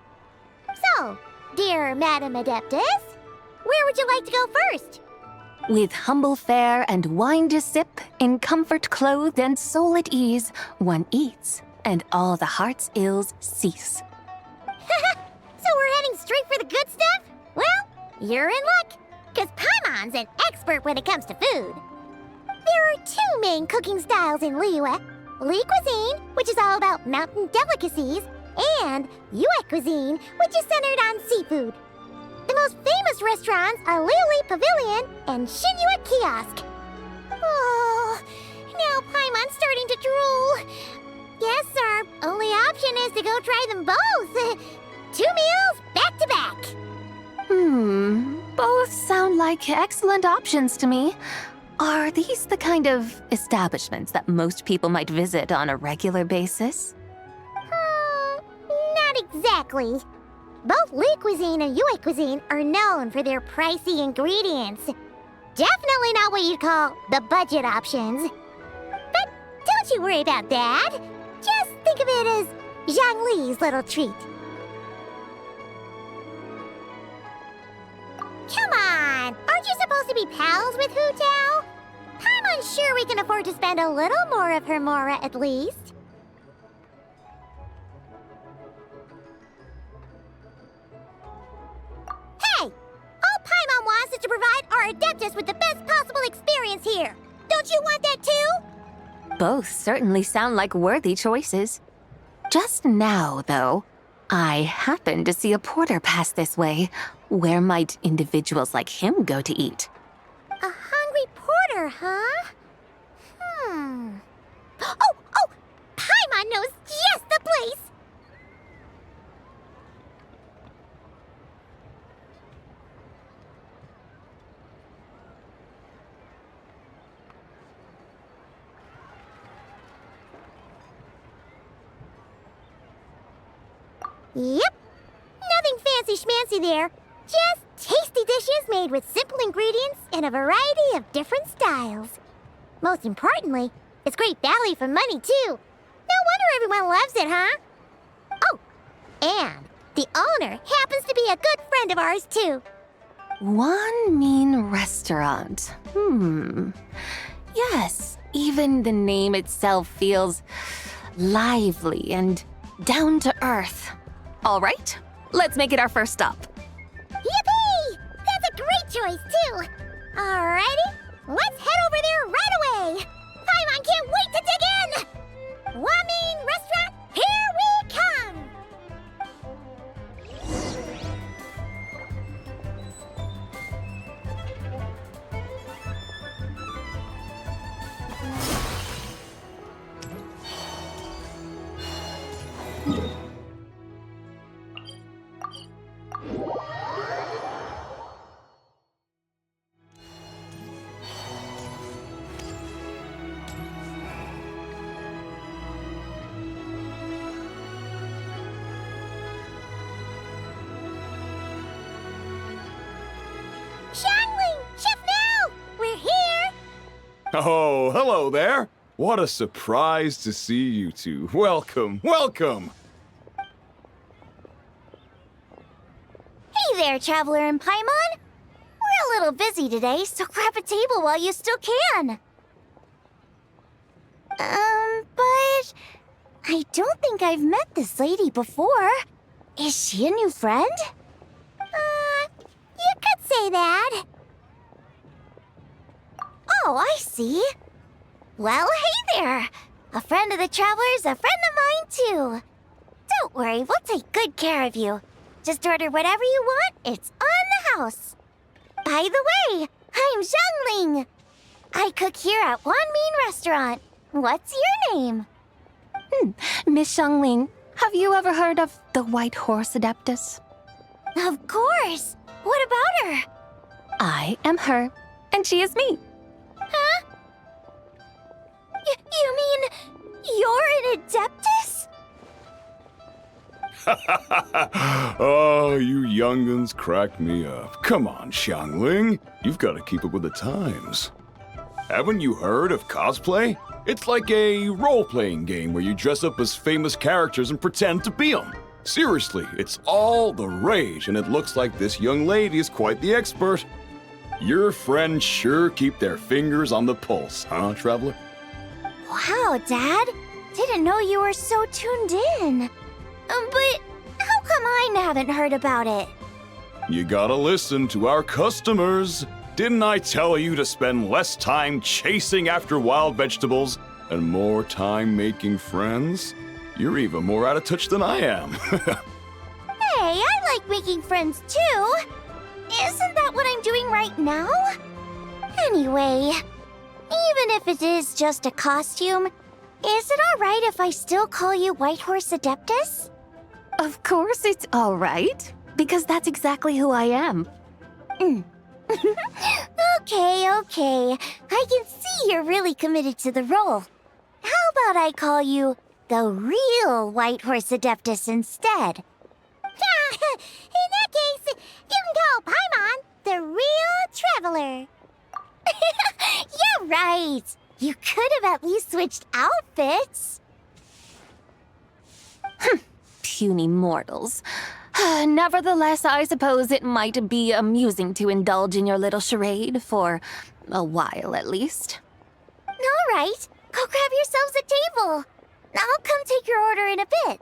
So, dear Madam Adeptus, where would you like to go first? With humble fare and wine to sip, in comfort clothed and soul at ease, one eats, and all the heart's ills cease. So we're heading straight for the good stuff? Well, you're in luck, because Paimon's an expert when it comes to food. There are two main cooking styles in Liyue. Li cuisine, which is all about mountain delicacies, and Yue cuisine, which is centered on seafood. The most famous restaurants are Liuli Pavilion and Shinyue Kiosk. Oh, now Paimon's starting to drool. Yes, our only option is to go try them both. 2 meals back to back. Both sound like excellent options to me. Are these the kind of establishments that most people might visit on a regular basis? Not exactly. Both Lou cuisine and Yue cuisine are known for their pricey ingredients. Definitely not what you'd call the budget options. But don't you worry about that. Just think of it as Zhang Li's little treat. Come on! Aren't you supposed to be pals with Hu Tao? I'm unsure we can afford to spend a little more of her mora at least. Hey! All Paimon wants is to provide our Adeptus with the best possible experience here. Don't you want that too? Both certainly sound like worthy choices. Just now, though, I happened to see a porter pass this way. Where might individuals like him go to eat? A hungry porter, huh? Oh! Paimon knows just the place! Yep. Nothing fancy schmancy there. Just tasty dishes made with simple ingredients in a variety of different styles. Most importantly, it's great value for money, too. No wonder everyone loves it, huh? Oh, and the owner happens to be a good friend of ours, too. One mean restaurant. Yes, even the name itself feels lively and down to earth. All right, let's make it our first stop. Yippee! That's a great choice, too. Alrighty, let's head over there right away. Paimon can't wait to dig in! Wamin Restaurant, here we come! Oh, hello there. What a surprise to see you two. Welcome, welcome. Hey there, Traveler and Paimon. We're a little busy today, so grab a table while you still can. But I don't think I've met this lady before. Is she a new friend? You could say that. Oh, I see. Well, hey there. A friend of the Traveler's a friend of mine, too. Don't worry, we'll take good care of you. Just order whatever you want, it's on the house. By the way, I'm Zhangling. I cook here at Wan Min Restaurant. What's your name? Miss Zhangling, have you ever heard of the White Horse Adeptus? Of course. What about her? I am her, and she is me. Huh? You mean you're an Adeptus? Oh, you young'uns crack me up. Come on, Xiangling. You've got to keep up with the times. Haven't you heard of cosplay? It's like a role-playing game where you dress up as famous characters and pretend to be them. Seriously, it's all the rage, and it looks like this young lady is quite the expert. Your friends sure keep their fingers on the pulse, huh, Traveler? Wow, Dad. Didn't know you were so tuned in. But how come I haven't heard about it? You gotta listen to our customers. Didn't I tell you to spend less time chasing after wild vegetables and more time making friends? You're even more out of touch than I am. Hey, I like making friends too. Isn't that what I'm doing right now? Anyway, even if it is just a costume, is it alright if I still call you White Horse Adeptus? Of course it's all right, because that's exactly who I am. Okay. I can see you're really committed to the role. How about I call you the real White Horse Adeptus instead? traveler. Yeah, right. You could have at least switched outfits. Puny mortals. Nevertheless, I suppose it might be amusing to indulge in your little charade, for a while at least. All right, go grab yourselves a table. I'll come take your order in a bit.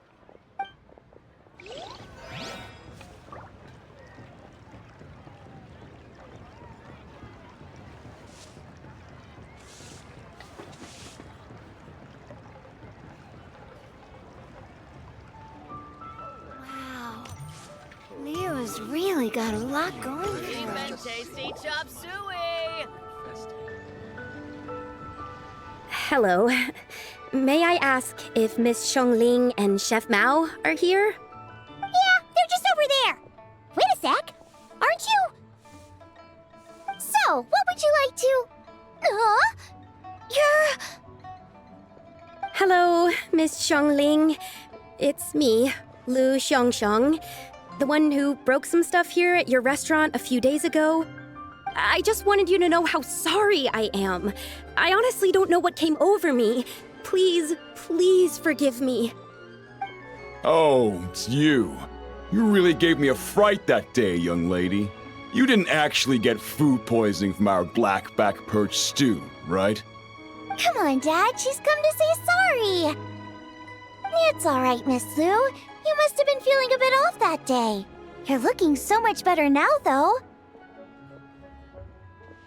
Wow. Leo's really got a lot going for him. Tasty chop suey! Hello. May I ask if Miss Xiongling and Chef Mao are here? Yeah, they're just over there. Wait a sec. Aren't you? So, what would you like to... Huh? You're... Hello, Miss Xiongling. It's me, Lu Xiongxiong, the one who broke some stuff here at your restaurant a few days ago. I just wanted you to know how sorry I am. I honestly don't know what came over me. Please, please forgive me. Oh, it's you. You really gave me a fright that day, young lady. You didn't actually get food poisoning from our black-back perch stew, right? Come on, Dad. She's come to say sorry. It's all right, Miss Lou. You must have been feeling a bit off that day. You're looking so much better now, though.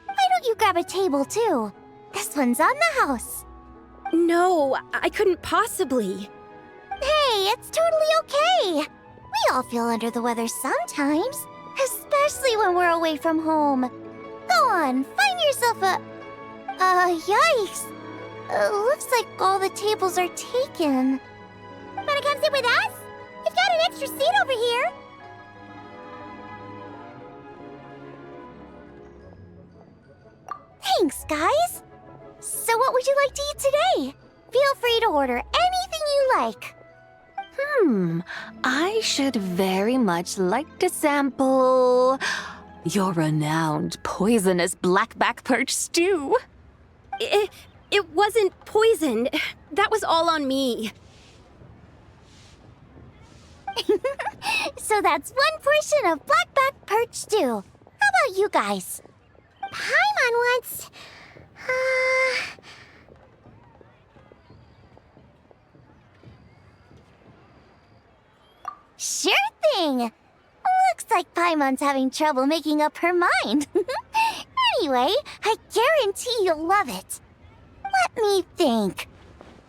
Why don't you grab a table, too? This one's on the house. No, I couldn't possibly. Hey, it's totally okay. We all feel under the weather sometimes, especially when we're away from home. Go on, find yourself a... yikes. Looks like all the tables are taken. Wanna come sit with us? We've got an extra seat over here. Thanks, guys. So what would you like to eat today? Feel free to order anything you like. I should very much like to sample your renowned poisonous blackback perch stew. It wasn't poisoned. That was all on me. So that's one portion of blackback perch stew. How about you guys? Paimon wants... Sure thing! Looks like Paimon's having trouble making up her mind. Anyway, I guarantee you'll love it. Let me think.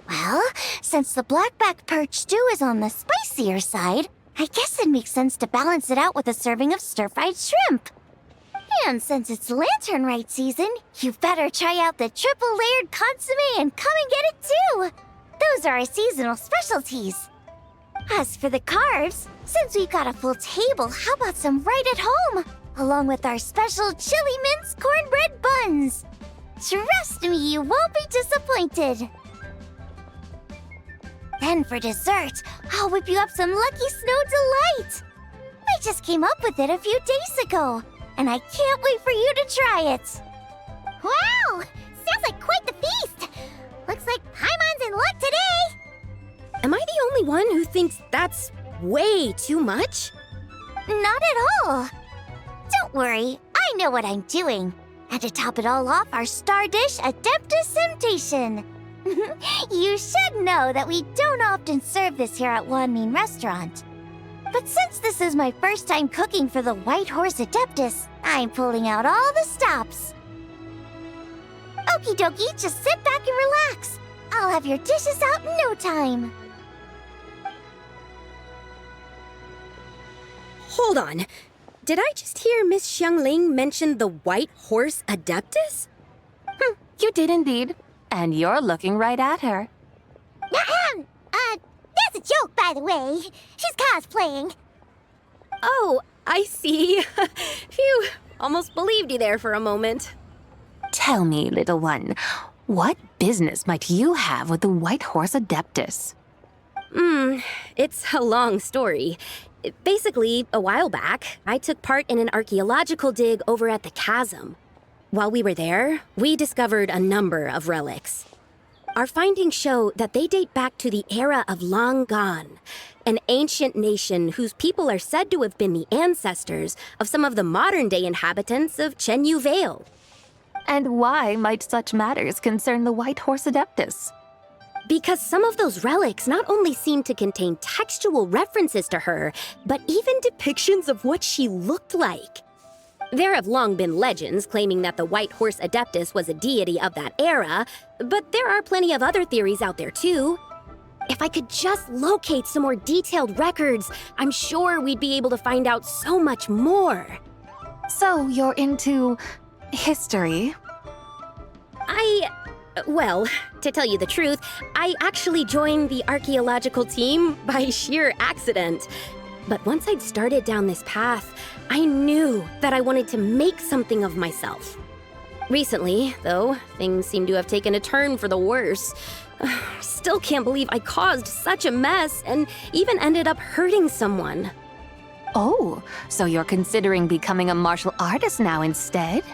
Well, since the blackback perch stew is on the spicier side, I guess it makes sense to balance it out with a serving of stir-fried shrimp. And since it's Lanternlit season, you better try out the triple-layered consommé and come and get it too! Those are our seasonal specialties. As for the carbs, since we've got a full table, how about some right at home? Along with our special chili mince cornbread buns. Trust me, you won't be disappointed. Then for dessert, I'll whip you up some Lucky Snow Delight. I just came up with it a few days ago, and I can't wait for you to try it. Wow! Sounds like quite the feast! Looks like Paimon's in luck today! Am I the only one who thinks that's way too much? Not at all. Don't worry, I know what I'm doing. And to top it all off, our star dish, Adeptus Temptation. You should know that we don't often serve this here at Wanmin Restaurant. But since this is my first time cooking for the White Horse Adeptus, I'm pulling out all the stops. Okie dokie, just sit back and relax. I'll have your dishes out in no time. Hold on. Did I just hear Miss Xiongling mention the White Horse Adeptus? You did indeed. And you're looking right at her. That's a joke, by the way. She's cosplaying. Oh, I see. Phew, almost believed you there for a moment. Tell me, little one, what business might you have with the White Horse Adeptus? It's a long story. Basically, a while back, I took part in an archaeological dig over at the chasm. While we were there, we discovered a number of relics. Our findings show that they date back to the era of Long Gone, an ancient nation whose people are said to have been the ancestors of some of the modern-day inhabitants of Chenyu Vale. And why might such matters concern the White Horse Adeptus? Because some of those relics not only seem to contain textual references to her, but even depictions of what she looked like. There have long been legends claiming that the White Horse Adeptus was a deity of that era, but there are plenty of other theories out there too. If I could just locate some more detailed records, I'm sure we'd be able to find out so much more. So you're into history? Well, to tell you the truth, I actually joined the archaeological team by sheer accident. But once I'd started down this path, I knew that I wanted to make something of myself. Recently, though, things seem to have taken a turn for the worse. Still can't believe I caused such a mess and even ended up hurting someone. Oh, so you're considering becoming a martial artist now instead?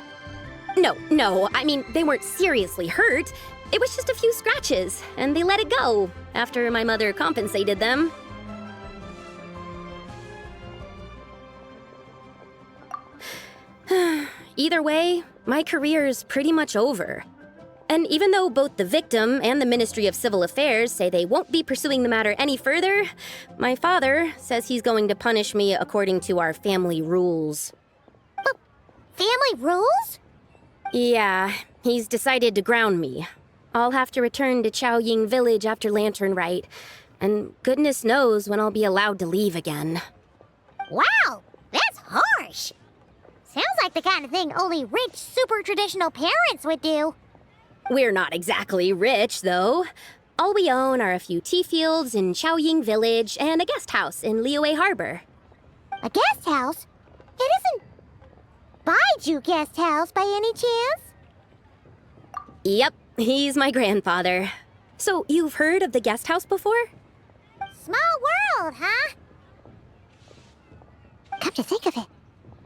No, I mean, they weren't seriously hurt. It was just a few scratches, and they let it go after my mother compensated them. Either way, my career's pretty much over. And even though both the victim and the Ministry of Civil Affairs say they won't be pursuing the matter any further, my father says he's going to punish me according to our family rules. Family rules? Yeah, he's decided to ground me. I'll have to return to Chaoying Village after Lanternlit, and goodness knows when I'll be allowed to leave again. Wow, that's harsh. Sounds like the kind of thing only rich, super traditional parents would do. We're not exactly rich, though. All we own are a few tea fields in Chaoying Village and a guest house in Liyue Harbor. A guest house? It isn't Baiju Guest House by any chance? Yep, he's my grandfather. So you've heard of the guest house before? Small world, huh? Come to think of it,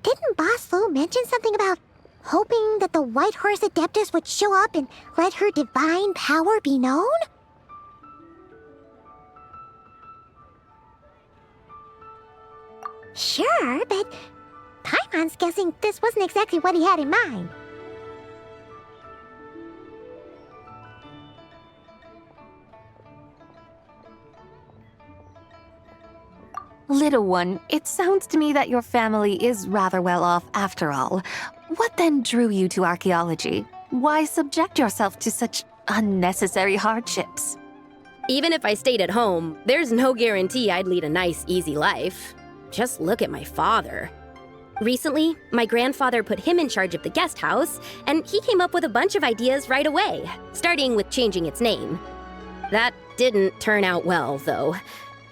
didn't Boss Lu mention something about hoping that the White Horse Adeptus would show up and let her divine power be known? Sure, but Paimon's guessing this wasn't exactly what he had in mind. Little one, it sounds to me that your family is rather well off after all. What then drew you to archaeology? Why subject yourself to such unnecessary hardships? Even if I stayed at home, there's no guarantee I'd lead a nice, easy life. Just look at my father. Recently, my grandfather put him in charge of the guest house, and he came up with a bunch of ideas right away, starting with changing its name. That didn't turn out well, though.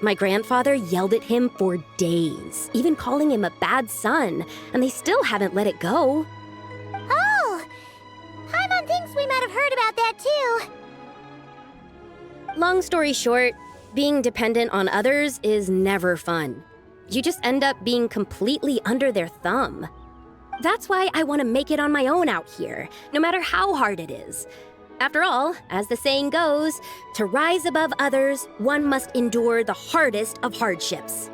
My grandfather yelled at him for days, even calling him a bad son, and they still haven't let it go. Oh! Paimon thinks we might have heard about that too. Long story short, being dependent on others is never fun. You just end up being completely under their thumb. That's why I want to make it on my own out here, no matter how hard it is. After all, as the saying goes, to rise above others, one must endure the hardest of hardships.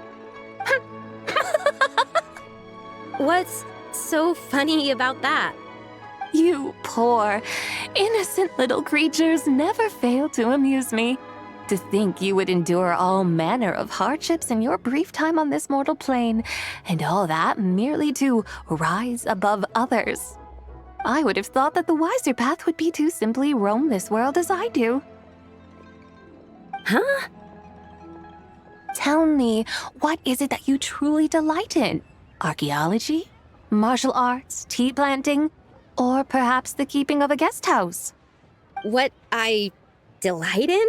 What's so funny about that? You poor, innocent little creatures never fail to amuse me. To think you would endure all manner of hardships in your brief time on this mortal plane, and all that merely to rise above others. I would have thought that the wiser path would be to simply roam this world as I do. Huh? Tell me, what is it that you truly delight in? Archaeology? Martial arts? Tea planting? Or perhaps the keeping of a guest house? What I delight in?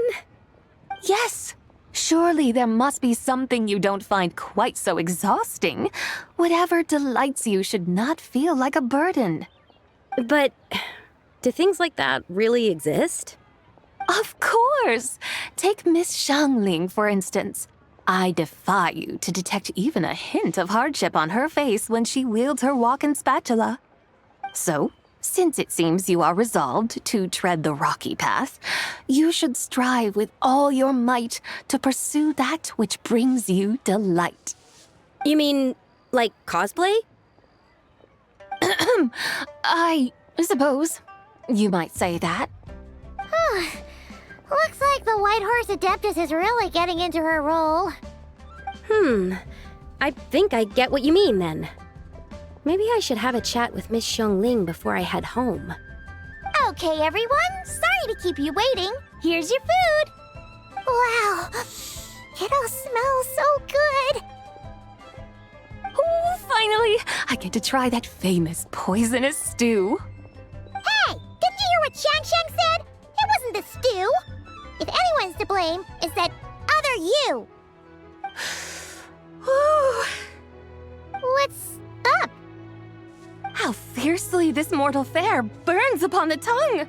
Yes! Surely there must be something you don't find quite so exhausting. Whatever delights you should not feel like a burden. But do things like that really exist? Of course! Take Miss Xiangling, for instance. I defy you to detect even a hint of hardship on her face when she wields her walking spatula. So, Since it seems you are resolved to tread the rocky path, you should strive with all your might to pursue that which brings you delight. You mean, like cosplay? I suppose you might say that. Looks like the White Horse Adeptus is really getting into her role. I think I get what you mean then. Maybe I should have a chat with Miss Xiongling before I head home. Okay, everyone. Sorry to keep you waiting. Here's your food. Wow, it all smells so good. Oh, finally! I get to try that famous poisonous stew. Hey, didn't you hear what Shang said? It wasn't the stew. If anyone's to blame, it's that other you. What's up? How fiercely this mortal fare burns upon the tongue!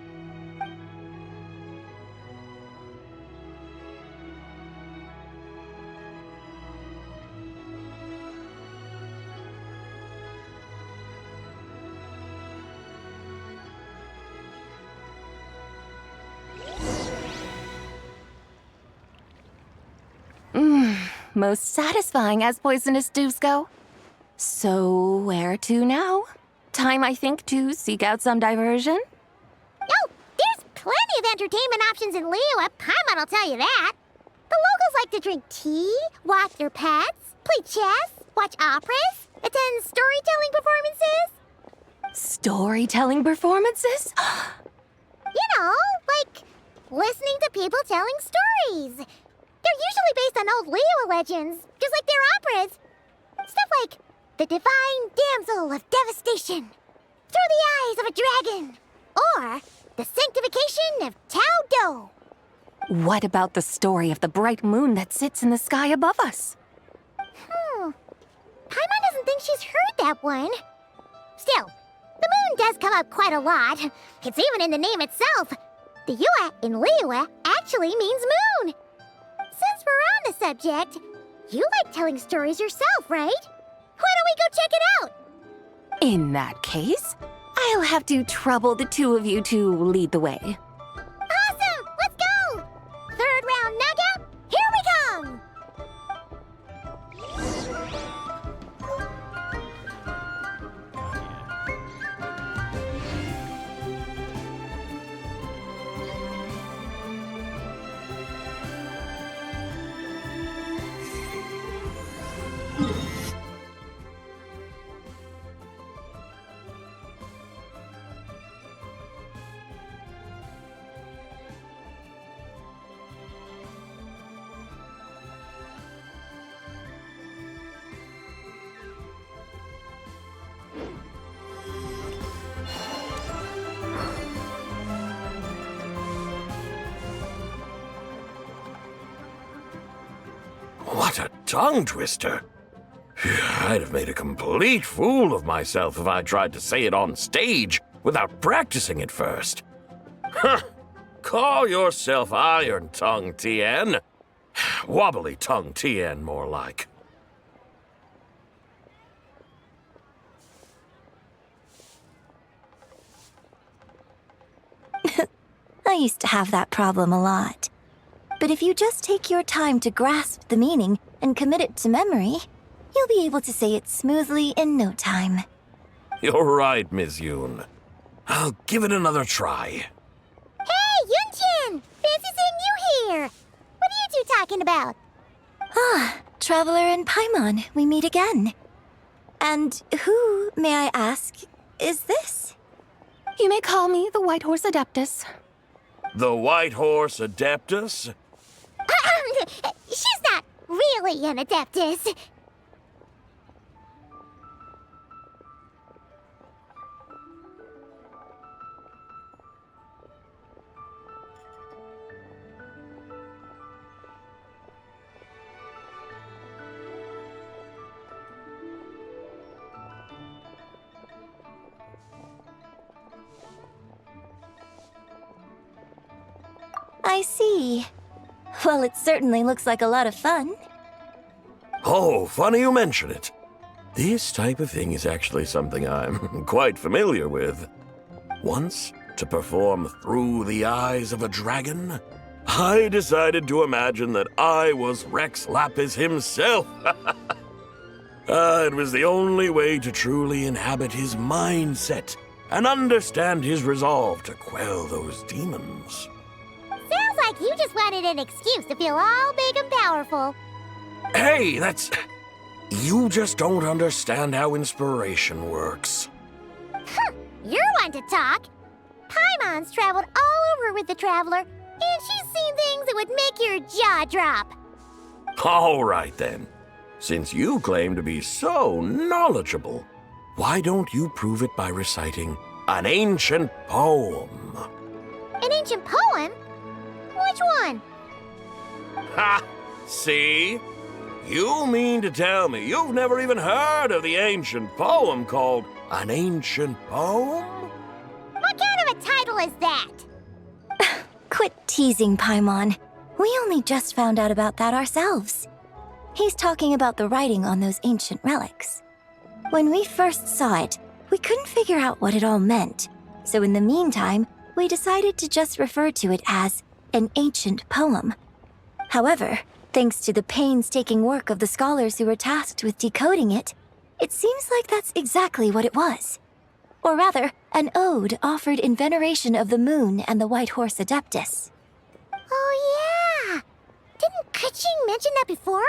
Most satisfying as poisonous stews go. So, where to now? Time, I think, to seek out some diversion? Oh, there's plenty of entertainment options in Liyue. Paimon will tell you that. The locals like to drink tea, walk their pets, play chess, watch operas, attend storytelling performances. Storytelling performances? You know, like listening to people telling stories. They're usually based on old Liyue legends, just like their operas. Stuff like The Divine Damsel of Devastation, Through the Eyes of a Dragon, or The Sanctification of Tao Do. What about the story of the bright moon that sits in the sky above us? Paimon doesn't think she's heard that one. Still, the moon does come up quite a lot. It's even in the name itself. The Yue in Liyue actually means moon. Since we're on the subject, you like telling stories yourself, right? Why don't we go check it out? In that case, I'll have to trouble the two of you to lead the way. Awesome! Let's go! Third round knockout, here we come! What a tongue twister! I'd have made a complete fool of myself if I tried to say it on stage without practicing it first. Huh! Call yourself Iron Tongue, Tien. Wobbly Tongue, Tien, more like. I used to have that problem a lot. But if you just take your time to grasp the meaning and commit it to memory, you'll be able to say it smoothly in no time. You're right, Miss Yoon. I'll give it another try. Hey, Yunchin! Fancy seeing you here! What are you two talking about? Ah, Traveler and Paimon, we meet again. And who, may I ask, is this? You may call me the White Horse Adeptus. The White Horse Adeptus? She's not really an Adeptus. I see. Well, it certainly looks like a lot of fun. Oh, funny you mention it. This type of thing is actually something I'm quite familiar with. Once, to perform Through the Eyes of a Dragon, I decided to imagine that I was Rex Lapis himself. It was the only way to truly inhabit his mindset and understand his resolve to quell those demons. Sounds like you just wanted an excuse to feel all big and powerful. Hey, that's... You just don't understand how inspiration works. You're one to talk. Paimon's traveled all over with the Traveler, and she's seen things that would make your jaw drop. All right, then. Since you claim to be so knowledgeable, why don't you prove it by reciting an ancient poem? An ancient poem? Which one? Ha! See? You mean to tell me you've never even heard of the ancient poem called An Ancient Poem? What kind of a title is that? Quit teasing, Paimon. We only just found out about that ourselves. He's talking about the writing on those ancient relics. When we first saw it, we couldn't figure out what it all meant. So in the meantime, we decided to just refer to it as an ancient poem. However, thanks to the painstaking work of the scholars who were tasked with decoding it, it seems like that's exactly what it was. Or rather, an ode offered in veneration of the moon and the White Horse Adeptus. Oh yeah! Didn't Kuching mention that before?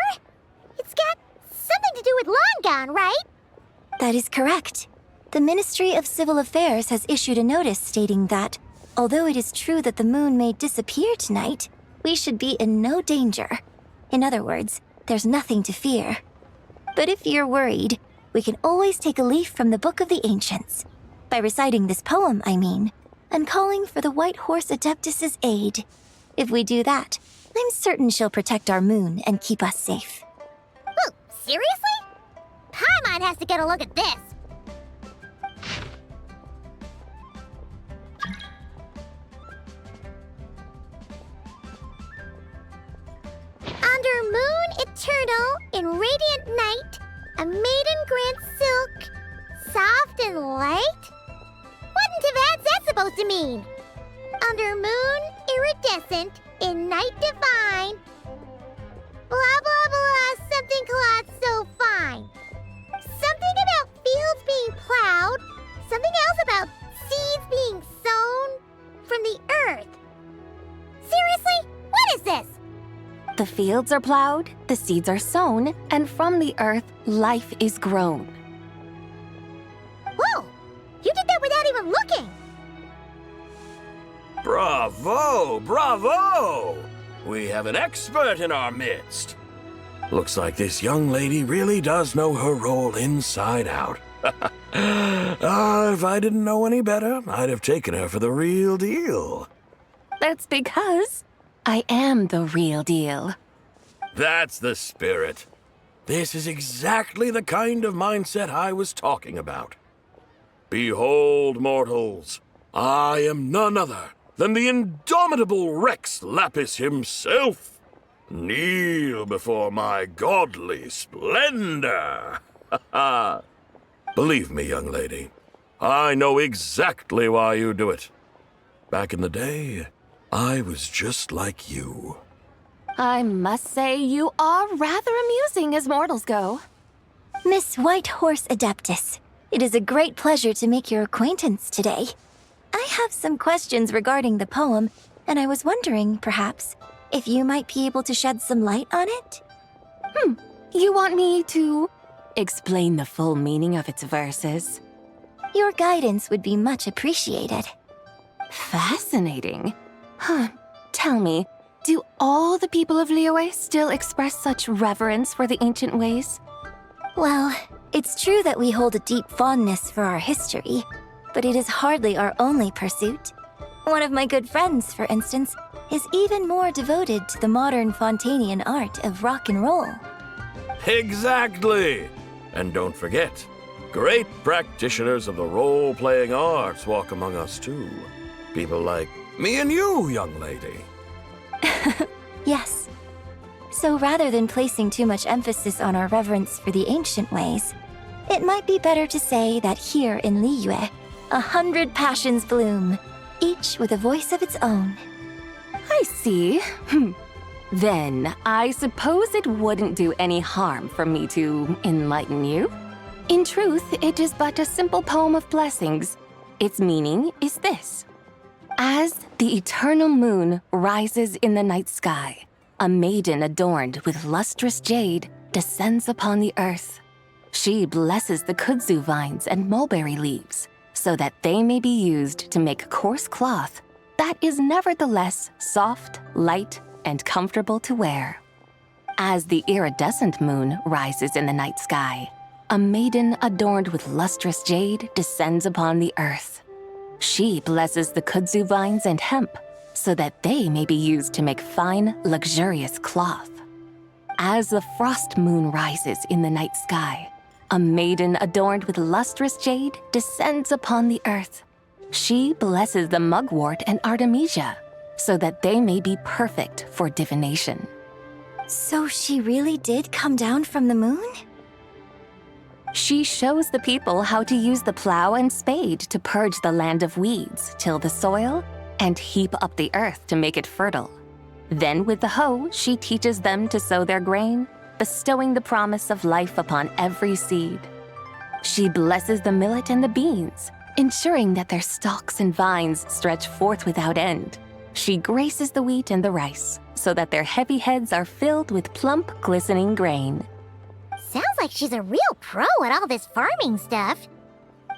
It's got something to do with Longon, right? That is correct. The Ministry of Civil Affairs has issued a notice stating that, although it is true that the moon may disappear tonight, we should be in no danger. In other words, there's nothing to fear. But if you're worried, we can always take a leaf from the Book of the Ancients. By reciting this poem, I mean, and calling for the White Horse Adeptus' aid. If we do that, I'm certain she'll protect our moon and keep us safe. Whoa, seriously? Paimon has to get a look at this. Under moon eternal, in radiant night, a maiden grants silk, soft and light? What in Tibet's that supposed to mean? Under moon iridescent, in night divine, blah blah blah, something cloth so fine. Something about fields being plowed, something else about seeds being sown from the earth. Seriously? What is this? The fields are plowed, the seeds are sown, and from the earth, life is grown. Whoa! You did that without even looking! Bravo! Bravo! We have an expert in our midst. Looks like this young lady really does know her role inside out. If I didn't know any better, I'd have taken her for the real deal. That's because I am the real deal. That's the spirit. This is exactly the kind of mindset I was talking about. Behold, mortals, I am none other than the indomitable Rex Lapis himself. Kneel before my godly splendor. Believe me, young lady, I know exactly why you do it. Back in the day, I was just like you. I must say you are rather amusing as mortals go. Miss White Horse Adeptus, it is a great pleasure to make your acquaintance today. I have some questions regarding the poem, and I was wondering, perhaps, if you might be able to shed some light on it? You want me to explain the full meaning of its verses? Your guidance would be much appreciated. Fascinating. Tell me, do all the people of Liyue still express such reverence for the ancient ways? Well, it's true that we hold a deep fondness for our history, but it is hardly our only pursuit. One of my good friends, for instance, is even more devoted to the modern Fontanian art of rock and roll. Exactly! And don't forget, great practitioners of the role-playing arts walk among us too. People like me and you, young lady. Yes. So rather than placing too much emphasis on our reverence for the ancient ways, it might be better to say that here in Liyue, 100 passions bloom, each with a voice of its own. I see. Then, I suppose it wouldn't do any harm for me to enlighten you. In truth, it is but a simple poem of blessings. Its meaning is this. As the eternal moon rises in the night sky, a maiden adorned with lustrous jade descends upon the earth. She blesses the kudzu vines and mulberry leaves so that they may be used to make coarse cloth that is nevertheless soft, light, and comfortable to wear. As the iridescent moon rises in the night sky, a maiden adorned with lustrous jade descends upon the earth. She blesses the kudzu vines and hemp so that they may be used to make fine, luxurious cloth. As the frost moon rises in the night sky, a maiden adorned with lustrous jade descends upon the earth. She blesses the mugwort and artemisia so that they may be perfect for divination. So she really did come down from the moon? She shows the people how to use the plow and spade to purge the land of weeds, till the soil, and heap up the earth to make it fertile. Then with the hoe, she teaches them to sow their grain, bestowing the promise of life upon every seed. She blesses the millet and the beans, ensuring that their stalks and vines stretch forth without end. She graces the wheat and the rice, so that their heavy heads are filled with plump, glistening grain. Sounds like she's a real pro at all this farming stuff.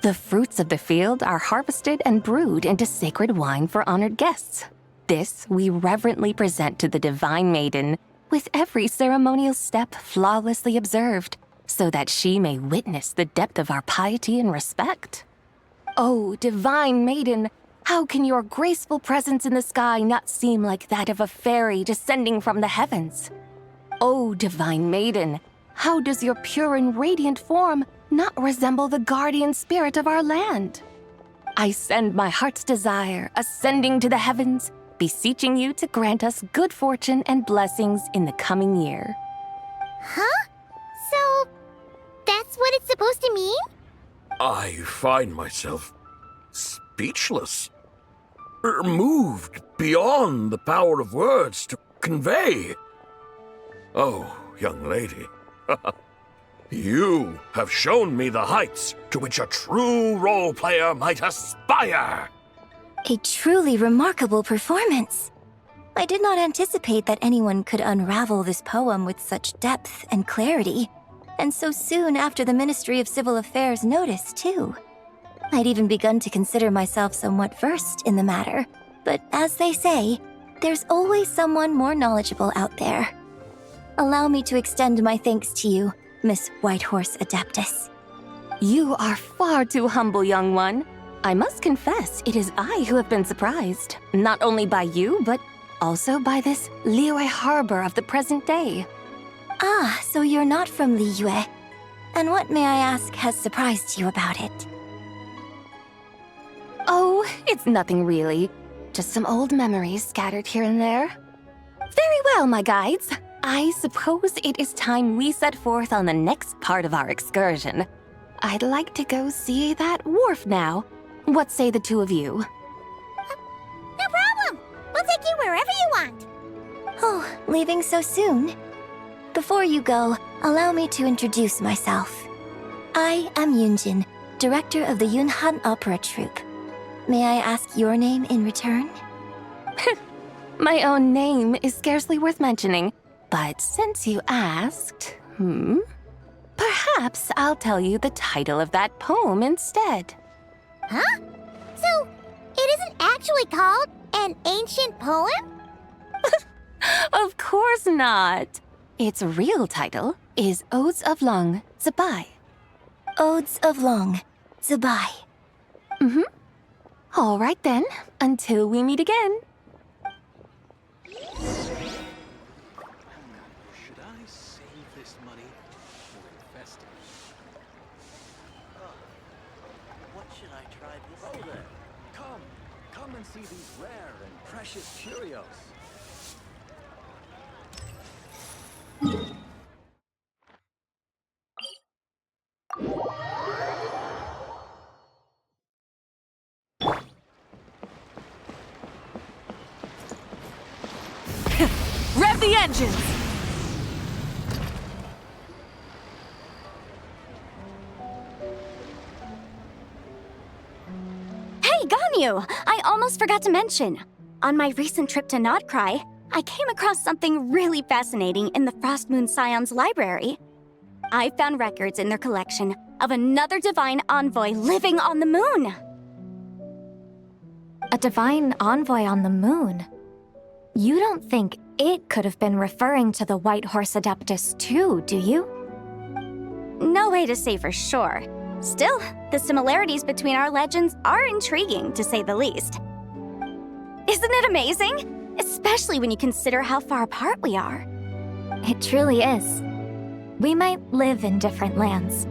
The fruits of the field are harvested and brewed into sacred wine for honored guests. This we reverently present to the divine maiden, with every ceremonial step flawlessly observed, so that she may witness the depth of our piety and respect. Oh, divine maiden, how can your graceful presence in the sky not seem like that of a fairy descending from the heavens? Oh, divine maiden, how does your pure and radiant form not resemble the guardian spirit of our land? I send my heart's desire, ascending to the heavens, beseeching you to grant us good fortune and blessings in the coming year. Huh? So, that's what it's supposed to mean? I find myself speechless, moved beyond the power of words to convey. Oh, young lady, you have shown me the heights to which a true role player might aspire. A truly remarkable performance. I did not anticipate that anyone could unravel this poem with such depth and clarity, and so soon after the Ministry of Civil Affairs notice, too. I'd even begun to consider myself somewhat versed in the matter, but as they say, there's always someone more knowledgeable out there. Allow me to extend my thanks to you, Miss Whitehorse Adeptus. You are far too humble, young one. I must confess, it is I who have been surprised, not only by you, but also by this Liyue harbor of the present day. Ah, so you're not from Liyue. And what, may I ask, has surprised you about it? Oh, it's nothing really. Just some old memories scattered here and there. Very well, my guides. I suppose it is time we set forth on the next part of our excursion. I'd like to go see that wharf now. What say the two of you? No problem! We'll take you wherever you want. Oh, leaving so soon? Before you go, allow me to introduce myself. I am Yunjin, director of the Yunhan Opera Troupe. May I ask your name in return? My own name is scarcely worth mentioning, but since you asked, perhaps I'll tell you the title of that poem instead. Huh? So, it isn't actually called an ancient poem? Of course not. Its real title is Odes of Long Zibai. Odes of Long Zibai. All right then, until we meet again. Should I save this money or invest it? What should I try this? Oh there! Come and see these rare and precious curios. legends! Hey, Ganyu! I almost forgot to mention. On my recent trip to Notcry, I came across something really fascinating in the Frost Moon Scion's library. I found records in their collection of another divine envoy living on the moon. A divine envoy on the moon? You don't think it could have been referring to the White Horse Adeptus too, do you? No way to say for sure. Still, the similarities between our legends are intriguing, to say the least. Isn't it amazing? Especially when you consider how far apart we are. It truly is. We might live in different lands,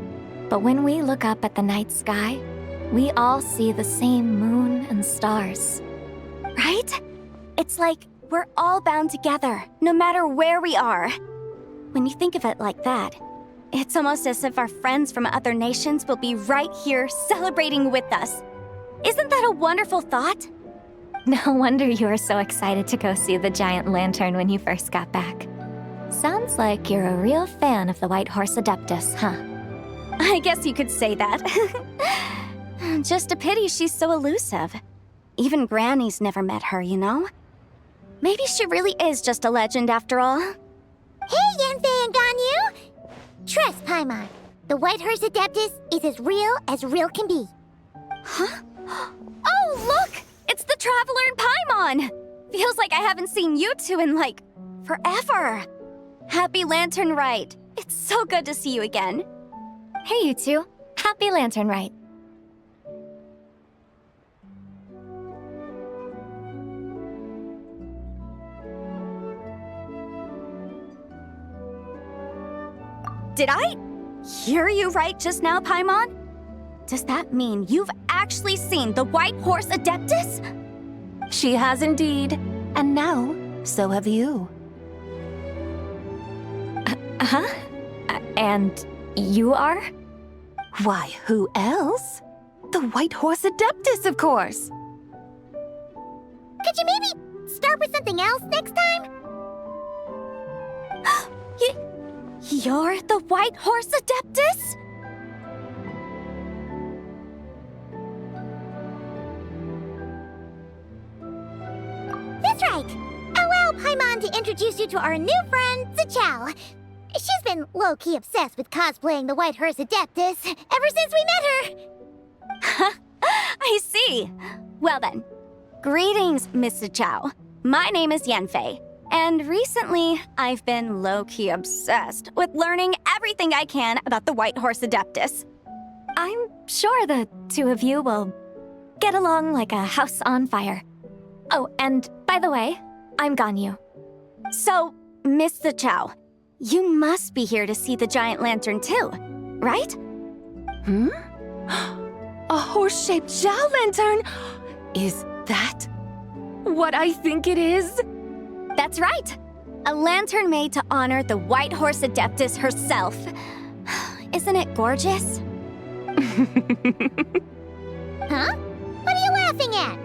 but when we look up at the night sky, we all see the same moon and stars. Right? It's like we're all bound together, no matter where we are. When you think of it like that, it's almost as if our friends from other nations will be right here celebrating with us. Isn't that a wonderful thought? No wonder you were so excited to go see the giant lantern when you first got back. Sounds like you're a real fan of the White Horse Adeptus, huh? I guess you could say that. Just a pity she's so elusive. Even Granny's never met her, you know? Maybe she really is just a legend after all. Hey, Yanfei and Ganyu! Trust, Paimon. The White Horse Adeptus is as real can be. Huh? Oh, look! It's the Traveler and Paimon! Feels like I haven't seen you two in, like, forever. Happy Lantern Rite. It's so good to see you again. Hey, you two. Happy Lantern Rite. Did I hear you right just now, Paimon? Does that mean you've actually seen the White Horse Adeptus? She has indeed. And now, so have you. Huh? And you are? Why, who else? The White Horse Adeptus, of course. Could you maybe start with something else next time? You're the White Horse Adeptus? That's right. Allow Paimon to introduce you to our new friend, Zichao. She's been low-key obsessed with cosplaying the White Horse Adeptus ever since we met her. I see. Well then, greetings, Miss Zichao. My name is Yanfei. And recently, I've been low-key obsessed with learning everything I can about the White Horse Adeptus. I'm sure the two of you will get along like a house on fire. Oh, and by the way, I'm Ganyu. So, Miss Zichao, you must be here to see the giant lantern too, right? Hmm? A horse-shaped Zhao lantern? Is that what I think it is? That's right. A lantern made to honor the White Horse Adeptus herself. Isn't it gorgeous? Huh? What are you laughing at?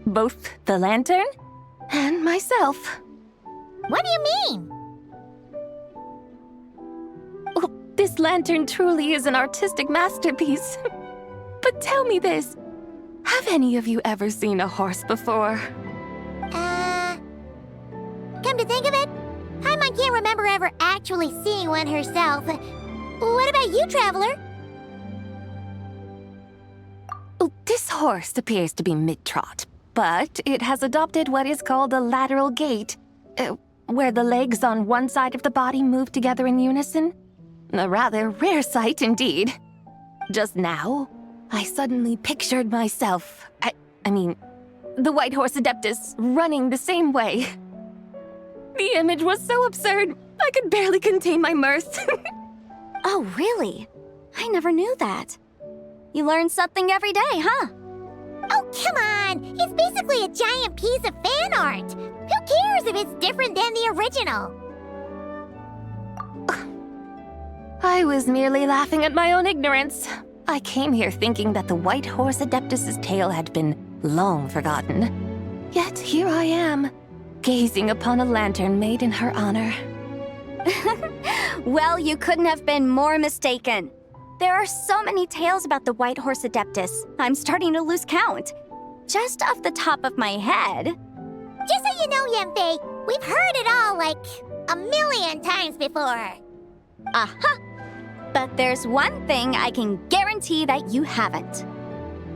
Both the lantern and myself. What do you mean? Oh, this lantern truly is an artistic masterpiece. But tell me this. Have any of you ever seen a horse before? Come to think of it, Paimon can't remember ever actually seeing one herself. What about you, Traveler? Oh, this horse appears to be mid-trot, but it has adopted what is called a lateral gait, where the legs on one side of the body move together in unison. A rather rare sight indeed. Just now, I suddenly pictured myself, I mean, the White Horse Adeptus running the same way. The image was so absurd, I could barely contain my mirth. Oh, really? I never knew that. You learn something every day, huh? Oh, come on! It's basically a giant piece of fan art! Who cares if it's different than the original? I was merely laughing at my own ignorance. I came here thinking that the White Horse Adeptus's tale had been long forgotten. Yet here I am, gazing upon a lantern made in her honor. Well, you couldn't have been more mistaken. There are so many tales about the White Horse Adeptus, I'm starting to lose count. Just off the top of my head... Just so you know, Yanfei, we've heard it all like a million times before. Aha! But there's one thing I can guarantee that you haven't.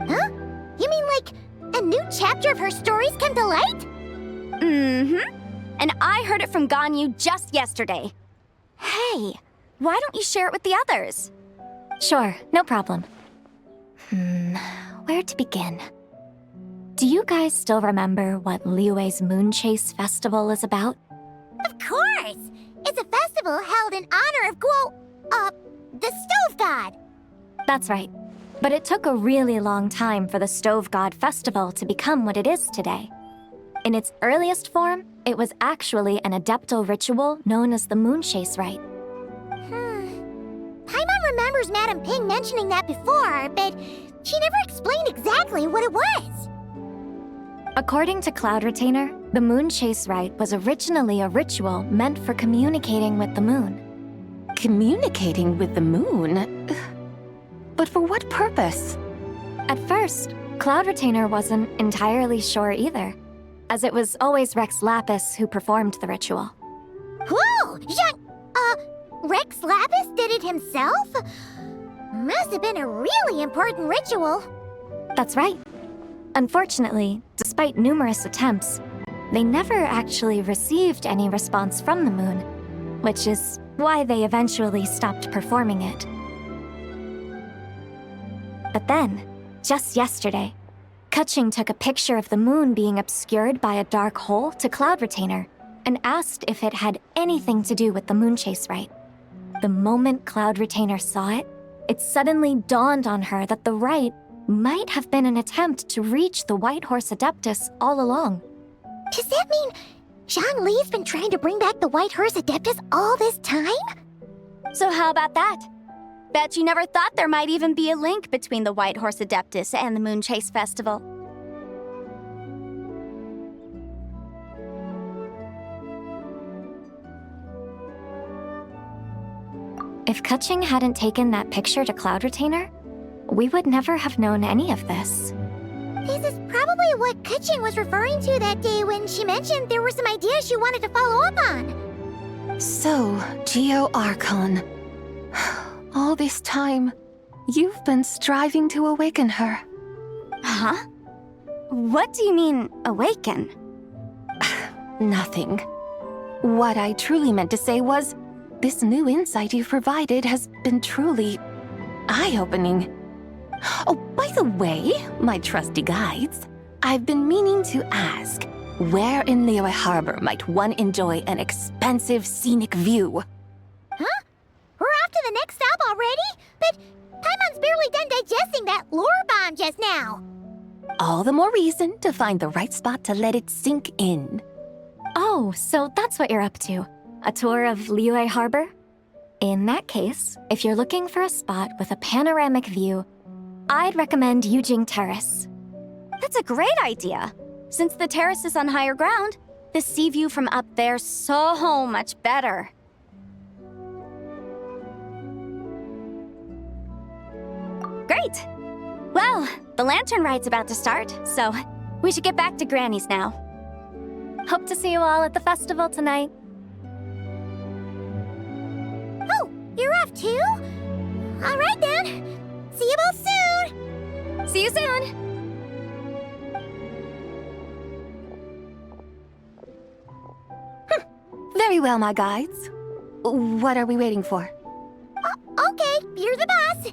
Huh? You mean like a new chapter of her stories come to light? Mm-hmm. And I heard it from Ganyu just yesterday. Hey, why don't you share it with the others? Sure, no problem. Where to begin? Do you guys still remember what Liyue's Moon Chase Festival is about? Of course! It's a festival held in honor of the Stove God. That's right. But it took a really long time for the Stove God Festival to become what it is today. In its earliest form, it was actually an adeptal ritual known as the Moon Chase Rite. Paimon remembers Madame Ping mentioning that before, but she never explained exactly what it was. According to Cloud Retainer, the Moon Chase Rite was originally a ritual meant for communicating with the moon. Communicating with the moon? But for what purpose? At first, Cloud Retainer wasn't entirely sure either, as it was always Rex Lapis who performed the ritual. Whoa! Rex Lapis did it himself? Must have been a really important ritual. That's right. Unfortunately, despite numerous attempts, they never actually received any response from the moon, which is why they eventually stopped performing it. But then, just yesterday, Kaching took a picture of the moon being obscured by a dark hole to Cloud Retainer and asked if it had anything to do with the Moon Chase Rite. The moment Cloud Retainer saw it, it suddenly dawned on her that the rite might have been an attempt to reach the White Horse Adeptus all along. Does that mean Zhongli's been trying to bring back the White Horse Adeptus all this time? So how about that? Bet you never thought there might even be a link between the White Horse Adeptus and the Moon Chase Festival. If Kaching hadn't taken that picture to Cloud Retainer, we would never have known any of this. This is probably what Kaching was referring to that day when she mentioned there were some ideas she wanted to follow up on. So, Geo Archon. All this time, you've been striving to awaken her. Huh? What do you mean, awaken? Nothing. What I truly meant to say was, this new insight you've provided has been truly eye-opening. Oh, by the way, my trusty guides, I've been meaning to ask, where in Liyue Harbor might one enjoy an expansive scenic view? Huh? We're off to the next stop already? But Paimon's barely done digesting that lore bomb just now. All the more reason to find the right spot to let it sink in. Oh, so that's what you're up to. A tour of Liyue Harbor? In that case, if you're looking for a spot with a panoramic view, I'd recommend Yujing Terrace. That's a great idea. Since the terrace is on higher ground, the sea view from up there's so much better. Great! Well, the lantern ride's about to start, so we should get back to Granny's now. Hope to see you all at the festival tonight. Oh, you're off too? All right then. See you both soon. See you soon. Very well, my guides. What are we waiting for? Okay, you're the boss.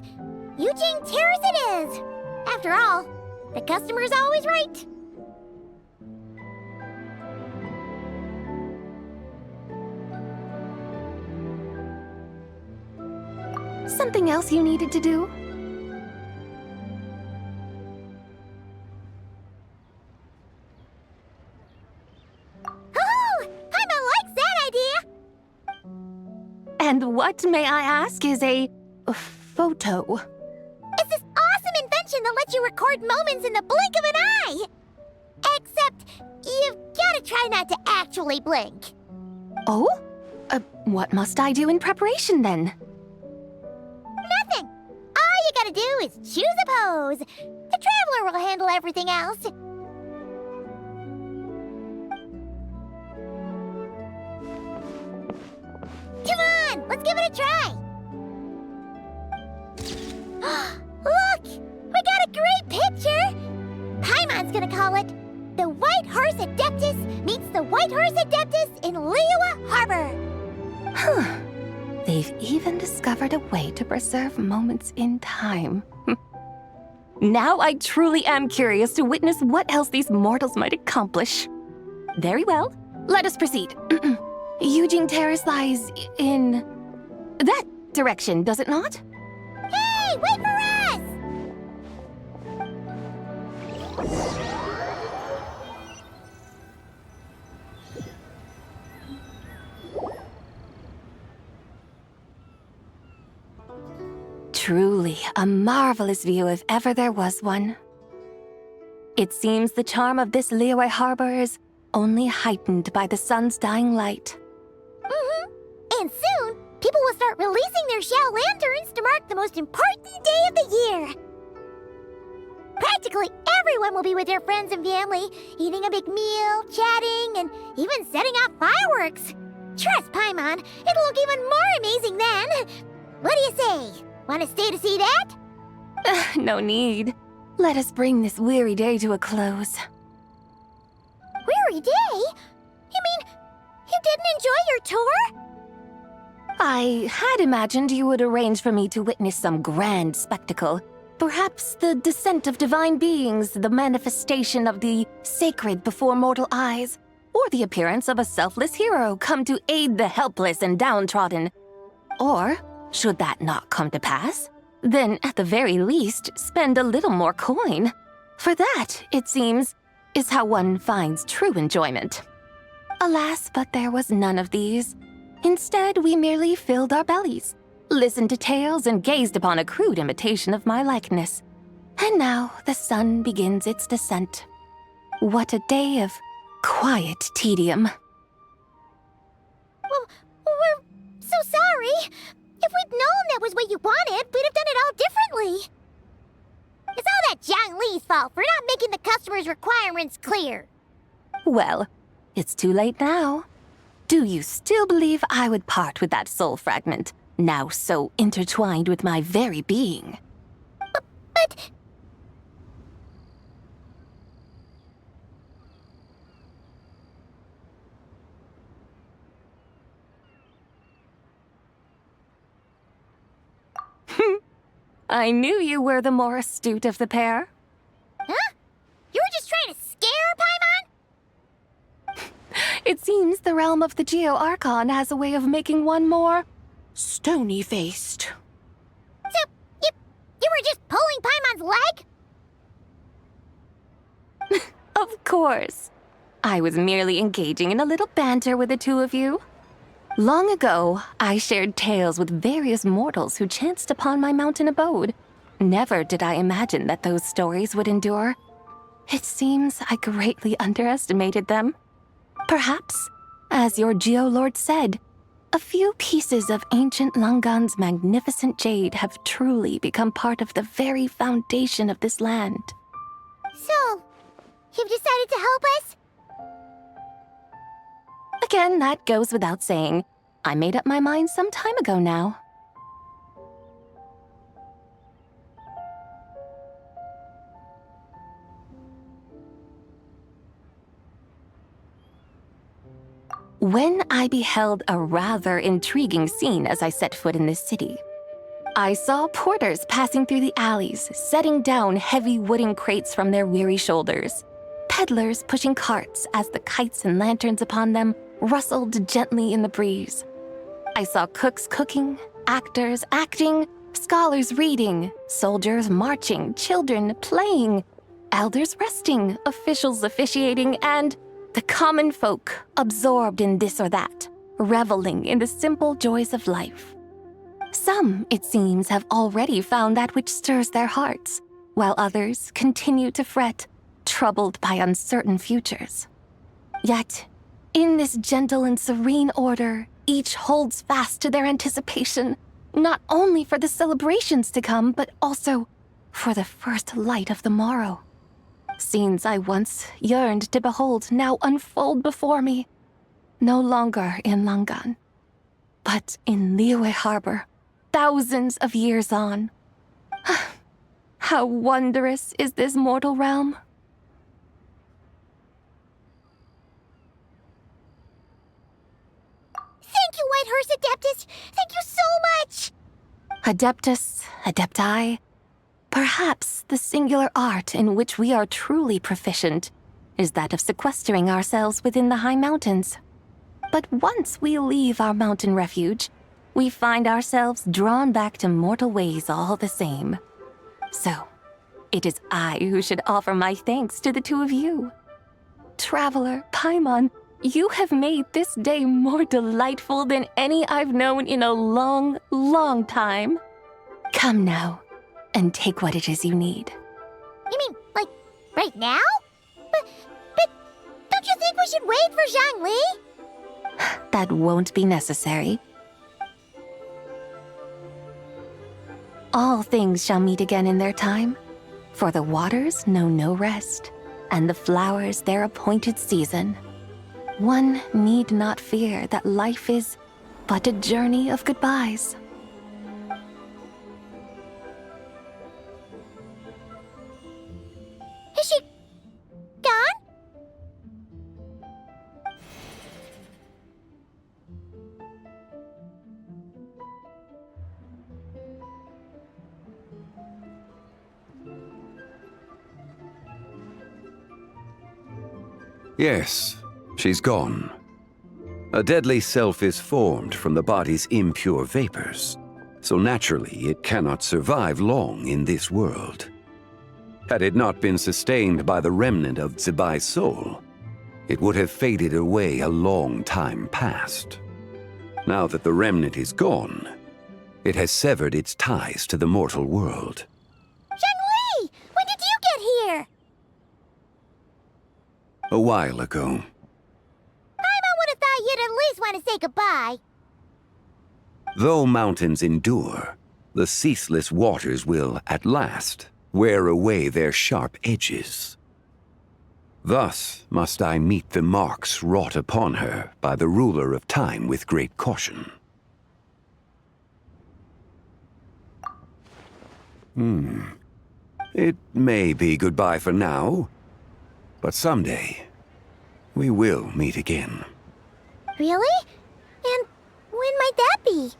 Yujing Terrace it is. After all, the customer's always right. Something else you needed to do? Oh, Paimon likes that idea. And what, may I ask, is a photo? It's this awesome invention that lets you record moments in the blink of an eye. Except Except, you've gotta try not to actually blink. Oh? What must I do in preparation then? Nothing. All you gotta do is choose a pose. The Traveler will handle everything else. Come on, let's give it a try. Look! We got a great picture! Paimon's gonna call it The White Horse Adeptus Meets the White Horse Adeptus in Liyue Harbor. Huh. They've even discovered a way to preserve moments in time. Now I truly am curious to witness what else these mortals might accomplish. Very well, let us proceed. Eugene Terrace lies in that direction, does it not? Hey, wait for us! Truly a marvelous view if ever there was one. It seems the charm of this Liyue Harbor is only heightened by the sun's dying light. And soon, people will start releasing their shell lanterns to mark the most important day of the year. Practically everyone will be with their friends and family, eating a big meal, chatting, and even setting off fireworks. Trust Paimon, it'll look even more amazing then. What do you say? Want to stay to see that? No need. Let us bring this weary day to a close. Weary day? You mean you didn't enjoy your tour? I had imagined you would arrange for me to witness some grand spectacle. Perhaps the descent of divine beings, the manifestation of the sacred before mortal eyes, or the appearance of a selfless hero come to aid the helpless and downtrodden. Or, should that not come to pass, then at the very least spend a little more coin. For that, it seems, is how one finds true enjoyment. Alas, but there was none of these. Instead, we merely filled our bellies, listened to tales, and gazed upon a crude imitation of my likeness. And now the sun begins its descent. What a day of quiet tedium. Well, we're so sorry. If we'd known that was what you wanted, we'd have done it all differently. It's all that Zhang Li's fault for not making the customer's requirements clear. Well, it's too late now. Do you still believe I would part with that soul fragment, now so intertwined with my very being? But... I knew you were the more astute of the pair. Huh? You were just trying to scare Paimon? It seems the realm of the Geo-Archon has a way of making one more stony-faced. So, you were just pulling Paimon's leg? Of course. I was merely engaging in a little banter with the two of you. Long ago, I shared tales with various mortals who chanced upon my mountain abode. Never did I imagine that those stories would endure. It seems I greatly underestimated them. Perhaps, as your Geolord said, a few pieces of ancient Langan's magnificent jade have truly become part of the very foundation of this land. So, you've decided to help us? Again, that goes without saying. I made up my mind some time ago now. When I beheld a rather intriguing scene as I set foot in this city, I saw porters passing through the alleys, setting down heavy wooden crates from their weary shoulders, peddlers pushing carts as the kites and lanterns upon them rustled gently in the breeze. I saw cooks cooking, actors acting, scholars reading, soldiers marching, children playing, elders resting, officials officiating, and the common folk absorbed in this or that, reveling in the simple joys of life. Some, it seems, have already found that which stirs their hearts, while others continue to fret, troubled by uncertain futures. Yet, in this gentle and serene order, each holds fast to their anticipation, not only for the celebrations to come, but also for the first light of the morrow. Scenes I once yearned to behold now unfold before me, no longer in Langan, but in Liyue Harbor, thousands of years on. How wondrous is this mortal realm! Thank you, Whitehorse Adeptus! Thank you so much! Adeptus, Adepti, perhaps the singular art in which we are truly proficient is that of sequestering ourselves within the high mountains. But once we leave our mountain refuge, we find ourselves drawn back to mortal ways all the same. So, it is I who should offer my thanks to the two of you. Traveler, Paimon, you have made this day more delightful than any I've known in a long, long time. Come now, and take what it is you need. You mean, like, right now? But don't you think we should wait for Zhangli? That won't be necessary. All things shall meet again in their time, for the waters know no rest, and the flowers their appointed season. One need not fear that life is but a journey of goodbyes. Is she gone? Yes, she's gone. A deadly self is formed from the body's impure vapors, so naturally it cannot survive long in this world. Had it not been sustained by the remnant of Zibai's soul, it would have faded away a long time past. Now that the remnant is gone, it has severed its ties to the mortal world. Zhangli! When did you get here? A while ago. Paimon would have thought you'd at least want to say goodbye. Though mountains endure, the ceaseless waters will, at last, wear away their sharp edges. Thus must I meet the marks wrought upon her by the ruler of time with great caution. It may be goodbye for now, but someday we will meet again. Really? And when might that be?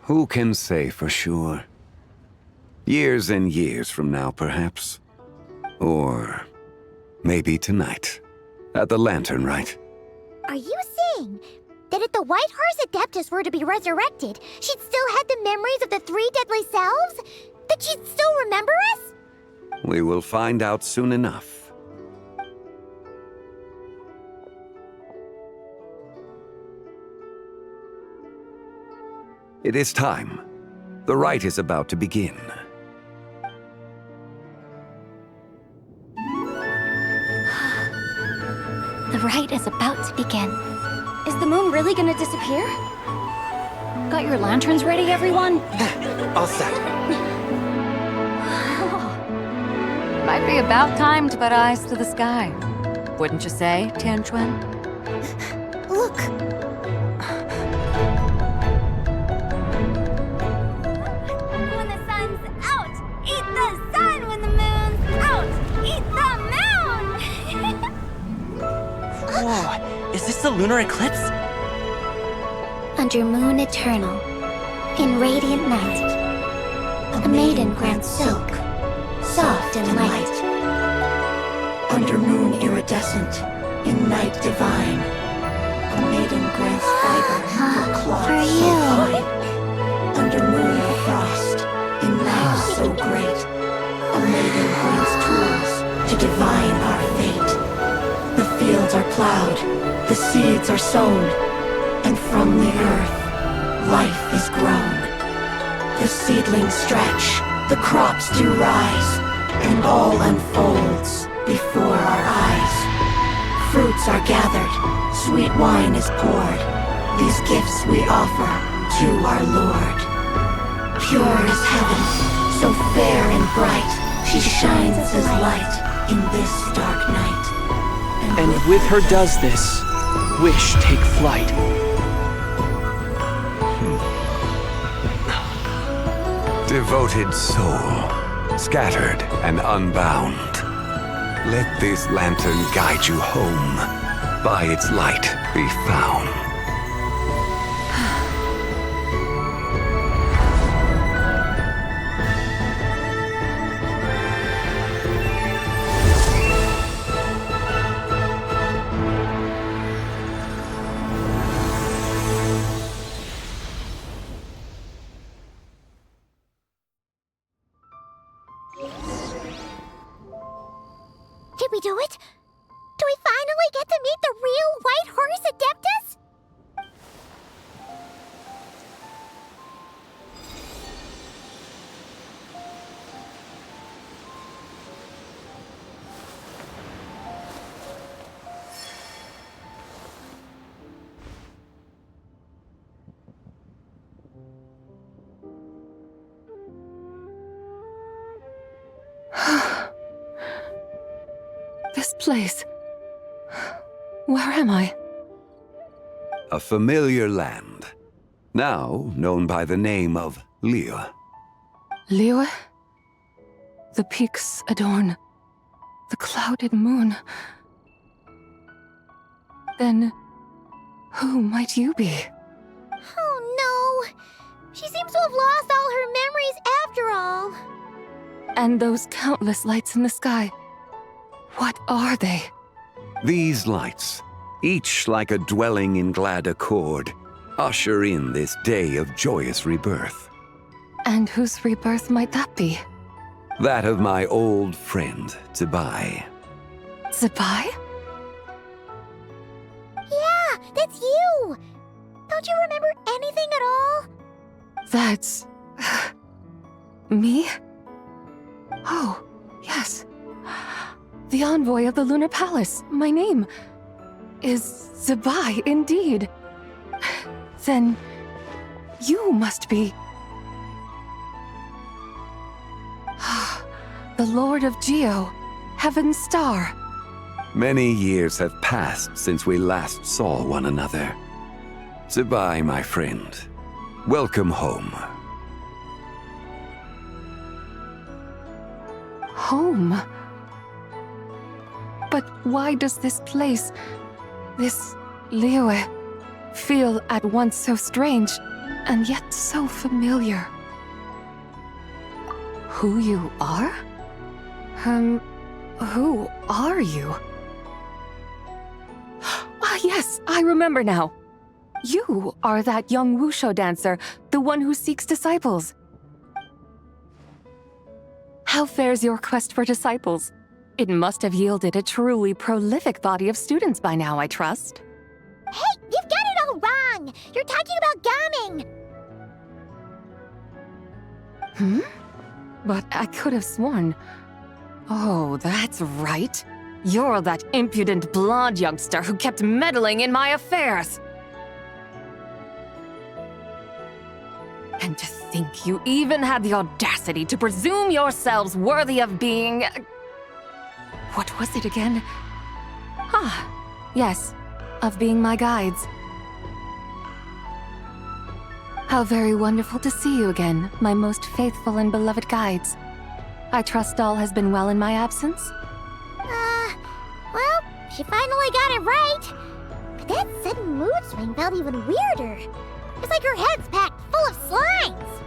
Who can say for sure? Years and years from now, perhaps. Or maybe tonight, at the Lanternlit. Are you saying that if the Whitehorse Adeptus were to be resurrected, she'd still have the memories of the three deadly selves? That she'd still remember us? We will find out soon enough. It is time. The rite is about to begin. The rite is about to begin. Is the moon really gonna disappear? Got your lanterns ready, everyone? All set. Might be about time to put eyes to the sky. Wouldn't you say, Tianchuan? Look! When the sun's out, eat the sun. When the moon's out, eat the moon. Whoa, is this the lunar eclipse? Under moon eternal, in radiant night, a maiden grants silk, soft and light. Under moon iridescent, in night divine, a maiden grants fiber for cloth For so you. fine. Under moon of frost, in night so great, a maiden grants tools to divine our fate. The fields are plowed, the seeds are sown, and from the earth, life is grown. The seedlings stretch, the crops do rise, and all unfolds before our eyes. Fruits are gathered, sweet wine is poured. These gifts we offer to our Lord. Pure as heaven, so fair and bright, she shines as light in this dark night. And with her does this, wish take flight. Devoted soul, scattered and unbound. Let this lantern guide you home, by its light be found. Did we do it? Do we finally get to meet the real White Horse Adeptus? This place. Where am I? A familiar land, now known by the name of Liyue. Liyue? The peaks adorn the clouded moon. Then, who might you be? Oh no! She seems to have lost all her memories after all. And those countless lights in the sky. What are they? These lights, each like a dwelling in glad accord, usher in this day of joyous rebirth. And whose rebirth might that be? That of my old friend, Zibai. Zibai? Yeah, that's you! Don't you remember anything at all? That's... me? Oh, yes. The envoy of the Lunar Palace, my name, is Zibai indeed. Then, you must be... the Lord of Geo, Heaven's Star. Many years have passed since we last saw one another. Zibai, my friend, welcome home. Home? But why does this place, this Liyue, feel at once so strange and yet so familiar? Who you are? Who are you? Ah, yes, I remember now. You are that young wushu dancer, the one who seeks disciples. How fares your quest for disciples? It must have yielded a truly prolific body of students by now, I trust. Hey, you've got it all wrong! You're talking about Gaming! But I could have sworn... Oh, that's right. You're that impudent blonde youngster who kept meddling in my affairs. And to think you even had the audacity to presume yourselves worthy of being... What was it again? Ah, yes, of being my guides. How very wonderful to see you again, my most faithful and beloved guides. I trust all has been well in my absence? Well, she finally got it right. But that sudden mood swing felt even weirder. It's like her head's packed full of slimes.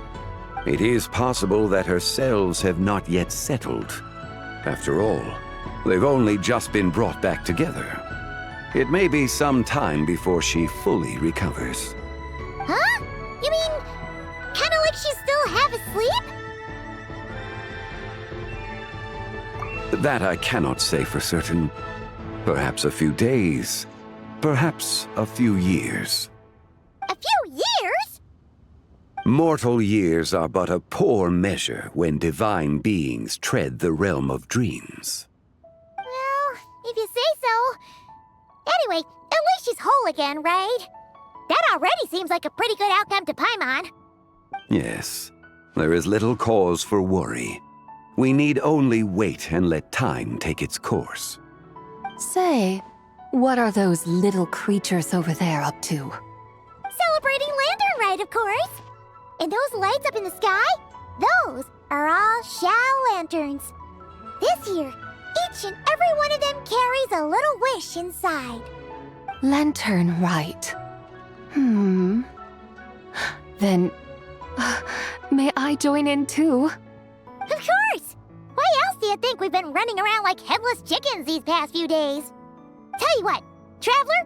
It is possible that her cells have not yet settled. After all, they've only just been brought back together. It may be some time before she fully recovers. Huh? You mean, kinda like she's still half asleep? That I cannot say for certain. Perhaps a few days, perhaps a few years. A few years? Mortal years are but a poor measure when divine beings tread the realm of dreams. if you say so. Anyway, at least she's whole again, right? That already seems like a pretty good outcome to Paimon. Yes, there is little cause for worry. We need only wait and let time take its course. Say, what are those little creatures over there up to? Celebrating Lanternlit, of course. And those lights up in the sky? Those are all Shao lanterns. This year, each and every one of them carries a little wish inside. Lanternlit. Then, may I join in too? Of course! Why else do you think we've been running around like headless chickens these past few days? Tell you what, Traveler,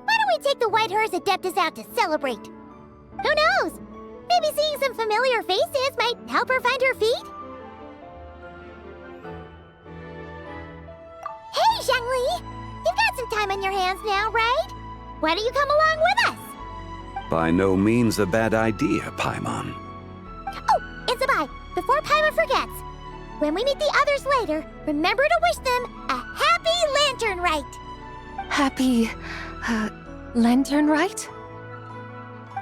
why don't we take the White Horse Adeptus out to celebrate? Who knows? Maybe seeing some familiar faces might help her find her feet? Hey, Zhangli! You've got some time on your hands now, right? Why don't you come along with us? By no means a bad idea, Paimon. Oh, and Sabai, before Paimon forgets, when we meet the others later, remember to wish them a happy Lanternlit! Happy, Lanternlit?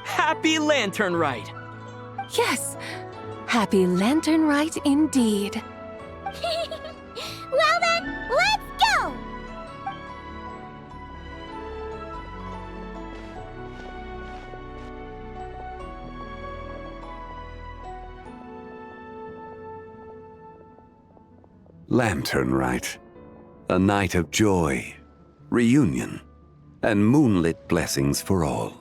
Happy Lanternlit! Yes, happy Lanternlit indeed. Well then, let's go! Lanternlit. A night of joy, reunion, and moonlit blessings for all.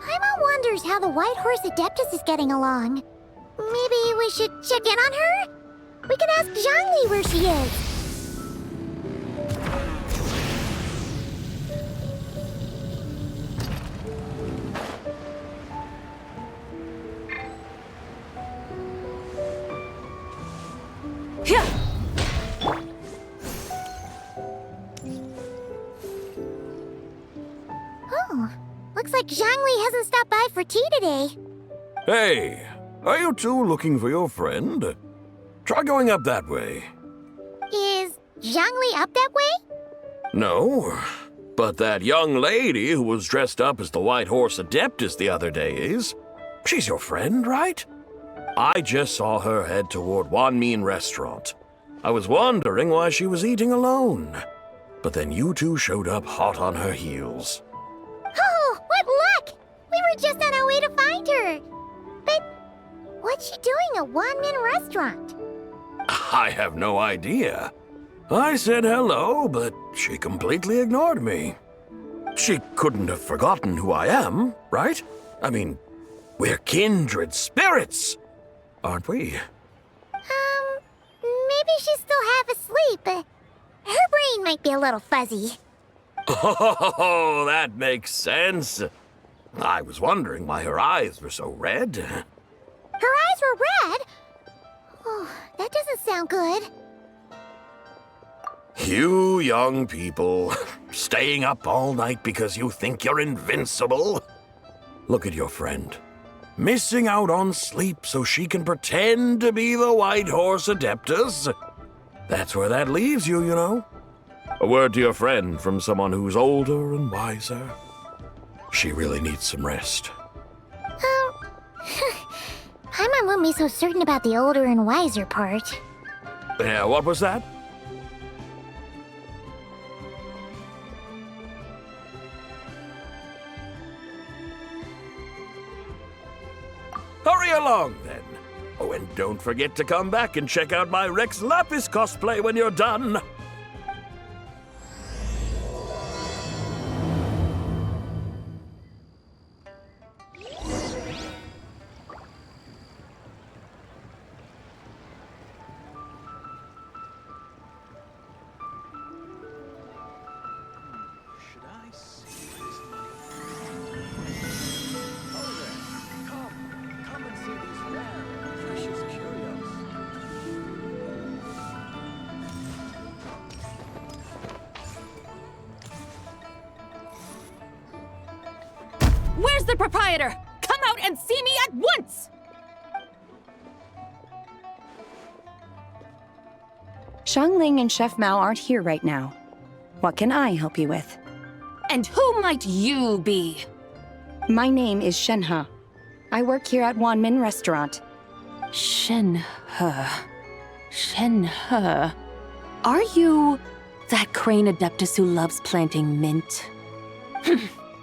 Paimon wonders how the White Horse Adeptus is getting along. Maybe we should check in on her? We can ask Zhangli where she is. Oh, looks like Zhangli hasn't stopped by for tea today. Hey, are you two looking for your friend? Try going up that way. Is Zhangli up that way? No, but that young lady who was dressed up as the White Horse Adeptus the other day is. She's your friend, right? I just saw her head toward Wanmin Restaurant. I was wondering why she was eating alone. But then you two showed up hot on her heels. Oh, what luck! We were just on our way to find her. But what's she doing at Wanmin Restaurant? I have no idea. I said hello, but she completely ignored me. She couldn't have forgotten who I am, right? I mean, we're kindred spirits, aren't we? Maybe she's still half asleep. Her brain might be a little fuzzy. Oh, that makes sense. I was wondering why her eyes were so red. Her eyes were red? Oh, that doesn't sound good. You young people, staying up all night because you think you're invincible. Look at your friend. Missing out on sleep so she can pretend to be the White Horse Adeptus. That's where that leaves you, you know. A word to your friend from someone who's older and wiser. She really needs some rest. Paimon won't be so certain about the older and wiser part. Yeah, what was that? Hurry along, then. Oh, and don't forget to come back and check out my Rex Lapis cosplay when you're done. Where's the proprietor? Come out and see me at once! Xiangling and Chef Mao aren't here right now. What can I help you with? And who might you be? My name is Shenhe. I work here at Wanmin Restaurant. Shenhe. Shenhe. Are you that crane adeptus who loves planting mint?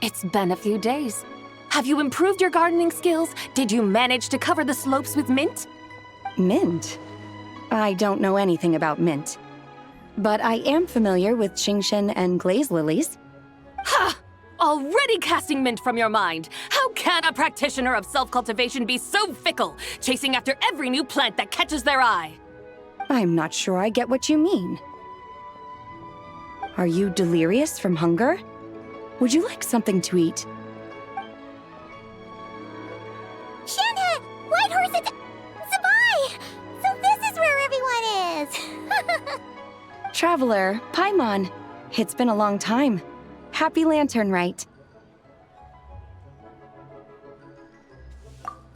It's been a few days. Have you improved your gardening skills? Did you manage to cover the slopes with mint? Mint? I don't know anything about mint. But I am familiar with Qingshen and glaze lilies. Ha! Already casting mint from your mind. How can a practitioner of self-cultivation be so fickle, chasing after every new plant that catches their eye? I'm not sure I get what you mean. Are you delirious from hunger? Would you like something to eat? Shenhe! White Horse and Zabai! So this is where everyone is! Traveler, Paimon. It's been a long time. Happy Lanternlit.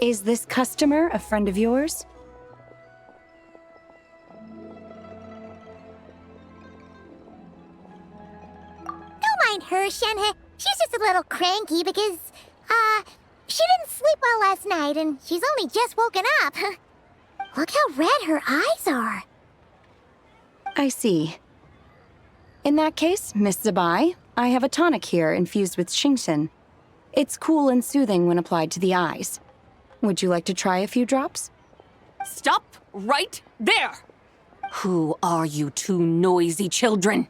Is this customer a friend of yours? Don't mind her, Shenhe. She's just a little cranky because, she didn't sleep well last night and she's only just woken up. Look how red her eyes are. I see. In that case, Miss Zabai, I have a tonic here infused with Qingshen. It's cool and soothing when applied to the eyes. Would you like to try a few drops? Stop right there! Who are you two noisy children?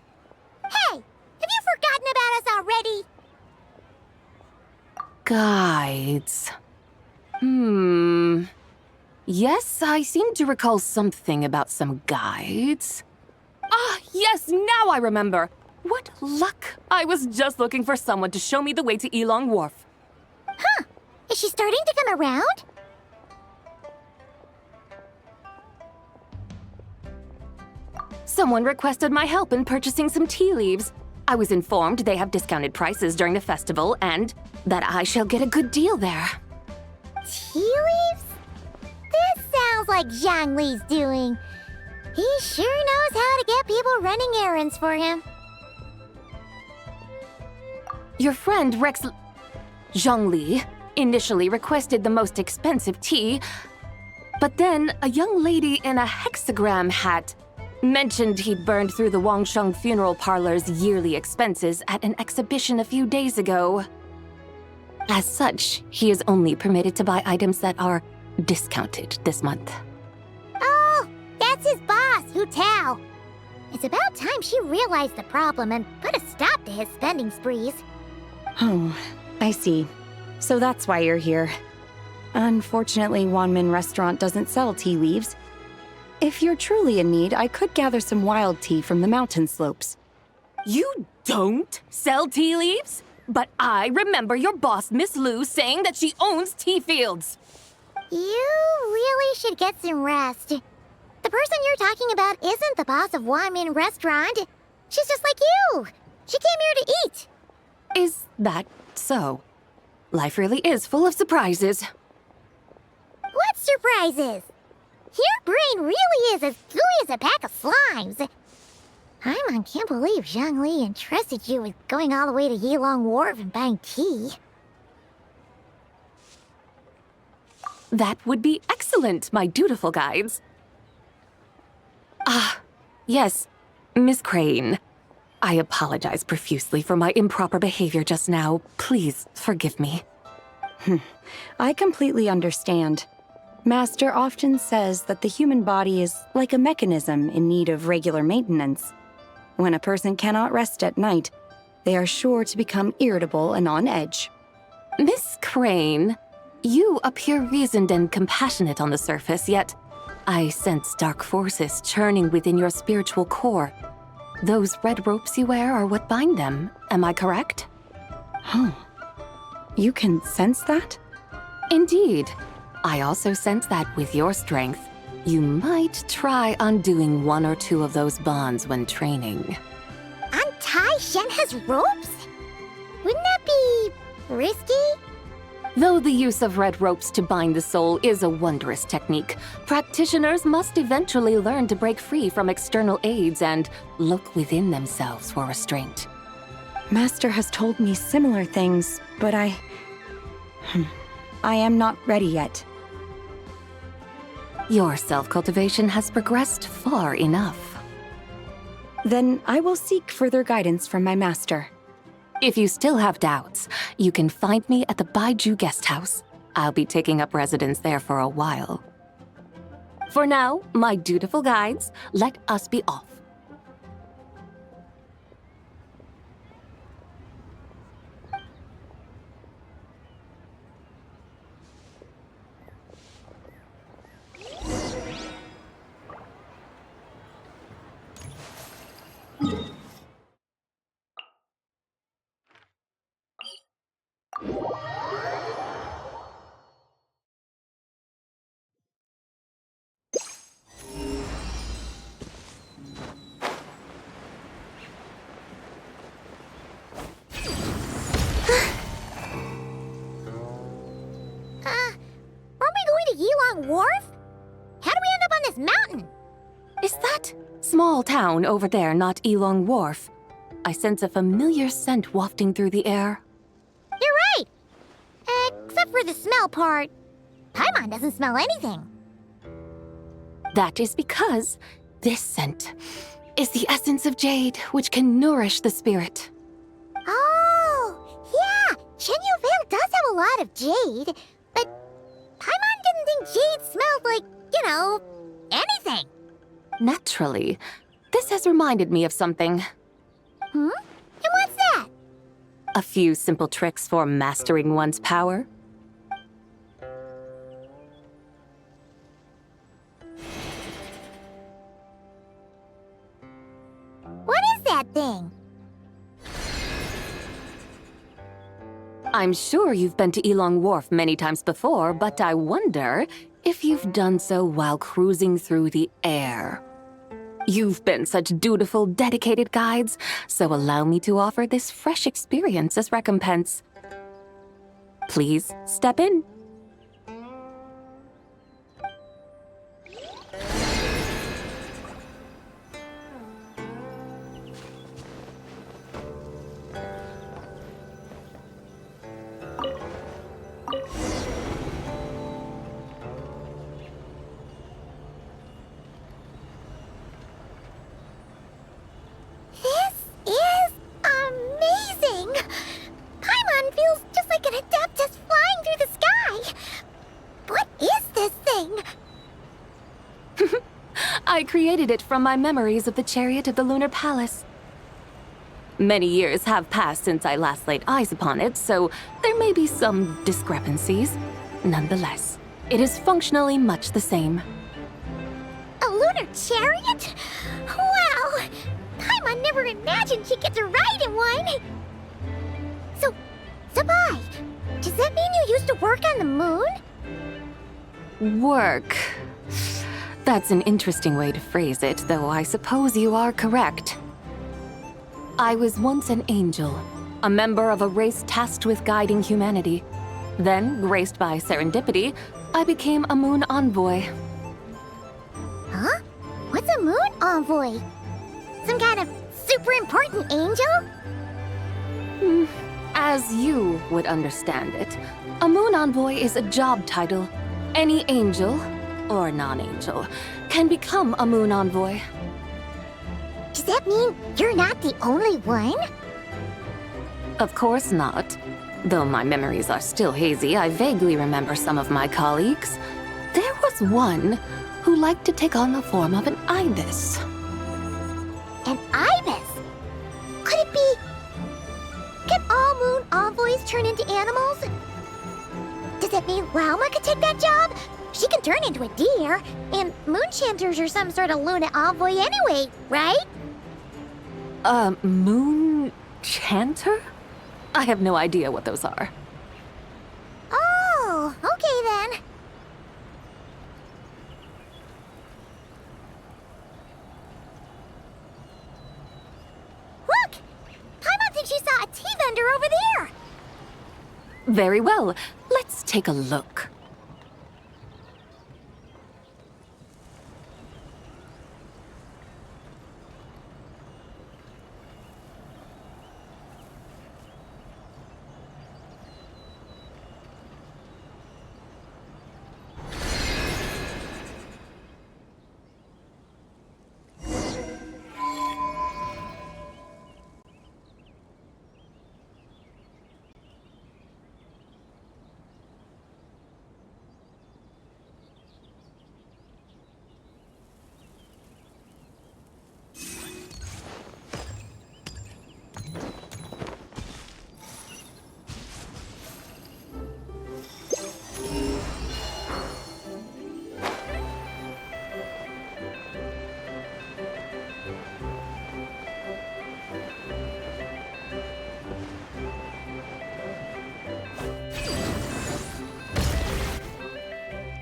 Hey! Have you forgotten about us already? Guides. Yes, I seem to recall something about some guides. Ah, yes, now I remember. What luck! I was just looking for someone to show me the way to Elong Wharf. Huh. Is she starting to come around? Someone requested my help in purchasing some tea leaves. I was informed they have discounted prices during the festival and that I shall get a good deal there. Tea leaves? This sounds like Zhang Li's doing. He sure knows how to get people running errands for him. Your friend Rex Zhongli initially requested the most expensive tea, but then a young lady in a hexagram hat mentioned he'd burned through the Wangsheng funeral parlor's yearly expenses at an exhibition a few days ago. As such, he is only permitted to buy items that are discounted this month. Oh, that's his boss, Hu Tao. It's about time she realized the problem and put a stop to his spending sprees. Oh, I see. So that's why you're here. Unfortunately, Wanmin Restaurant doesn't sell tea leaves. If you're truly in need, I could gather some wild tea from the mountain slopes. You don't sell tea leaves? But I remember your boss, Miss Lu, saying that she owns tea fields. You really should get some rest. The person you're talking about isn't the boss of Wanmin Restaurant. She's just like you. She came here to eat. Is that so? Life really is full of surprises. What surprises? Your brain really is as gooey as a pack of slimes. I can't believe Zhang Li entrusted you with going all the way to Yilong Wharf and buying tea. That would be excellent, my dutiful guides. Ah, yes, Miss Crane. I apologize profusely for my improper behavior just now. Please forgive me. I completely understand. Master often says that the human body is like a mechanism in need of regular maintenance. When a person cannot rest at night, they are sure to become irritable and on edge. Miss Crane, you appear reasoned and compassionate on the surface, yet I sense dark forces churning within your spiritual core. Those red ropes you wear are what bind them, am I correct? Oh, you can sense that? Indeed. I also sense that with your strength, you might try undoing one or two of those bonds when training. Untie Shenhe's ropes? Wouldn't that be risky? Though the use of red ropes to bind the soul is a wondrous technique, practitioners must eventually learn to break free from external aids and look within themselves for restraint. Master has told me similar things, but I am not ready yet. Your self-cultivation has progressed far enough. Then I will seek further guidance from my master. If you still have doubts, you can find me at the Baiju Guest House. I'll be taking up residence there for a while. For now, my dutiful guides, let us be off. Wharf? How do we end up on this mountain? Is that small town over there not Elong Wharf? I sense a familiar scent wafting through the air. You're right! Except for the smell part. Paimon doesn't smell anything. That is because this scent is the essence of jade, which can nourish the spirit. Oh, yeah! Shenyu Vale does have a lot of jade, but Paimon didn't think jade smelled like, anything. Naturally. This has reminded me of something. And what's that? A few simple tricks for mastering one's power. What is that thing? I'm sure you've been to Elong Wharf many times before, but I wonder if you've done so while cruising through the air. You've been such dutiful, dedicated guides, so allow me to offer this fresh experience as recompense. Please step in. I created it from my memories of the chariot of the Lunar Palace. Many years have passed since I last laid eyes upon it, so there may be some discrepancies. Nonetheless, it is functionally much the same. A lunar chariot? Wow! Paimon never imagined she'd get to ride in one! So, Sabai, does that mean you used to work on the moon? Work. That's an interesting way to phrase it, though I suppose you are correct. I was once an angel, a member of a race tasked with guiding humanity. Then, graced by serendipity, I became a moon envoy. Huh? What's a moon envoy? Some kind of super important angel? As you would understand it, a moon envoy is a job title. Any angel, or non-angel, can become a moon envoy. Does that mean you're not the only one? Of course not. Though my memories are still hazy, I vaguely remember some of my colleagues. There was one who liked to take on the form of an ibis. An ibis? Could it be... Can all moon envoys turn into animals? Does that mean Lauma could take that job? She can turn into a deer, and moonchanters are some sort of Luna envoy anyway, right? Moon chanter? I have no idea what those are. Oh, okay then. Look! Paimon thinks she saw a tea vendor over there! Very well. Let's take a look.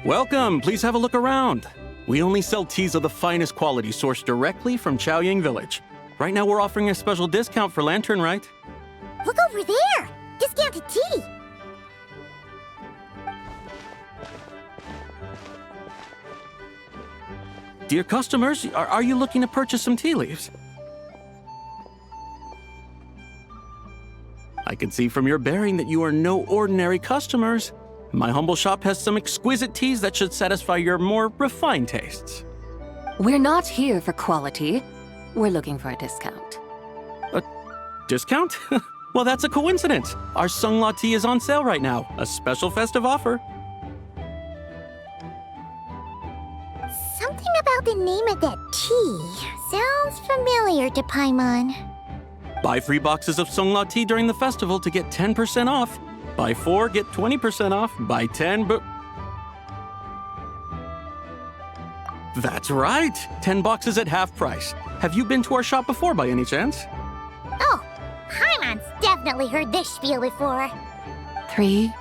Welcome, please have a look around. We only sell teas of the finest quality sourced directly from Chaoying Village. Right now we're offering a special discount for Lanternlit. Look over there! Discounted tea! Dear customers, are you looking to purchase some tea leaves? I can see from your bearing that you are no ordinary customers. My humble shop has some exquisite teas that should satisfy your more refined tastes. We're not here for quality. We're looking for a discount. A discount? Well, that's a coincidence. Our Sungla tea is on sale right now. A special festive offer. Something about the name of that tea sounds familiar to Paimon. Buy 3 boxes of Sungla tea during the festival to get 10% off. Buy 4, get 20% off. Buy 10, but... That's right! 10 boxes at half price. Have you been to our shop before by any chance? Oh, Paimon's definitely heard this spiel before. 3,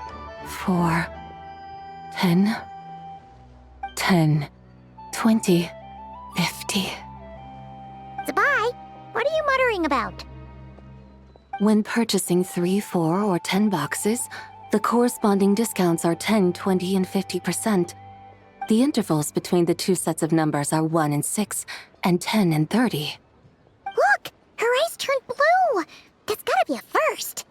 4, 10, 10, 20, 50. Zabai, what are you muttering about? When purchasing 3, 4, or 10 boxes, the corresponding discounts are 10, 20, and 50%. The intervals between the two sets of numbers are 1 and 6, and 10 and 30. Look! Her eyes turned blue! That's gotta be a first.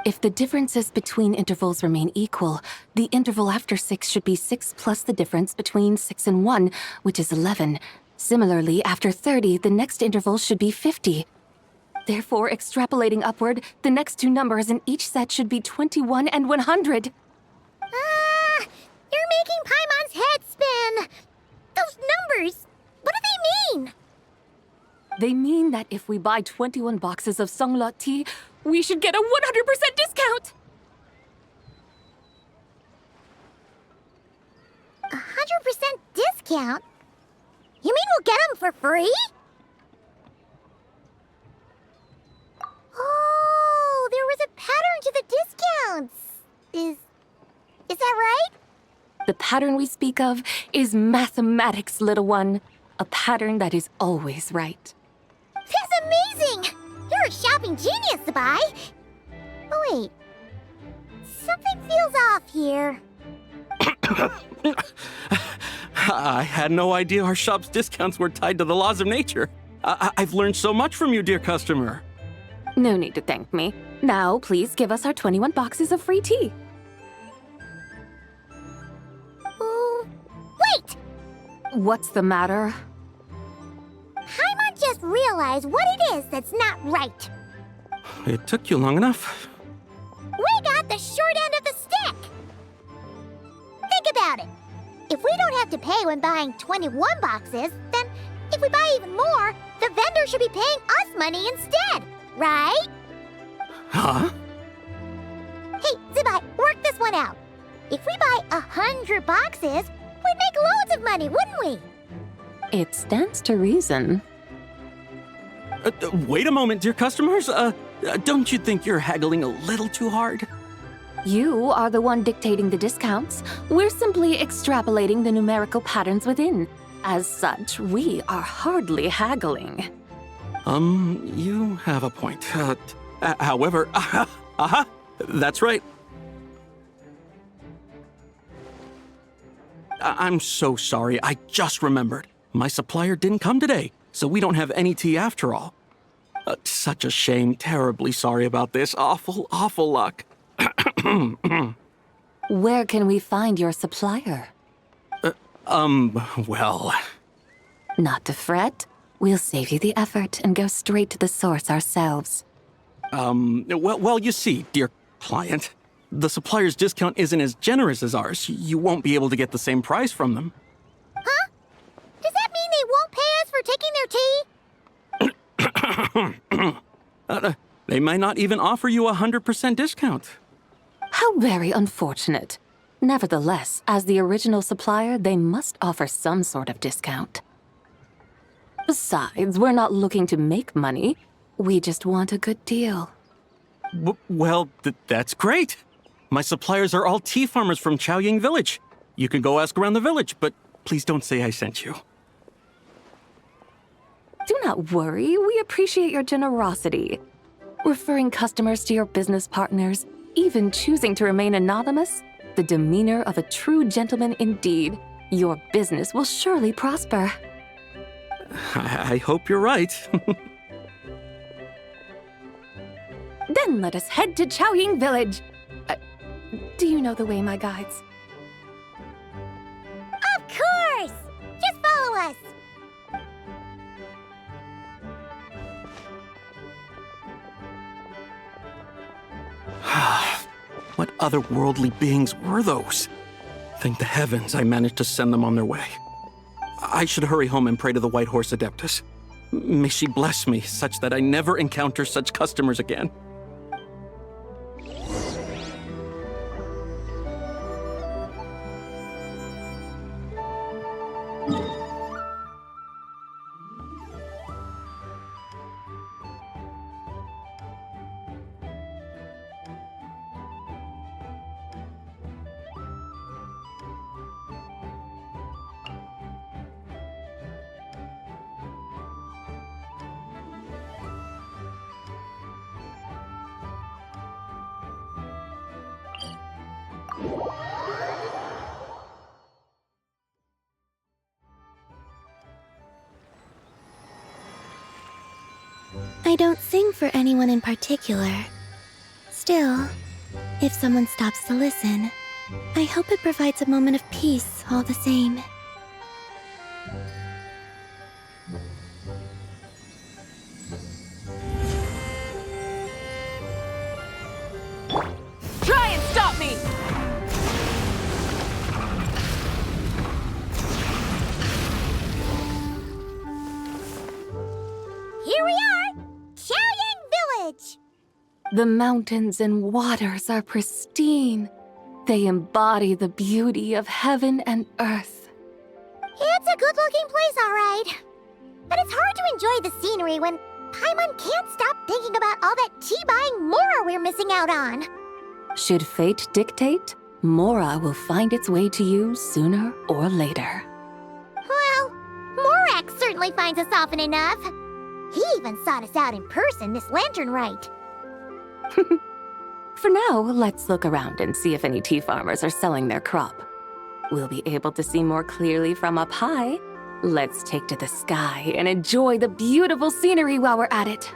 If the differences between intervals remain equal, the interval after 6 should be 6 plus the difference between 6 and 1, which is 11. Similarly, after 30, the next interval should be 50. Therefore, extrapolating upward, the next two numbers in each set should be 21 and 100. You're making Paimon's head spin! Those numbers, what do they mean? They mean that if we buy 21 boxes of Sungla tea, we should get a 100% discount! 100% discount? You mean we'll get them for free? Oh, there was a pattern to the discounts. Is that right? The pattern we speak of is mathematics, little one. A pattern that is always right. That's amazing! You're a shopping genius, Zabai. Oh, wait. Something feels off here. I had no idea our shop's discounts were tied to the laws of nature. I've learned so much from you, dear customer. No need to thank me. Now, please give us our 21 boxes of free tea. Wait! What's the matter? Paimon just realized what it is that's not right. It took you long enough. We got the short end of the stick! Think about it. If we don't have to pay when buying 21 boxes, then if we buy even more, the vendor should be paying us money instead, right? Huh? Hey, Zabai, work this one out. If we buy 100 boxes, we'd make loads of money, wouldn't we? It stands to reason. Wait a moment, dear customers. Don't you think you're haggling a little too hard? You are the one dictating the discounts. We're simply extrapolating the numerical patterns within. As such, we are hardly haggling. You have a point. However, that's right. I'm so sorry. I just remembered. My supplier didn't come today, so we don't have any tea after all. Such a shame. Terribly sorry about this. Awful, awful luck. Where can we find your supplier? Well... Not to fret. We'll save you the effort and go straight to the source ourselves. Well, you see, dear client, the supplier's discount isn't as generous as ours. You won't be able to get the same price from them. Huh? Does that mean they won't pay us for taking their tea? They might not even offer you 100% discount. How very unfortunate. Nevertheless, as the original supplier, they must offer some sort of discount. Besides, we're not looking to make money. We just want a good deal. Well, that's great. My suppliers are all tea farmers from Chaoying Village. You can go ask around the village, but please don't say I sent you. Do not worry, we appreciate your generosity. Referring customers to your business partners, even choosing to remain anonymous, the demeanor of a true gentleman indeed. Your business will surely prosper. I hope you're right. Then let us head to Chaoying Village. Do you know the way, my guides? Of course! Just follow us! What otherworldly beings were those? Thank the heavens I managed to send them on their way. I should hurry home and pray to the White Horse Adeptus. May she bless me such that I never encounter such customers again. I don't sing for anyone in particular. Still, if someone stops to listen, I hope it provides a moment of peace all the same. Try and stop me! Here we are! Chaoying Village! The mountains and waters are pristine. They embody the beauty of heaven and earth. It's a good-looking place, all right. But it's hard to enjoy the scenery when Paimon can't stop thinking about all that tea-buying Mora we're missing out on. Should fate dictate, Mora will find its way to you sooner or later. Well, Morak certainly finds us often enough. He even sought us out in person this Lanternlit. For now, let's look around and see if any tea farmers are selling their crop. We'll be able to see more clearly from up high. Let's take to the sky and enjoy the beautiful scenery while we're at it.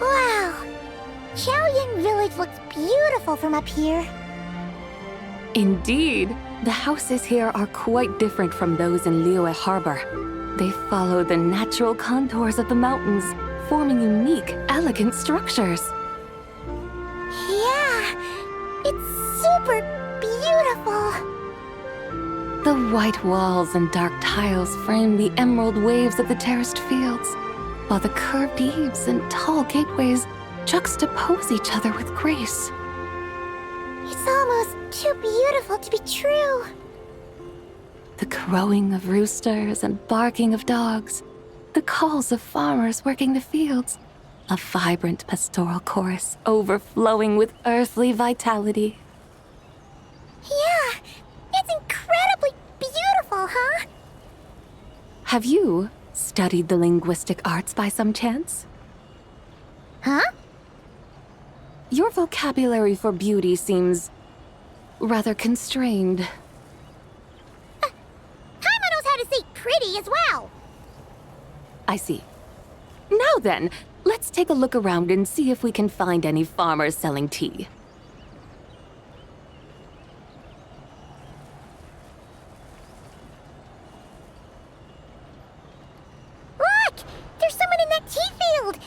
Wow! Chaoying Village looks beautiful from up here. Indeed, the houses here are quite different from those in Liyue Harbor. They follow the natural contours of the mountains, forming unique, elegant structures. Yeah, it's super beautiful. The white walls and dark tiles frame the emerald waves of the terraced fields, while the curved eaves and tall gateways juxtapose each other with grace. It's almost too beautiful to be true. The crowing of roosters and barking of dogs, the calls of farmers working the fields, A vibrant pastoral chorus overflowing with earthly vitality. Yeah, it's incredibly beautiful, huh? Have you studied the linguistic arts by some chance? Huh? Your vocabulary for beauty seems rather constrained. Paimon knows how to say pretty as well. I see. Now then, let's take a look around and see if we can find any farmers selling tea. Look! There's someone in that tea field!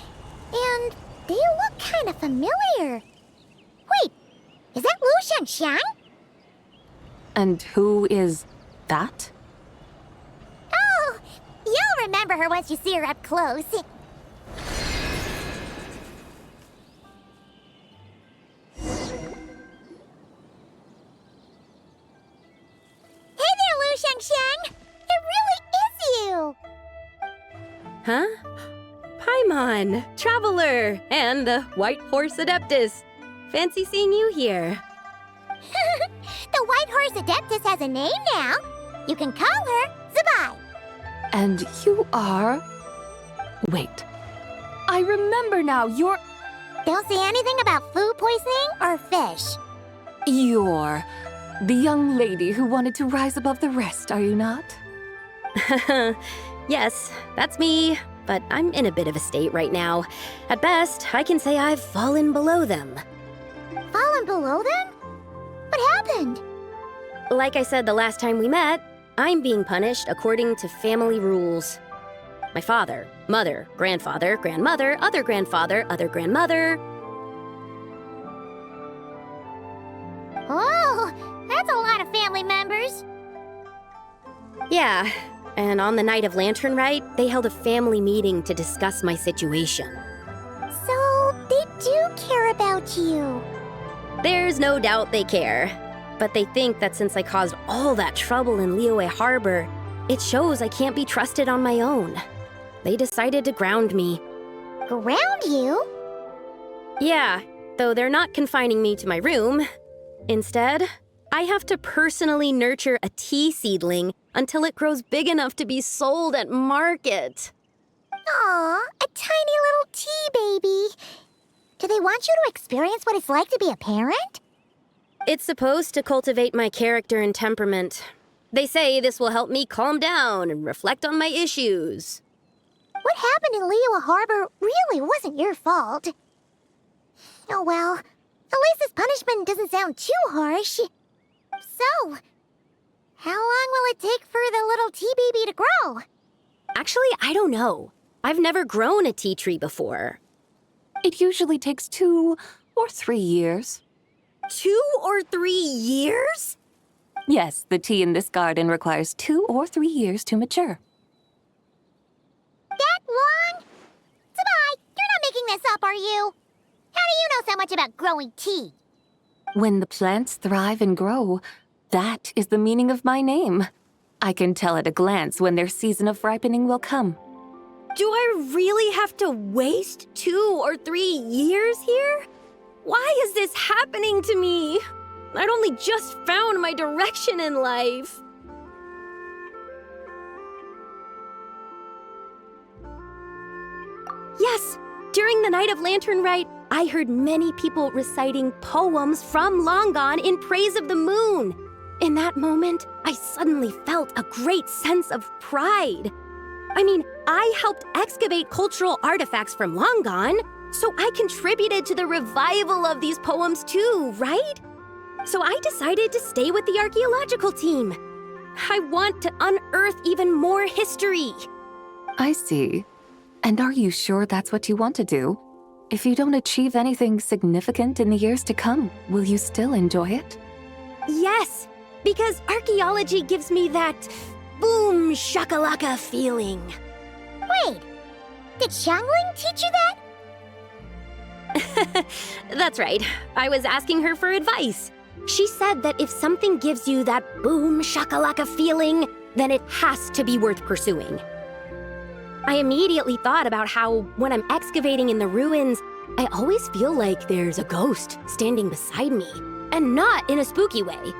And they look kind of familiar. Wait, is that Lu Xiangxiang? And who is that? Oh, you'll remember her once you see her up close. Hey there, Lu Xiangxiang! It really is you! Huh? Paimon, Traveler, and the White Horse Adeptus. Fancy seeing you here. The White Horse Adeptus has a name now. You can call her Zabai. And you are... Wait. I remember now, you're... Don't say anything about food poisoning or fish. You're the young lady who wanted to rise above the rest, are you not? Yes, that's me, but I'm in a bit of a state right now. At best, I can say I've fallen below them. Fallen below them? What happened? Like I said the last time we met, I'm being punished according to family rules. My father, mother, grandfather, grandmother, other grandfather, other grandmother. Oh, that's a lot of family members. Yeah, and on the night of Lanternlit, they held a family meeting to discuss my situation. So, they do care about you. There's no doubt they care. But they think that since I caused all that trouble in Liyue Harbor, it shows I can't be trusted on my own. They decided to ground me. Ground you? Yeah, though they're not confining me to my room. Instead, I have to personally nurture a tea seedling until it grows big enough to be sold at market. Aw, a tiny little tea baby. Do they want you to experience what it's like to be a parent? It's supposed to cultivate my character and temperament. They say this will help me calm down and reflect on my issues. What happened in Liyue Harbor really wasn't your fault. Oh well, at least this punishment doesn't sound too harsh. So, how long will it take for the little tea baby to grow? Actually, I don't know. I've never grown a tea tree before. It usually takes 2 or 3 years. 2 or 3 years? Yes, the tea in this garden requires 2 or 3 years to mature. That long? Zabai, you're not making this up, are you? How do you know so much about growing tea? When the plants thrive and grow, that is the meaning of my name. I can tell at a glance when their season of ripening will come. Do I really have to waste 2 or 3 years here? Why is this happening to me? I'd only just found my direction in life. Yes, during the night of Lanternlit, I heard many people reciting poems from Long Gone in praise of the moon. In that moment, I suddenly felt a great sense of pride. I mean, I helped excavate cultural artifacts from Long Gone, so I contributed to the revival of these poems too, right? So I decided to stay with the archaeological team. I want to unearth even more history. I see. And are you sure that's what you want to do? If you don't achieve anything significant in the years to come, will you still enjoy it? Yes, because archaeology gives me that boom shakalaka feeling. Wait, did Xiangling teach you that? That's right. I was asking her for advice. She said that if something gives you that boom shakalaka feeling, then it has to be worth pursuing. I immediately thought about how, when I'm excavating in the ruins, I always feel like there's a ghost standing beside me, and not in a spooky way.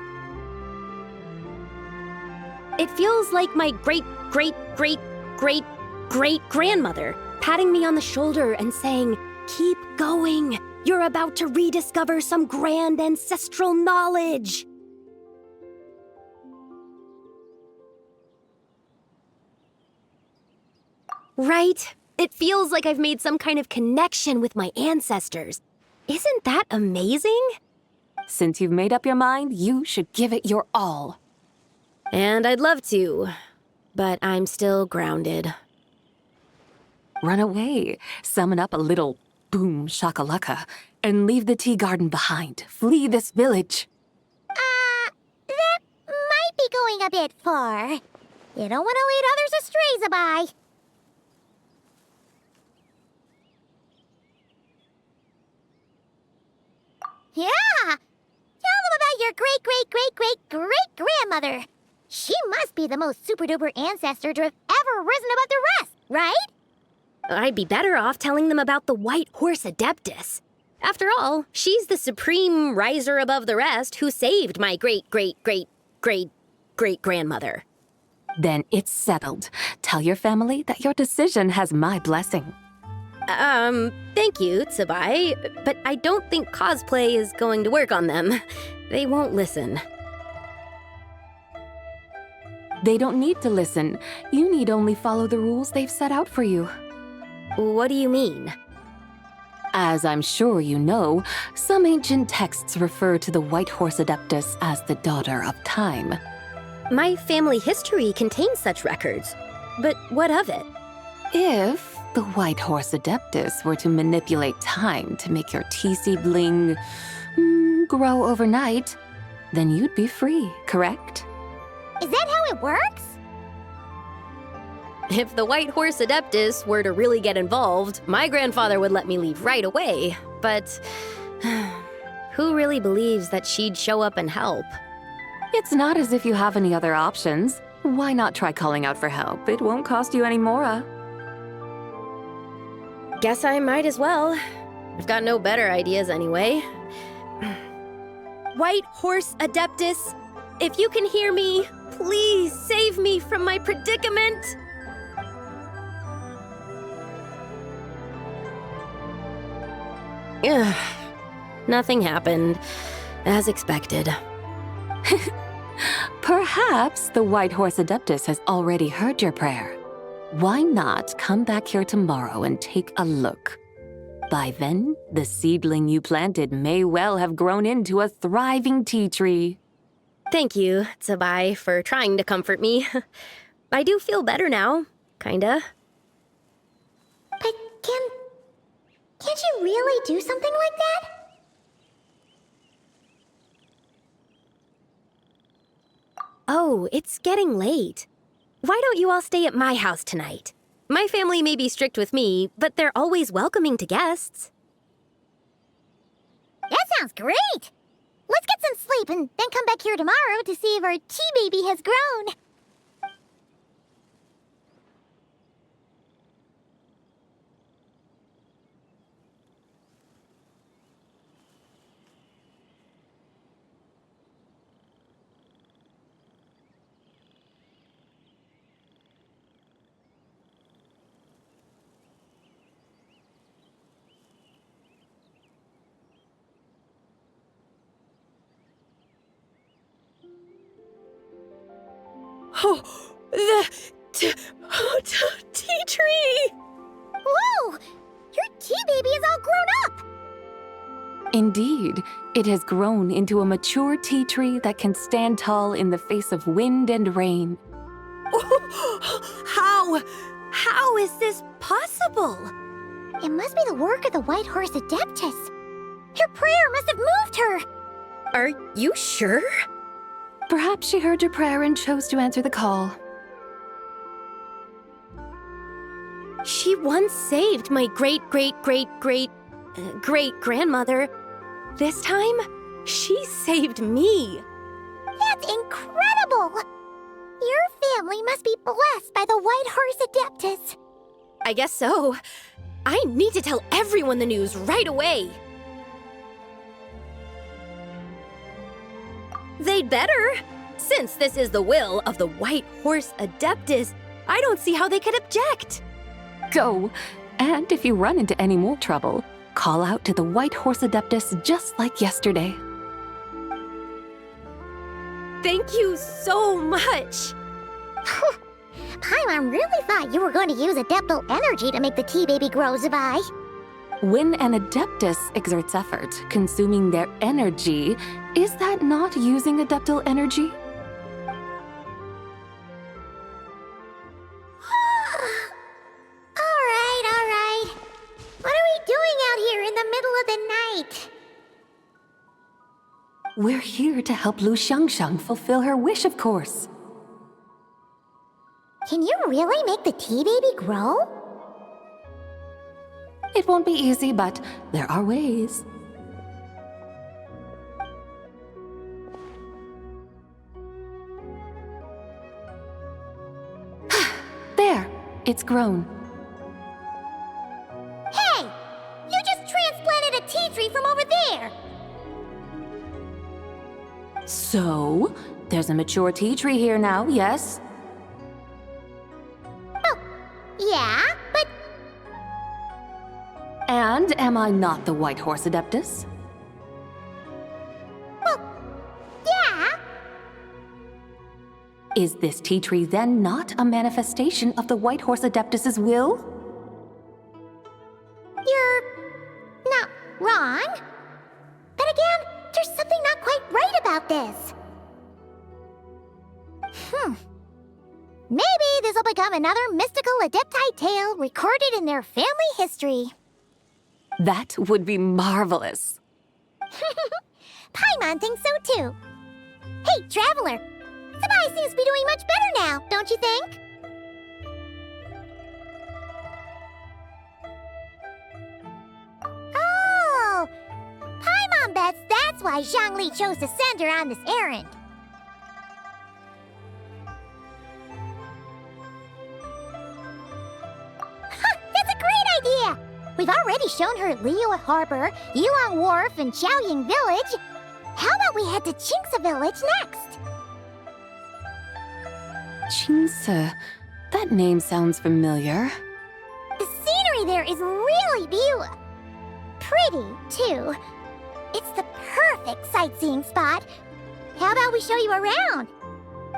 It feels like my great-great-great-great-great-grandmother patting me on the shoulder and saying, "Keep going. You're about to rediscover some grand ancestral knowledge." Right? It feels like I've made some kind of connection with my ancestors. Isn't that amazing? Since you've made up your mind, you should give it your all. And I'd love to, but I'm still grounded. Run away, summon up a little boom shakalaka, and leave the tea garden behind. Flee this village. That might be going a bit far. You don't want to lead others astray, Zabai. Yeah! Tell them about your great-great-great-great-great-grandmother. She must be the most super-duper ancestor to have ever risen above the rest, right? I'd be better off telling them about the White Horse Adeptus. After all, she's the supreme riser above the rest who saved my great-great-great-great-great-grandmother. Then it's settled. Tell your family that your decision has my blessing. Thank you, Tsubai, but I don't think cosplay is going to work on them. They won't listen. They don't need to listen. You need only follow the rules they've set out for you. What do you mean? As I'm sure you know, some ancient texts refer to the White Horse Adeptus as the Daughter of Time. My family history contains such records, but what of it? If the White Horse Adeptus were to manipulate time to make your tea seedling grow overnight, then you'd be free, correct? Is that how it works? If the White Horse Adeptus were to really get involved, my grandfather would let me leave right away. But who really believes that she'd show up and help? It's not as if you have any other options. Why not try calling out for help? It won't cost you any more. Guess I might as well. I've got no better ideas anyway. White Horse Adeptus, if you can hear me, please save me from my predicament. Ugh. Nothing happened, as expected. Perhaps the White Horse Adeptus has already heard your prayer. Why not come back here tomorrow and take a look? By then, the seedling you planted may well have grown into a thriving tea tree. Thank you, Tsubai, for trying to comfort me. I do feel better now, kinda. But can't you really do something like that? Oh, it's getting late. Why don't you all stay at my house tonight? My family may be strict with me, but they're always welcoming to guests. That sounds great! Let's get some sleep and then come back here tomorrow to see if our tea baby has grown. Oh, the tea tree! Whoa! Your tea baby is all grown up! Indeed, it has grown into a mature tea tree that can stand tall in the face of wind and rain. How is this possible? It must be the work of the White Horse Adeptus. Your prayer must have moved her. Are you sure? Perhaps she heard your prayer and chose to answer the call. She once saved my great-great-great-great-great-grandmother. This time, she saved me. That's incredible! Your family must be blessed by the White Horse Adeptus. I guess so. I need to tell everyone the news right away. They'd better. Since this is the will of the White Horse Adeptus, I don't see how they could object. Go. And if you run into any more trouble, call out to the White Horse Adeptus just like yesterday. Thank you so much. Paimon really thought you were going to use Adeptal energy to make the tea baby grow, Zabai. When an Adeptus exerts effort, consuming their energy, is that not using Adeptal energy? All right. What are we doing out here in the middle of the night? We're here to help Lu Xiangxiang fulfill her wish, of course. Can you really make the tea baby grow? It won't be easy, but there are ways. There, it's grown. Hey! You just transplanted a tea tree from over there! So, there's a mature tea tree here now, yes? Oh, yeah, but... And am I not the White Horse Adeptus? Well, yeah. Is this tea tree then not a manifestation of the White Horse Adeptus's will? You're not wrong. But again, there's something not quite right about this. Maybe this'll become another mystical Adepti tale recorded in their family history. That would be marvelous. Paimon thinks so too. Hey, Traveler! Zabai seems to be doing much better now, don't you think? Oh! Paimon bets that's why Zhongli chose to send her on this errand. That's a great idea! We've already shown her Liyue Harbor, Yulong Wharf, and Xiaoying Village. How about we head to Qingce Village next? Qingce. That name sounds familiar. The scenery there is really beautiful. Pretty, too. It's the perfect sightseeing spot. How about we show you around?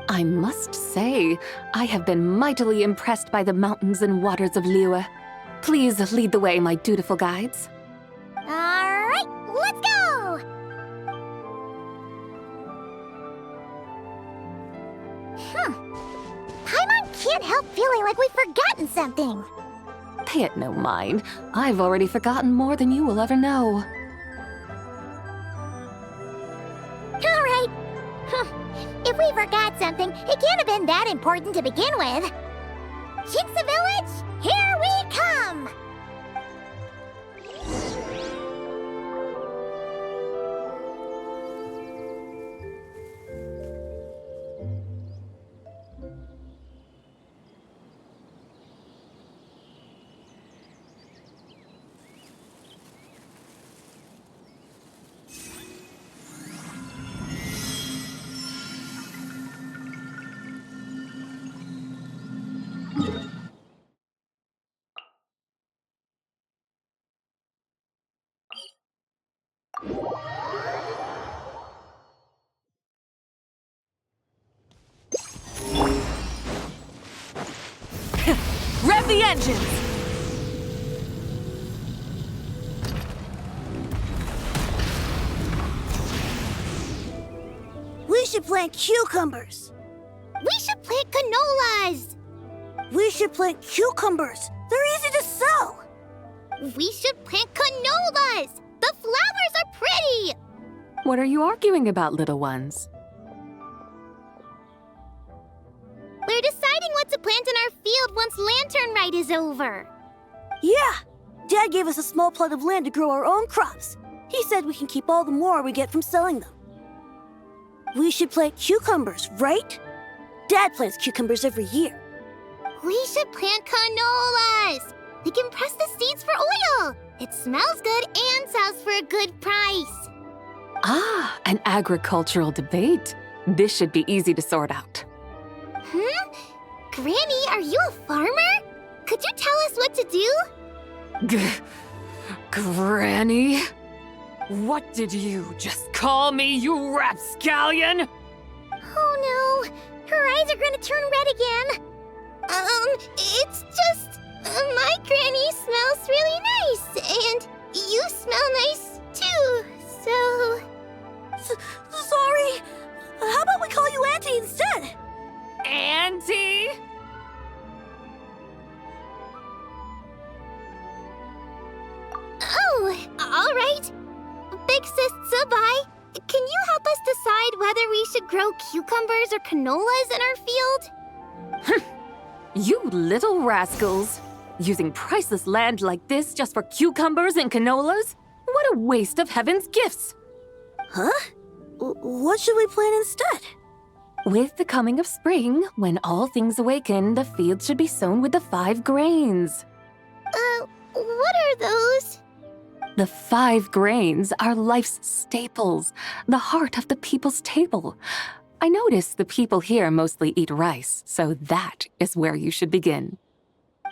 I must say, I have been mightily impressed by the mountains and waters of Liyue. Please lead the way, my dutiful guides. All right, let's go! Paimon can't help feeling like we've forgotten something. Pay it no mind. I've already forgotten more than you will ever know. All right. If we forgot something, it can't have been that important to begin with. Qingce Village, here we come! Rev the engines! We should plant cucumbers. We should plant canolas. We should plant cucumbers. They're easy to sow. We should plant canolas. The flowers are pretty. What are you arguing about, little ones? We're deciding what to plant in our field once Lanternlit is over. Yeah. Dad gave us a small plot of land to grow our own crops. He said we can keep all the more we get from selling them. We should plant cucumbers, right? Dad plants cucumbers every year. We should plant canolas. We can press the seeds for oil. It smells good and sells for a good price. Ah, an agricultural debate. This should be easy to sort out. Granny, are you a farmer? Could you tell us what to do? Granny? What did you just call me, you rapscallion? Oh no, her eyes are gonna turn red again. It's just, my granny smells really nice, and you smell nice too, so... Sorry. How about we call you Auntie instead? Auntie? Oh, all right. Big Sis Tsubai, can you help us decide whether we should grow cucumbers or canolas in our field? You little rascals. Using priceless land like this just for cucumbers and canolas? What a waste of heaven's gifts! Huh? What should we plant instead? With the coming of spring, when all things awaken, the fields should be sown with the 5 grains. What are those? The 5 grains are life's staples, the heart of the people's table. I notice the people here mostly eat rice, so that is where you should begin.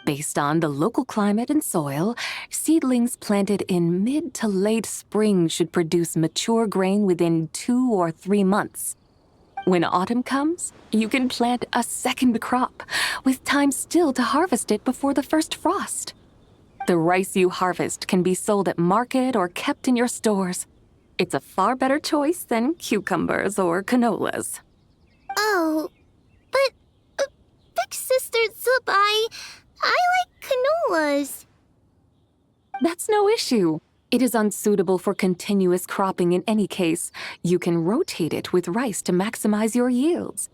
Based on the local climate and soil, seedlings planted in mid to late spring should produce mature grain within 2 or 3 months. When autumn comes, you can plant a second crop, with time still to harvest it before the first frost. The rice you harvest can be sold at market or kept in your stores. It's a far better choice than cucumbers or canolas. Oh, but Big Sister Tsubai, I like canolas. That's no issue. It is unsuitable for continuous cropping in any case. You can rotate it with rice to maximize your yields.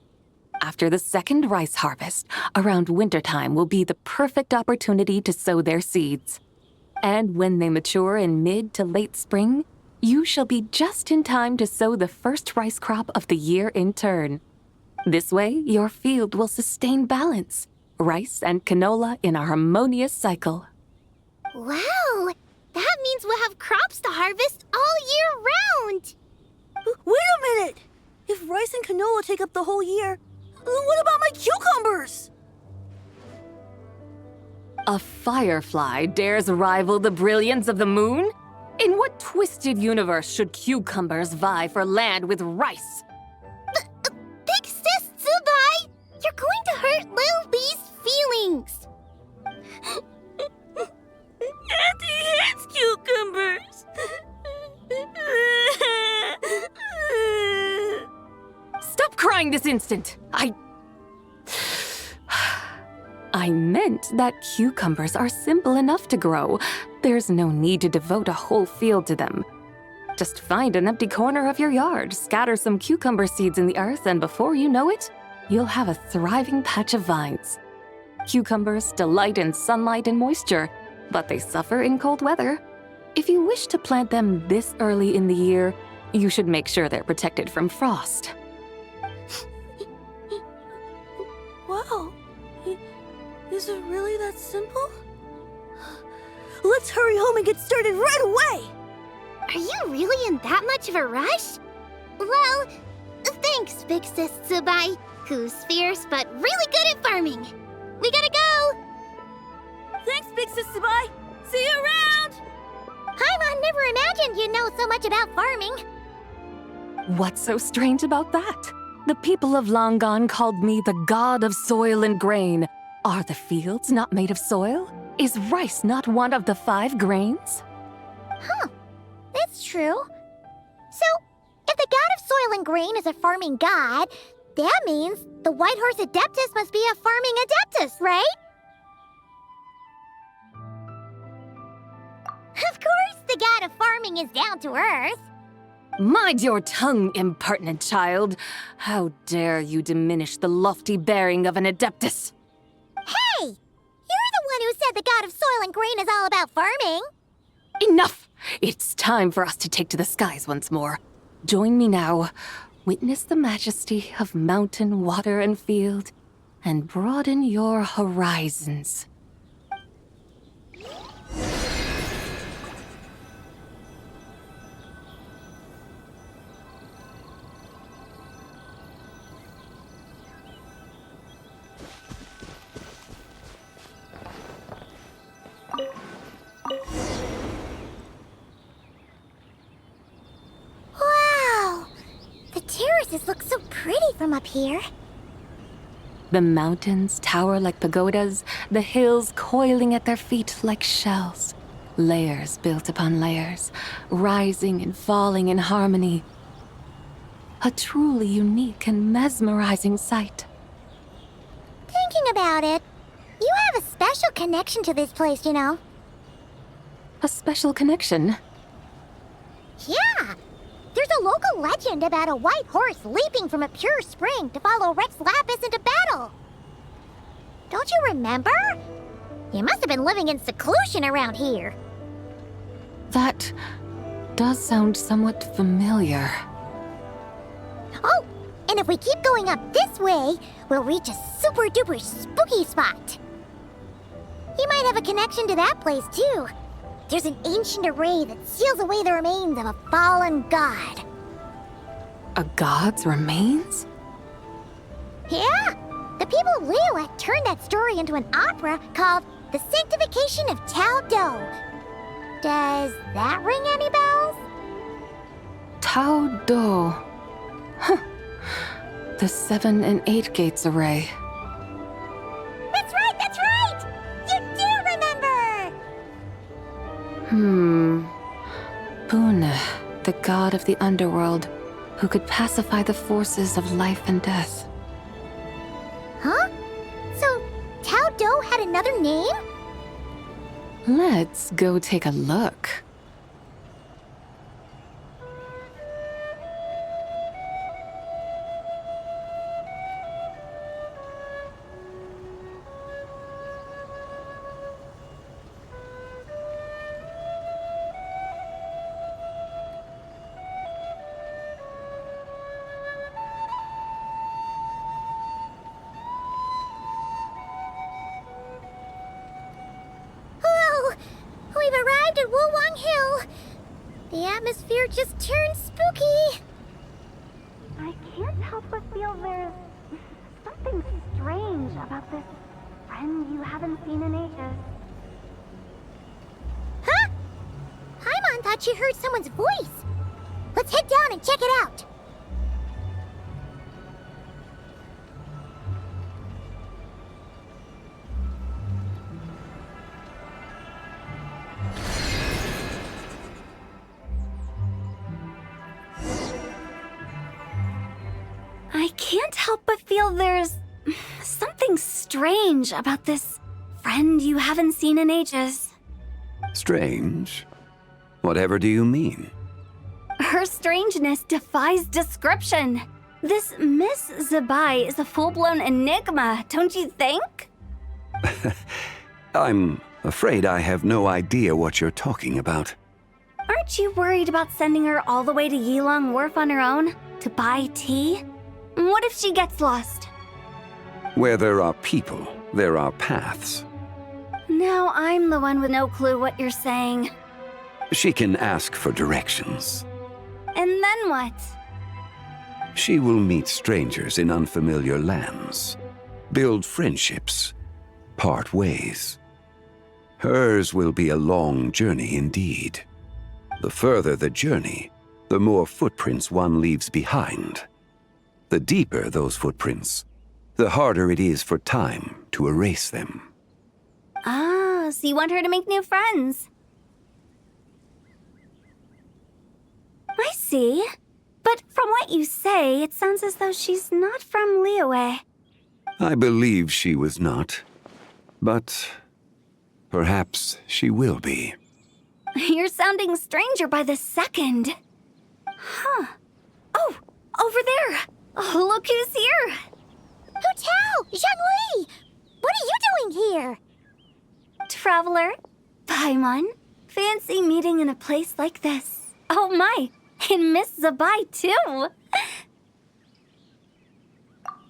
After the second rice harvest, around wintertime will be the perfect opportunity to sow their seeds. And when they mature in mid to late spring, you shall be just in time to sow the first rice crop of the year in turn. This way, your field will sustain balance, rice and canola in a harmonious cycle. Wow, that means we'll have crops to harvest all year round. Wait a minute! If rice and canola take up the whole year, what about my cucumbers? A firefly dares rival the brilliance of the moon? In what twisted universe should cucumbers vie for land with rice? Big Sis Tsubai, you're going to hurt Lil Lee's feelings. Auntie hates cucumbers. Stop crying this instant! I meant that cucumbers are simple enough to grow. There's no need to devote a whole field to them. Just find an empty corner of your yard, scatter some cucumber seeds in the earth, and before you know it, you'll have a thriving patch of vines. Cucumbers delight in sunlight and moisture, but they suffer in cold weather. If you wish to plant them this early in the year, you should make sure they're protected from frost. Wow. Is it really that simple? Let's hurry home and get started right away! Are you really in that much of a rush? Well, thanks, Big Sis Tsubai, who's fierce but really good at farming. We gotta go! Thanks, Big Sis Tsubai! See you around! Paimon never imagined you'd know so much about farming. What's so strange about that? The people of Langan called me the god of soil and grain. Are the fields not made of soil? Is rice not one of the 5 grains? Huh, that's true. So, if the god of soil and grain is a farming god, that means the White Horse Adeptus must be a farming adeptus, right? Of course the god of farming is down to earth. Mind your tongue, impertinent child. How dare you diminish the lofty bearing of an adeptus? Hey! You're the one who said the god of soil and grain is all about farming. Enough! It's time for us to take to the skies once more. Join me now. Witness the majesty of mountain, water, and field, and broaden your horizons. places look so pretty from up here. The mountains tower like pagodas, the hills coiling at their feet like shells. Layers built upon layers, rising and falling in harmony. A truly unique and mesmerizing sight. Thinking about it, you have a special connection to this place, you know. A special connection? Yeah! There's a local legend about a white horse leaping from a pure spring to follow Rex Lapis into battle. Don't you remember? You must have been living in seclusion around here. That does sound somewhat familiar. Oh, and if we keep going up this way, we'll reach a super duper spooky spot. You might have a connection to that place too. There's an ancient array that seals away the remains of a fallen god. A god's remains? Yeah! The people of Liyue turned that story into an opera called The Sanctification of Tao Do. Does that ring any bells? Tao Do. Huh. The 7 and 8 gates array. That's right, that's right! You do remember! Pune, the god of the underworld, who could pacify the forces of life and death. Huh? So, Tao Do had another name? Let's go take a look. We've arrived at Wulwang Hill. The atmosphere just turned spooky. I can't help but feel there's something strange about this friend you haven't seen in ages. Huh? Paimon thought she heard someone's voice. Let's head down and check it out. I can't help but feel there's something strange about this friend you haven't seen in ages. Strange? Whatever do you mean? Her strangeness defies description. This Miss Zabai is a full-blown enigma, don't you think? I'm afraid I have no idea what you're talking about. Aren't you worried about sending her all the way to Yilong Wharf on her own to buy tea? What if she gets lost? Where there are people, there are paths. Now I'm the one with no clue what you're saying. She can ask for directions. And then what? She will meet strangers in unfamiliar lands, build friendships, part ways. Hers will be a long journey indeed. The further the journey, the more footprints one leaves behind. The deeper those footprints, the harder it is for time to erase them. Ah, so you want her to make new friends. I see. But from what you say, it sounds as though she's not from Liyue. I believe she was not, but perhaps she will be. You're sounding stranger by the second. Huh. Oh, over there. Oh, look who's here. Hu Tao! Zhongli! What are you doing here? Traveler, Paimon, fancy meeting in a place like this. Oh my, and Miss Zabai too.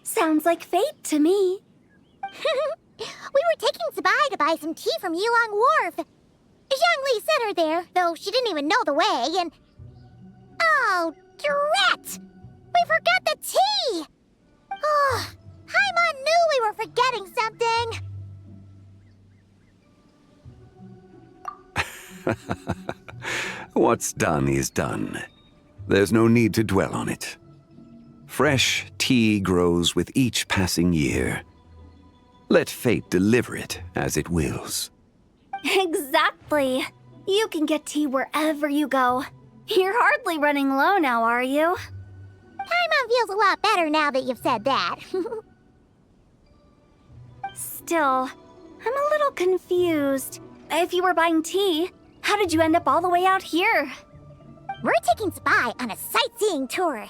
Sounds like fate to me. We were taking Zabai to buy some tea from Yilong Wharf. Zhongli sent her there, though she didn't even know the way, and... Oh, drat! We forgot the tea! Oh, Paimon knew we were forgetting something! What's done is done. There's no need to dwell on it. Fresh tea grows with each passing year. Let fate deliver it as it wills. Exactly. You can get tea wherever you go. You're hardly running low now, are you? Paimon feels a lot better now that you've said that. Still, I'm a little confused. If you were buying tea, how did you end up all the way out here? We're taking Spy on a sightseeing tour.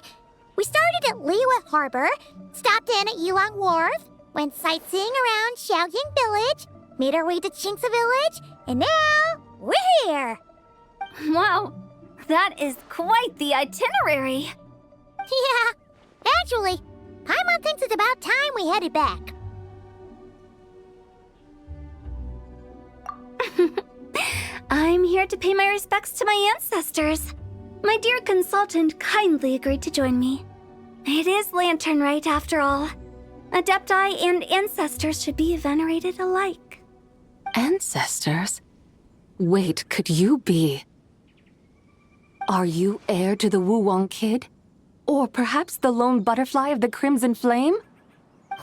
We started at Liyue Harbor, stopped in at Yulong Wharf, went sightseeing around Xiaoying Village, made our way to Qingce Village, and now we're here. Wow, that is quite the itinerary. Yeah, actually, Paimon thinks it's about time we headed back. I'm here to pay my respects to my ancestors. My dear consultant kindly agreed to join me. It is Lanternlit after all. Adepti and ancestors should be venerated alike. Ancestors? Wait, could you be? Are you heir to the Wuwang kid? Or perhaps the lone butterfly of the Crimson Flame?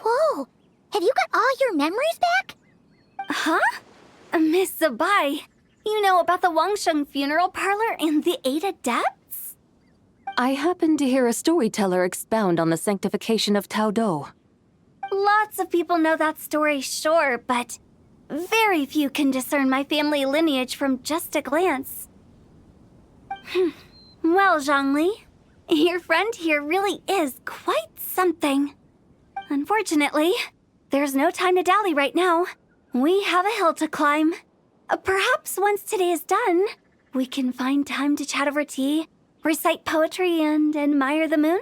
Whoa, have you got all your memories back? Huh? Miss Zabai, you know about the Wangsheng funeral parlor and the 8 adepts? I happened to hear a storyteller expound on the sanctification of Tao Do. Lots of people know that story, sure, but very few can discern my family lineage from just a glance. Well, Zhongli, your friend here really is quite something. Unfortunately, there's no time to dally right now. We have a hill to climb. Perhaps once today is done, we can find time to chat over tea, recite poetry, and admire the moon?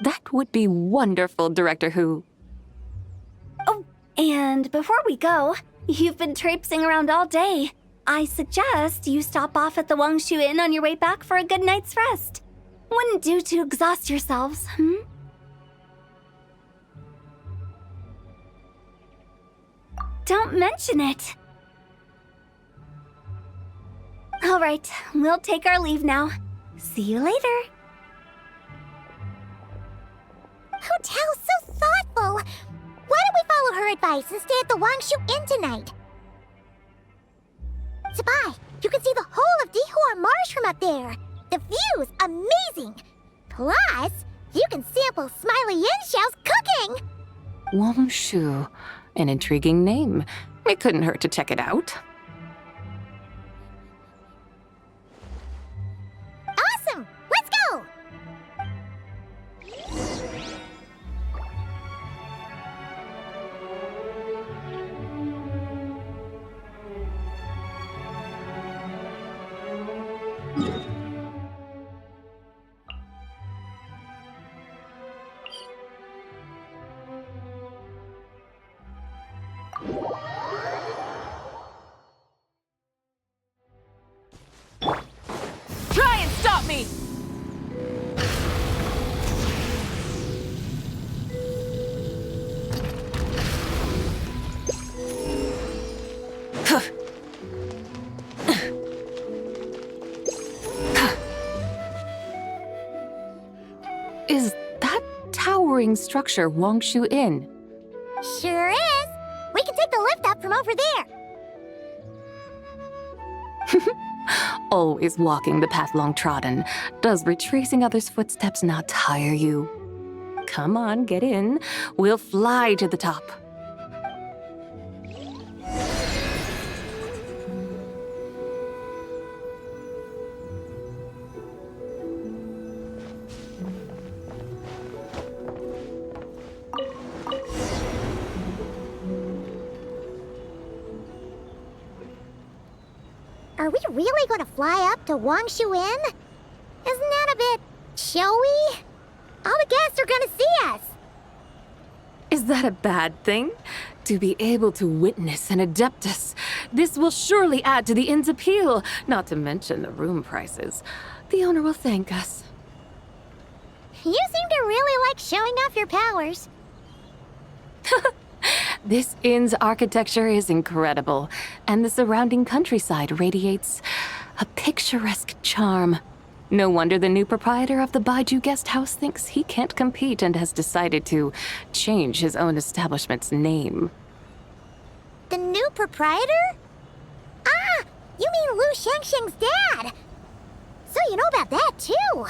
That would be wonderful, Director Hu. Oh, and before we go, you've been traipsing around all day. I suggest you stop off at the Wangshu Inn on your way back for a good night's rest. Wouldn't do to exhaust yourselves, Don't mention it. All right, we'll take our leave now. See you later. Hotel's so thoughtful. Why don't we follow her advice and stay at the Wangshu Inn tonight? Sabai, you can see the whole of Dihua Marsh from up there. The view's amazing. Plus, you can sample Smiley Yin-Xiao's cooking. Wangshu, an intriguing name. It couldn't hurt to check it out. Awesome! Let's go! Try and stop me! Is that towering structure Wangshu Inn? Sure is. We can take the lift up from over there. Always walking the path long trodden. Does retracing others' footsteps not tire you? Come on, get in. We'll fly to the top. Are we really going to fly up to Wangshu Inn? Isn't that a bit showy? All the guests are going to see us. Is that a bad thing? To be able to witness an Adeptus. This will surely add to the inn's appeal, not to mention the room prices. The owner will thank us. You seem to really like showing off your powers. This inn's architecture is incredible, and the surrounding countryside radiates a picturesque charm. No wonder the new proprietor of the Baiju guest house thinks he can't compete and has decided to change his own establishment's name. The new proprietor? Ah, you mean Lu Shengsheng's dad. So you know about that, too.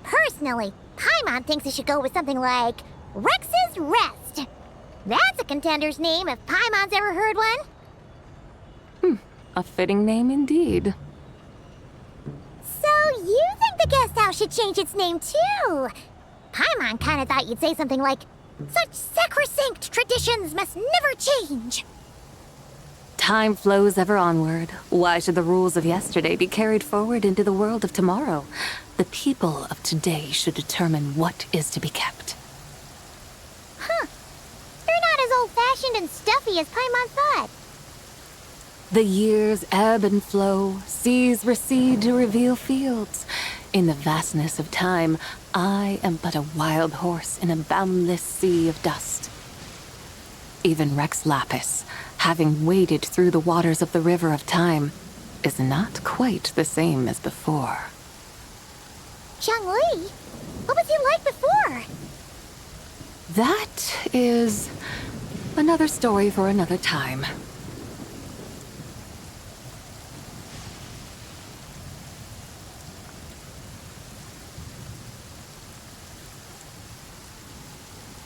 Personally, Paimon thinks it should go with something like Rex's Rest. That's a contender's name if Paimon's ever heard one. A fitting name indeed. So you think the guest house should change its name, too? Paimon kinda thought you'd say something like, such sacrosanct traditions must never change. Time flows ever onward. Why should the rules of yesterday be carried forward into the world of tomorrow? The people of today should determine what is to be kept. Huh. You're not as old-fashioned and stuffy as Paimon thought. The years ebb and flow, seas recede to reveal fields. In the vastness of time, I am but a wild horse in a boundless sea of dust. Even Rex Lapis, having waded through the waters of the river of time, is not quite the same as before. Zhongli, what was he like before? That is another story for another time.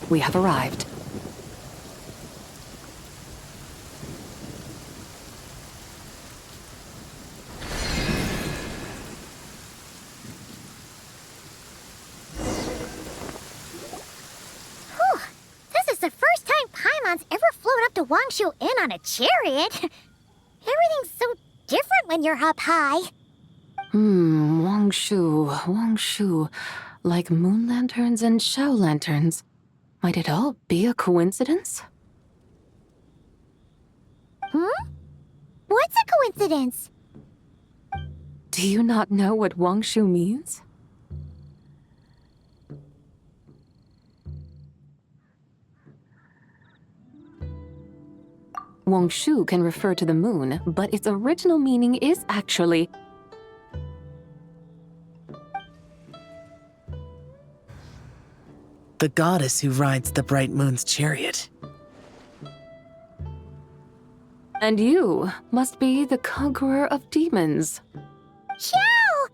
We have arrived. Whew. This is the first time Paimon's ever flown up to Wangshu Inn on a chariot. Everything's so different when you're up high. Wangshu. Like moon lanterns and Shao lanterns. Might it all be a coincidence? What's a coincidence? Do you not know what Wangshu means? Wangshu can refer to the moon, but its original meaning is actually the goddess who rides the bright moon's chariot. And you must be the conqueror of demons. Xiao!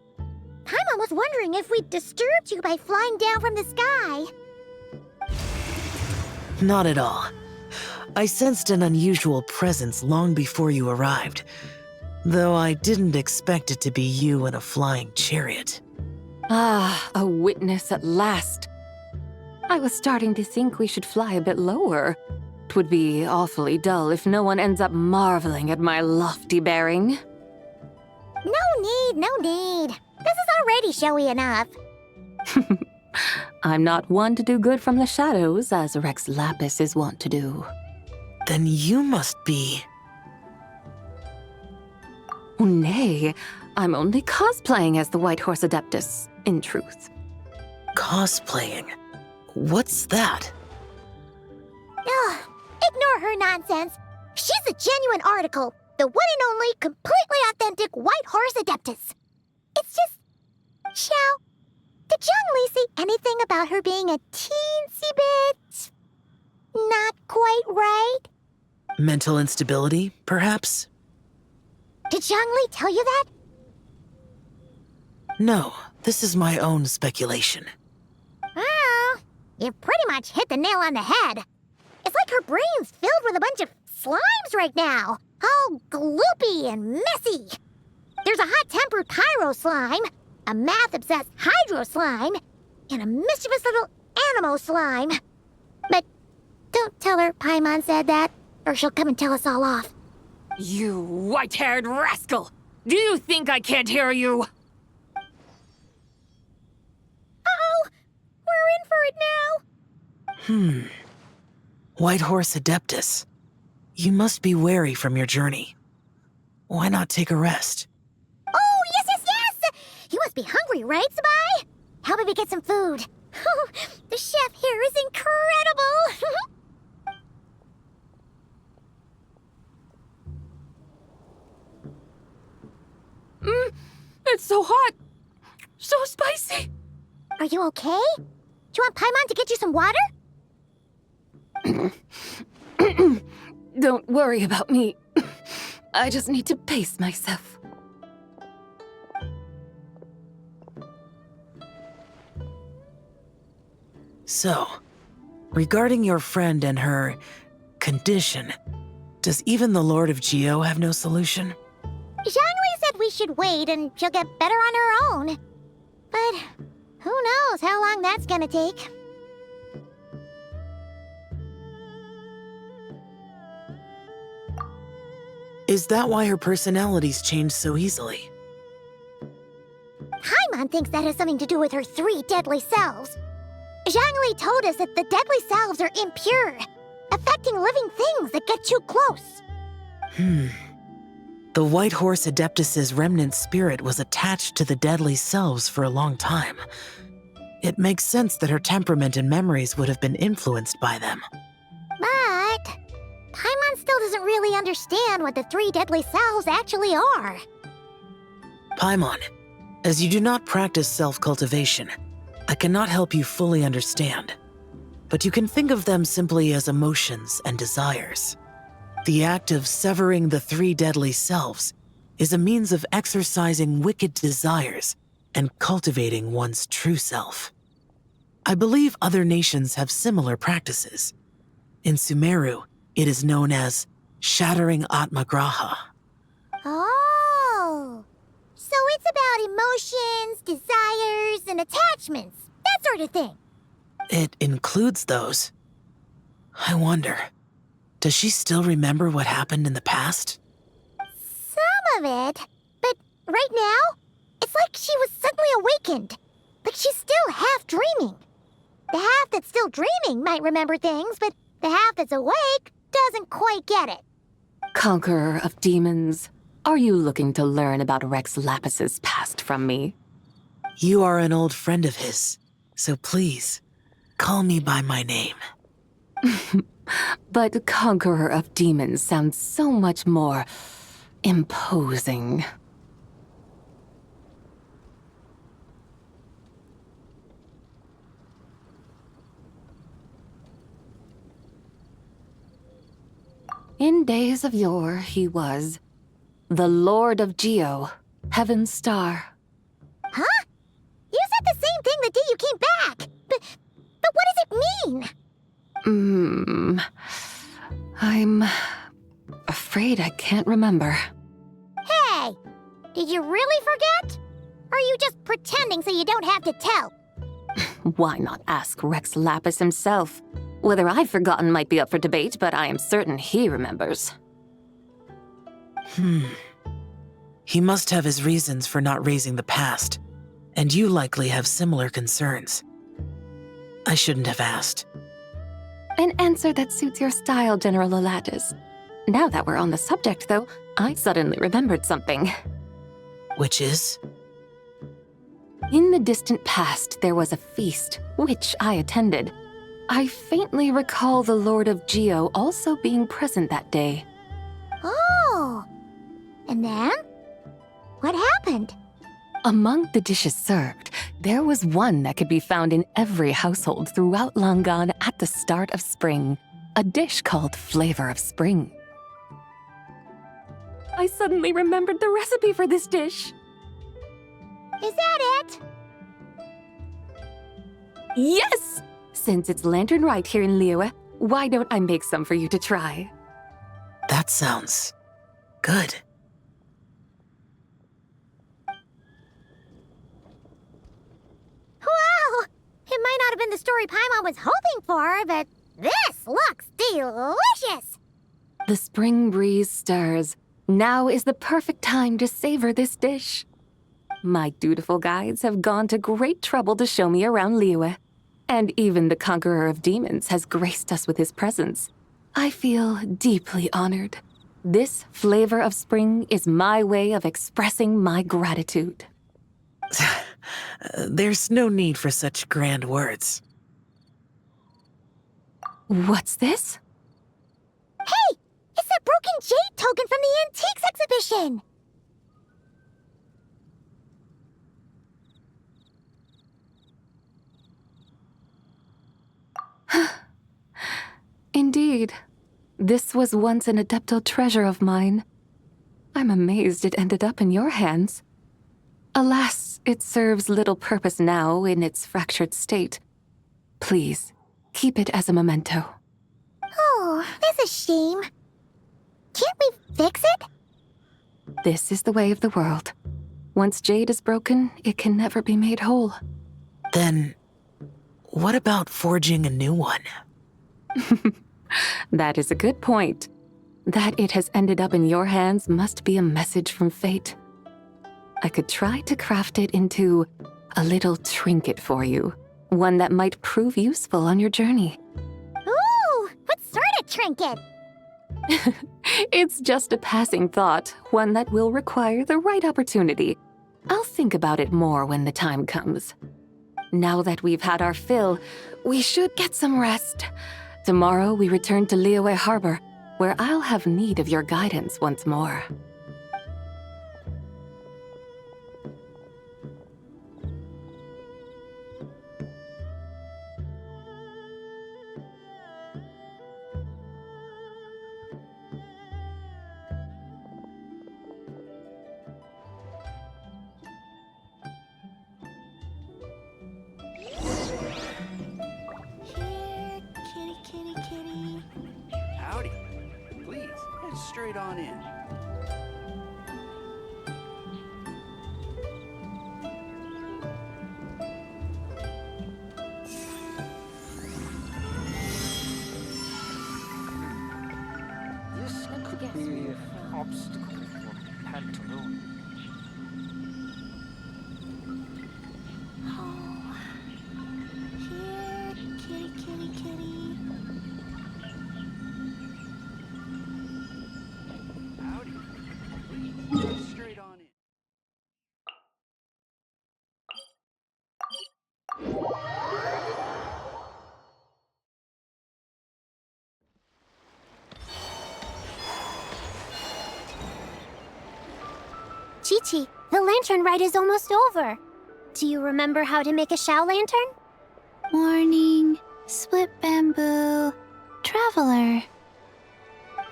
Paimon was wondering if we'd disturbed you by flying down from the sky. Not at all. I sensed an unusual presence long before you arrived, though I didn't expect it to be you in a flying chariot. Ah, a witness at last. I was starting to think we should fly a bit lower. It would be awfully dull if no one ends up marveling at my lofty bearing. No need. This is already showy enough. I'm not one to do good from the shadows, as Rex Lapis is wont to do. Then you must be... Nay, I'm only cosplaying as the White Horse Adeptus, in truth. Cosplaying? What's that? Ugh, ignore her nonsense. She's a genuine article. The one and only, completely authentic White Horse Adeptus. It's just... Xiao, did Zhongli say anything about her being a teensy bit... not quite right? Mental instability, perhaps? Did Zhongli tell you that? No, this is my own speculation. Well, you pretty much hit the nail on the head. It's like her brain's filled with a bunch of slimes right now. All gloopy and messy. There's a hot-tempered pyro slime, a math-obsessed hydro slime, and a mischievous little animo slime. But don't tell her Paimon said that, or she'll come and tell us all off. You white-haired rascal! Do you think I can't hear you? Uh-oh! We're in for it now! White Horse Adeptus. You must be weary from your journey. Why not take a rest? Oh, yes! You must be hungry, right, Sabai? How about we get some food? The chef here is incredible! It's so hot! Are you okay? Do you want Paimon to get you some water? Don't worry about me. I just need to pace myself. So, regarding your friend and her condition, does even the Lord of Geo have no solution? Zhangli said we should wait and she'll get better on her own. But who knows how long that's gonna take. Is that why her personalities change so easily? Paimon thinks that has something to do with her 3 deadly selves. Zhangli told us that the deadly selves are impure, affecting living things that get too close. The White Horse Adeptus's remnant spirit was attached to the deadly selves for a long time. It makes sense that her temperament and memories would have been influenced by them. But Paimon still doesn't really understand what the 3 deadly selves actually are. Paimon, as you do not practice self-cultivation, I cannot help you fully understand. But you can think of them simply as emotions and desires. The act of severing the 3 deadly selves is a means of exercising wicked desires and cultivating one's true self. I believe other nations have similar practices. In Sumeru, it is known as shattering Atmagraha. Oh, so it's about emotions, desires, and attachments, that sort of thing. It includes those. I wonder, does she still remember what happened in the past? Some of it, but right now, it's like she was suddenly awakened. Like she's still half dreaming. The half that's still dreaming might remember things, but the half that's awake doesn't quite get it. Conqueror of demons, are you looking to learn about Rex Lapis's past from me? You are an old friend of his, so please, call me by my name. But Conqueror of Demons sounds so much more imposing. In days of yore, he was the Lord of Geo, Heaven's Star. Huh? You said the same thing the day you came back. But what does it mean? I'm afraid I can't remember. Hey! Did you really forget? Or are you just pretending so you don't have to tell? Why not ask Rex Lapis himself? Whether I've forgotten might be up for debate, but I am certain he remembers. He must have his reasons for not raising the past, and you likely have similar concerns. I shouldn't have asked. An answer that suits your style, General Olatis. Now that we're on the subject, though, I suddenly remembered something. Which is? In the distant past, there was a feast, which I attended. I faintly recall the Lord of Geo also being present that day. Oh! And then? What happened? Among the dishes served, there was one that could be found in every household throughout Langan at the start of spring, a dish called Flavor of Spring. I suddenly remembered the recipe for this dish. Is that it? Yes! Since it's Lanternlit here in Liyue, why don't I make some for you to try? That sounds good. Wow! It might not have been the story Paimon was hoping for, but this looks delicious! The spring breeze stirs. Now is the perfect time to savor this dish. My dutiful guides have gone to great trouble to show me around Liyue. And even the Conqueror of Demons has graced us with his presence. I feel deeply honored. This Flavor of Spring is my way of expressing my gratitude. There's no need for such grand words. What's this? Hey! It's that broken jade token from the antiques exhibition! Indeed. This was once an Adeptal treasure of mine. I'm amazed it ended up in your hands. Alas, it serves little purpose now in its fractured state. Please, keep it as a memento. Oh, that's a shame. Can't we fix it? This is the way of the world. Once jade is broken, it can never be made whole. Then, what about forging a new one? That is a good point. That it has ended up in your hands must be a message from fate. I could try to craft it into a little trinket for you. One that might prove useful on your journey. Ooh, what sort of trinket? It's just a passing thought, one that will require the right opportunity. I'll think about it more when the time comes. Now that we've had our fill, we should get some rest. Tomorrow we return to Liyue Harbor, where I'll have need of your guidance once more. Howdy. Please, head straight on in. This could be an obstacle for Pantaloon. Oh, here, kitty, kitty, kitty. Howdy. Please, head straight on in. Chi-Chi, the lantern ride is almost over. Do you remember how to make a Shao lantern? Warning, split bamboo, traveler.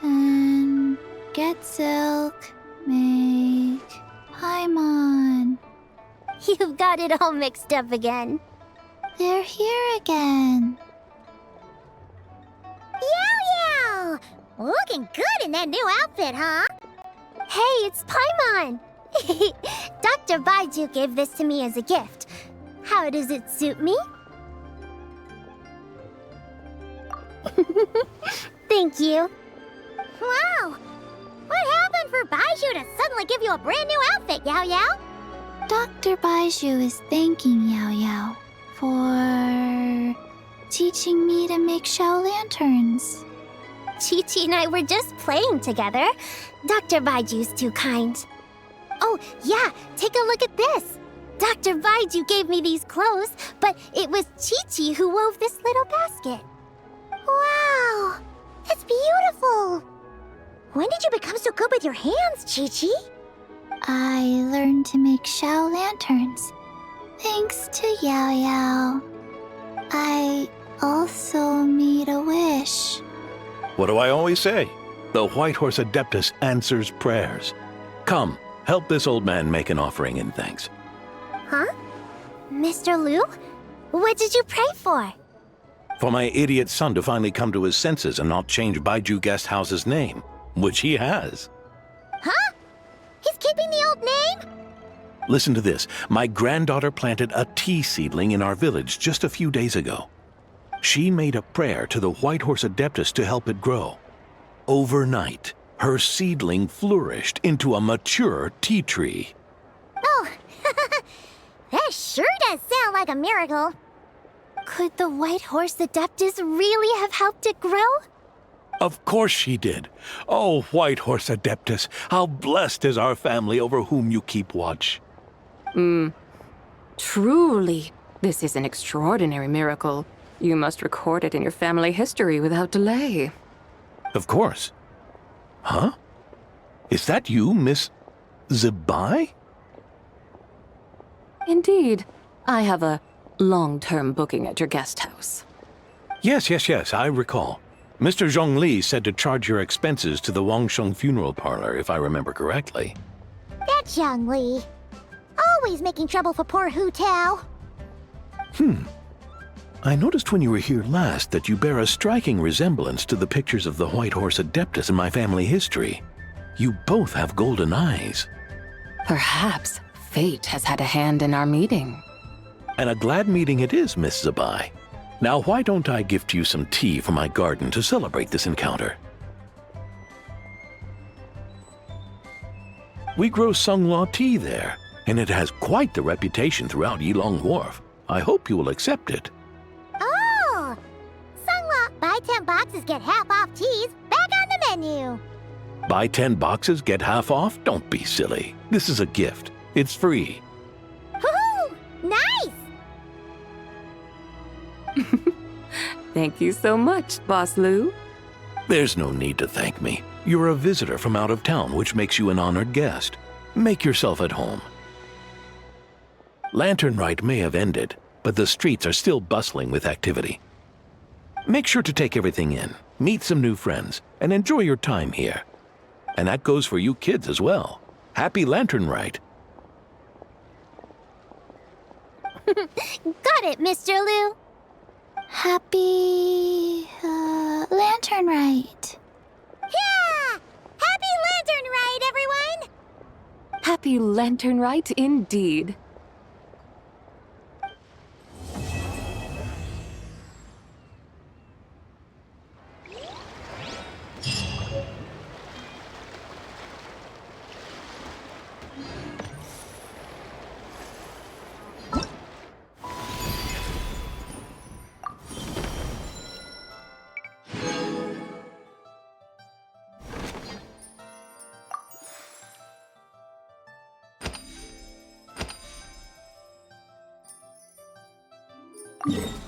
And get silk, make Paimon. You've got it all mixed up again. They're here again. Yow Yow! Looking good in that new outfit, huh? Hey, it's Paimon! Dr. Baiju gave this to me as a gift. How does it suit me? Thank you. Wow! What happened for Baiju to suddenly give you a brand new outfit, Yao Yao? Dr. Baiju is thanking Yao Yao for teaching me to make Shao lanterns. Chi-Chi and I were just playing together. Dr. Baiju's too kind. Oh, yeah, take a look at this. Dr. Baiju gave me these clothes, but it was Chi-Chi who wove this little basket. Wow, it's beautiful. When did you become so good with your hands, Chi-Chi? I learned to make Shao lanterns, thanks to Yao Yao. I also made a wish. What do I always say? The White Horse Adeptus answers prayers. Come, help this old man make an offering in thanks. Huh? Mr. Liu? What did you pray for? For my idiot son to finally come to his senses and not change Baiju Guest House's name, which he has. Huh? He's keeping the old name? Listen to this. My granddaughter planted a tea seedling in our village just a few days ago. She made a prayer to the White Horse Adeptus to help it grow. Overnight, her seedling flourished into a mature tea tree. Oh, that sure does sound like a miracle. Could the White Horse Adeptus really have helped it grow? Of course she did. Oh, White Horse Adeptus, how blessed is our family over whom you keep watch. Truly, this is an extraordinary miracle. You must record it in your family history without delay. Of course. Huh? Is that you, Miss Zibai? Indeed. I have a long-term booking at your guest house. Yes, I recall. Mr. Zhongli said to charge your expenses to the Wangsheng funeral parlor, if I remember correctly. That's Young Li. Always making trouble for poor Hu Tao. I noticed when you were here last that you bear a striking resemblance to the pictures of the White Horse Adeptus in my family history. You both have golden eyes. Perhaps fate has had a hand in our meeting. And a glad meeting it is, Miss Zabai. Now why don't I gift you some tea from my garden to celebrate this encounter? We grow Sunghua tea there, and it has quite the reputation throughout Yilong Wharf. I hope you will accept it. Oh! Sunghua, buy 10 boxes, get half off teas. Back on the menu. Buy 10 boxes, get half off? Don't be silly. This is a gift. It's free. Woohoo! Nice! Thank you so much, Boss Lu. There's no need to thank me. You're a visitor from out of town, which makes you an honored guest. Make yourself at home. Lanternlit may have ended, but the streets are still bustling with activity. Make sure to take everything in, meet some new friends, and enjoy your time here. And that goes for you kids as well. Happy Lanternlit. Got it, Mr. Lu. Happy Lanternlit. Yeah! Happy Lanternlit, everyone! Happy Lanternlit indeed. Yeah.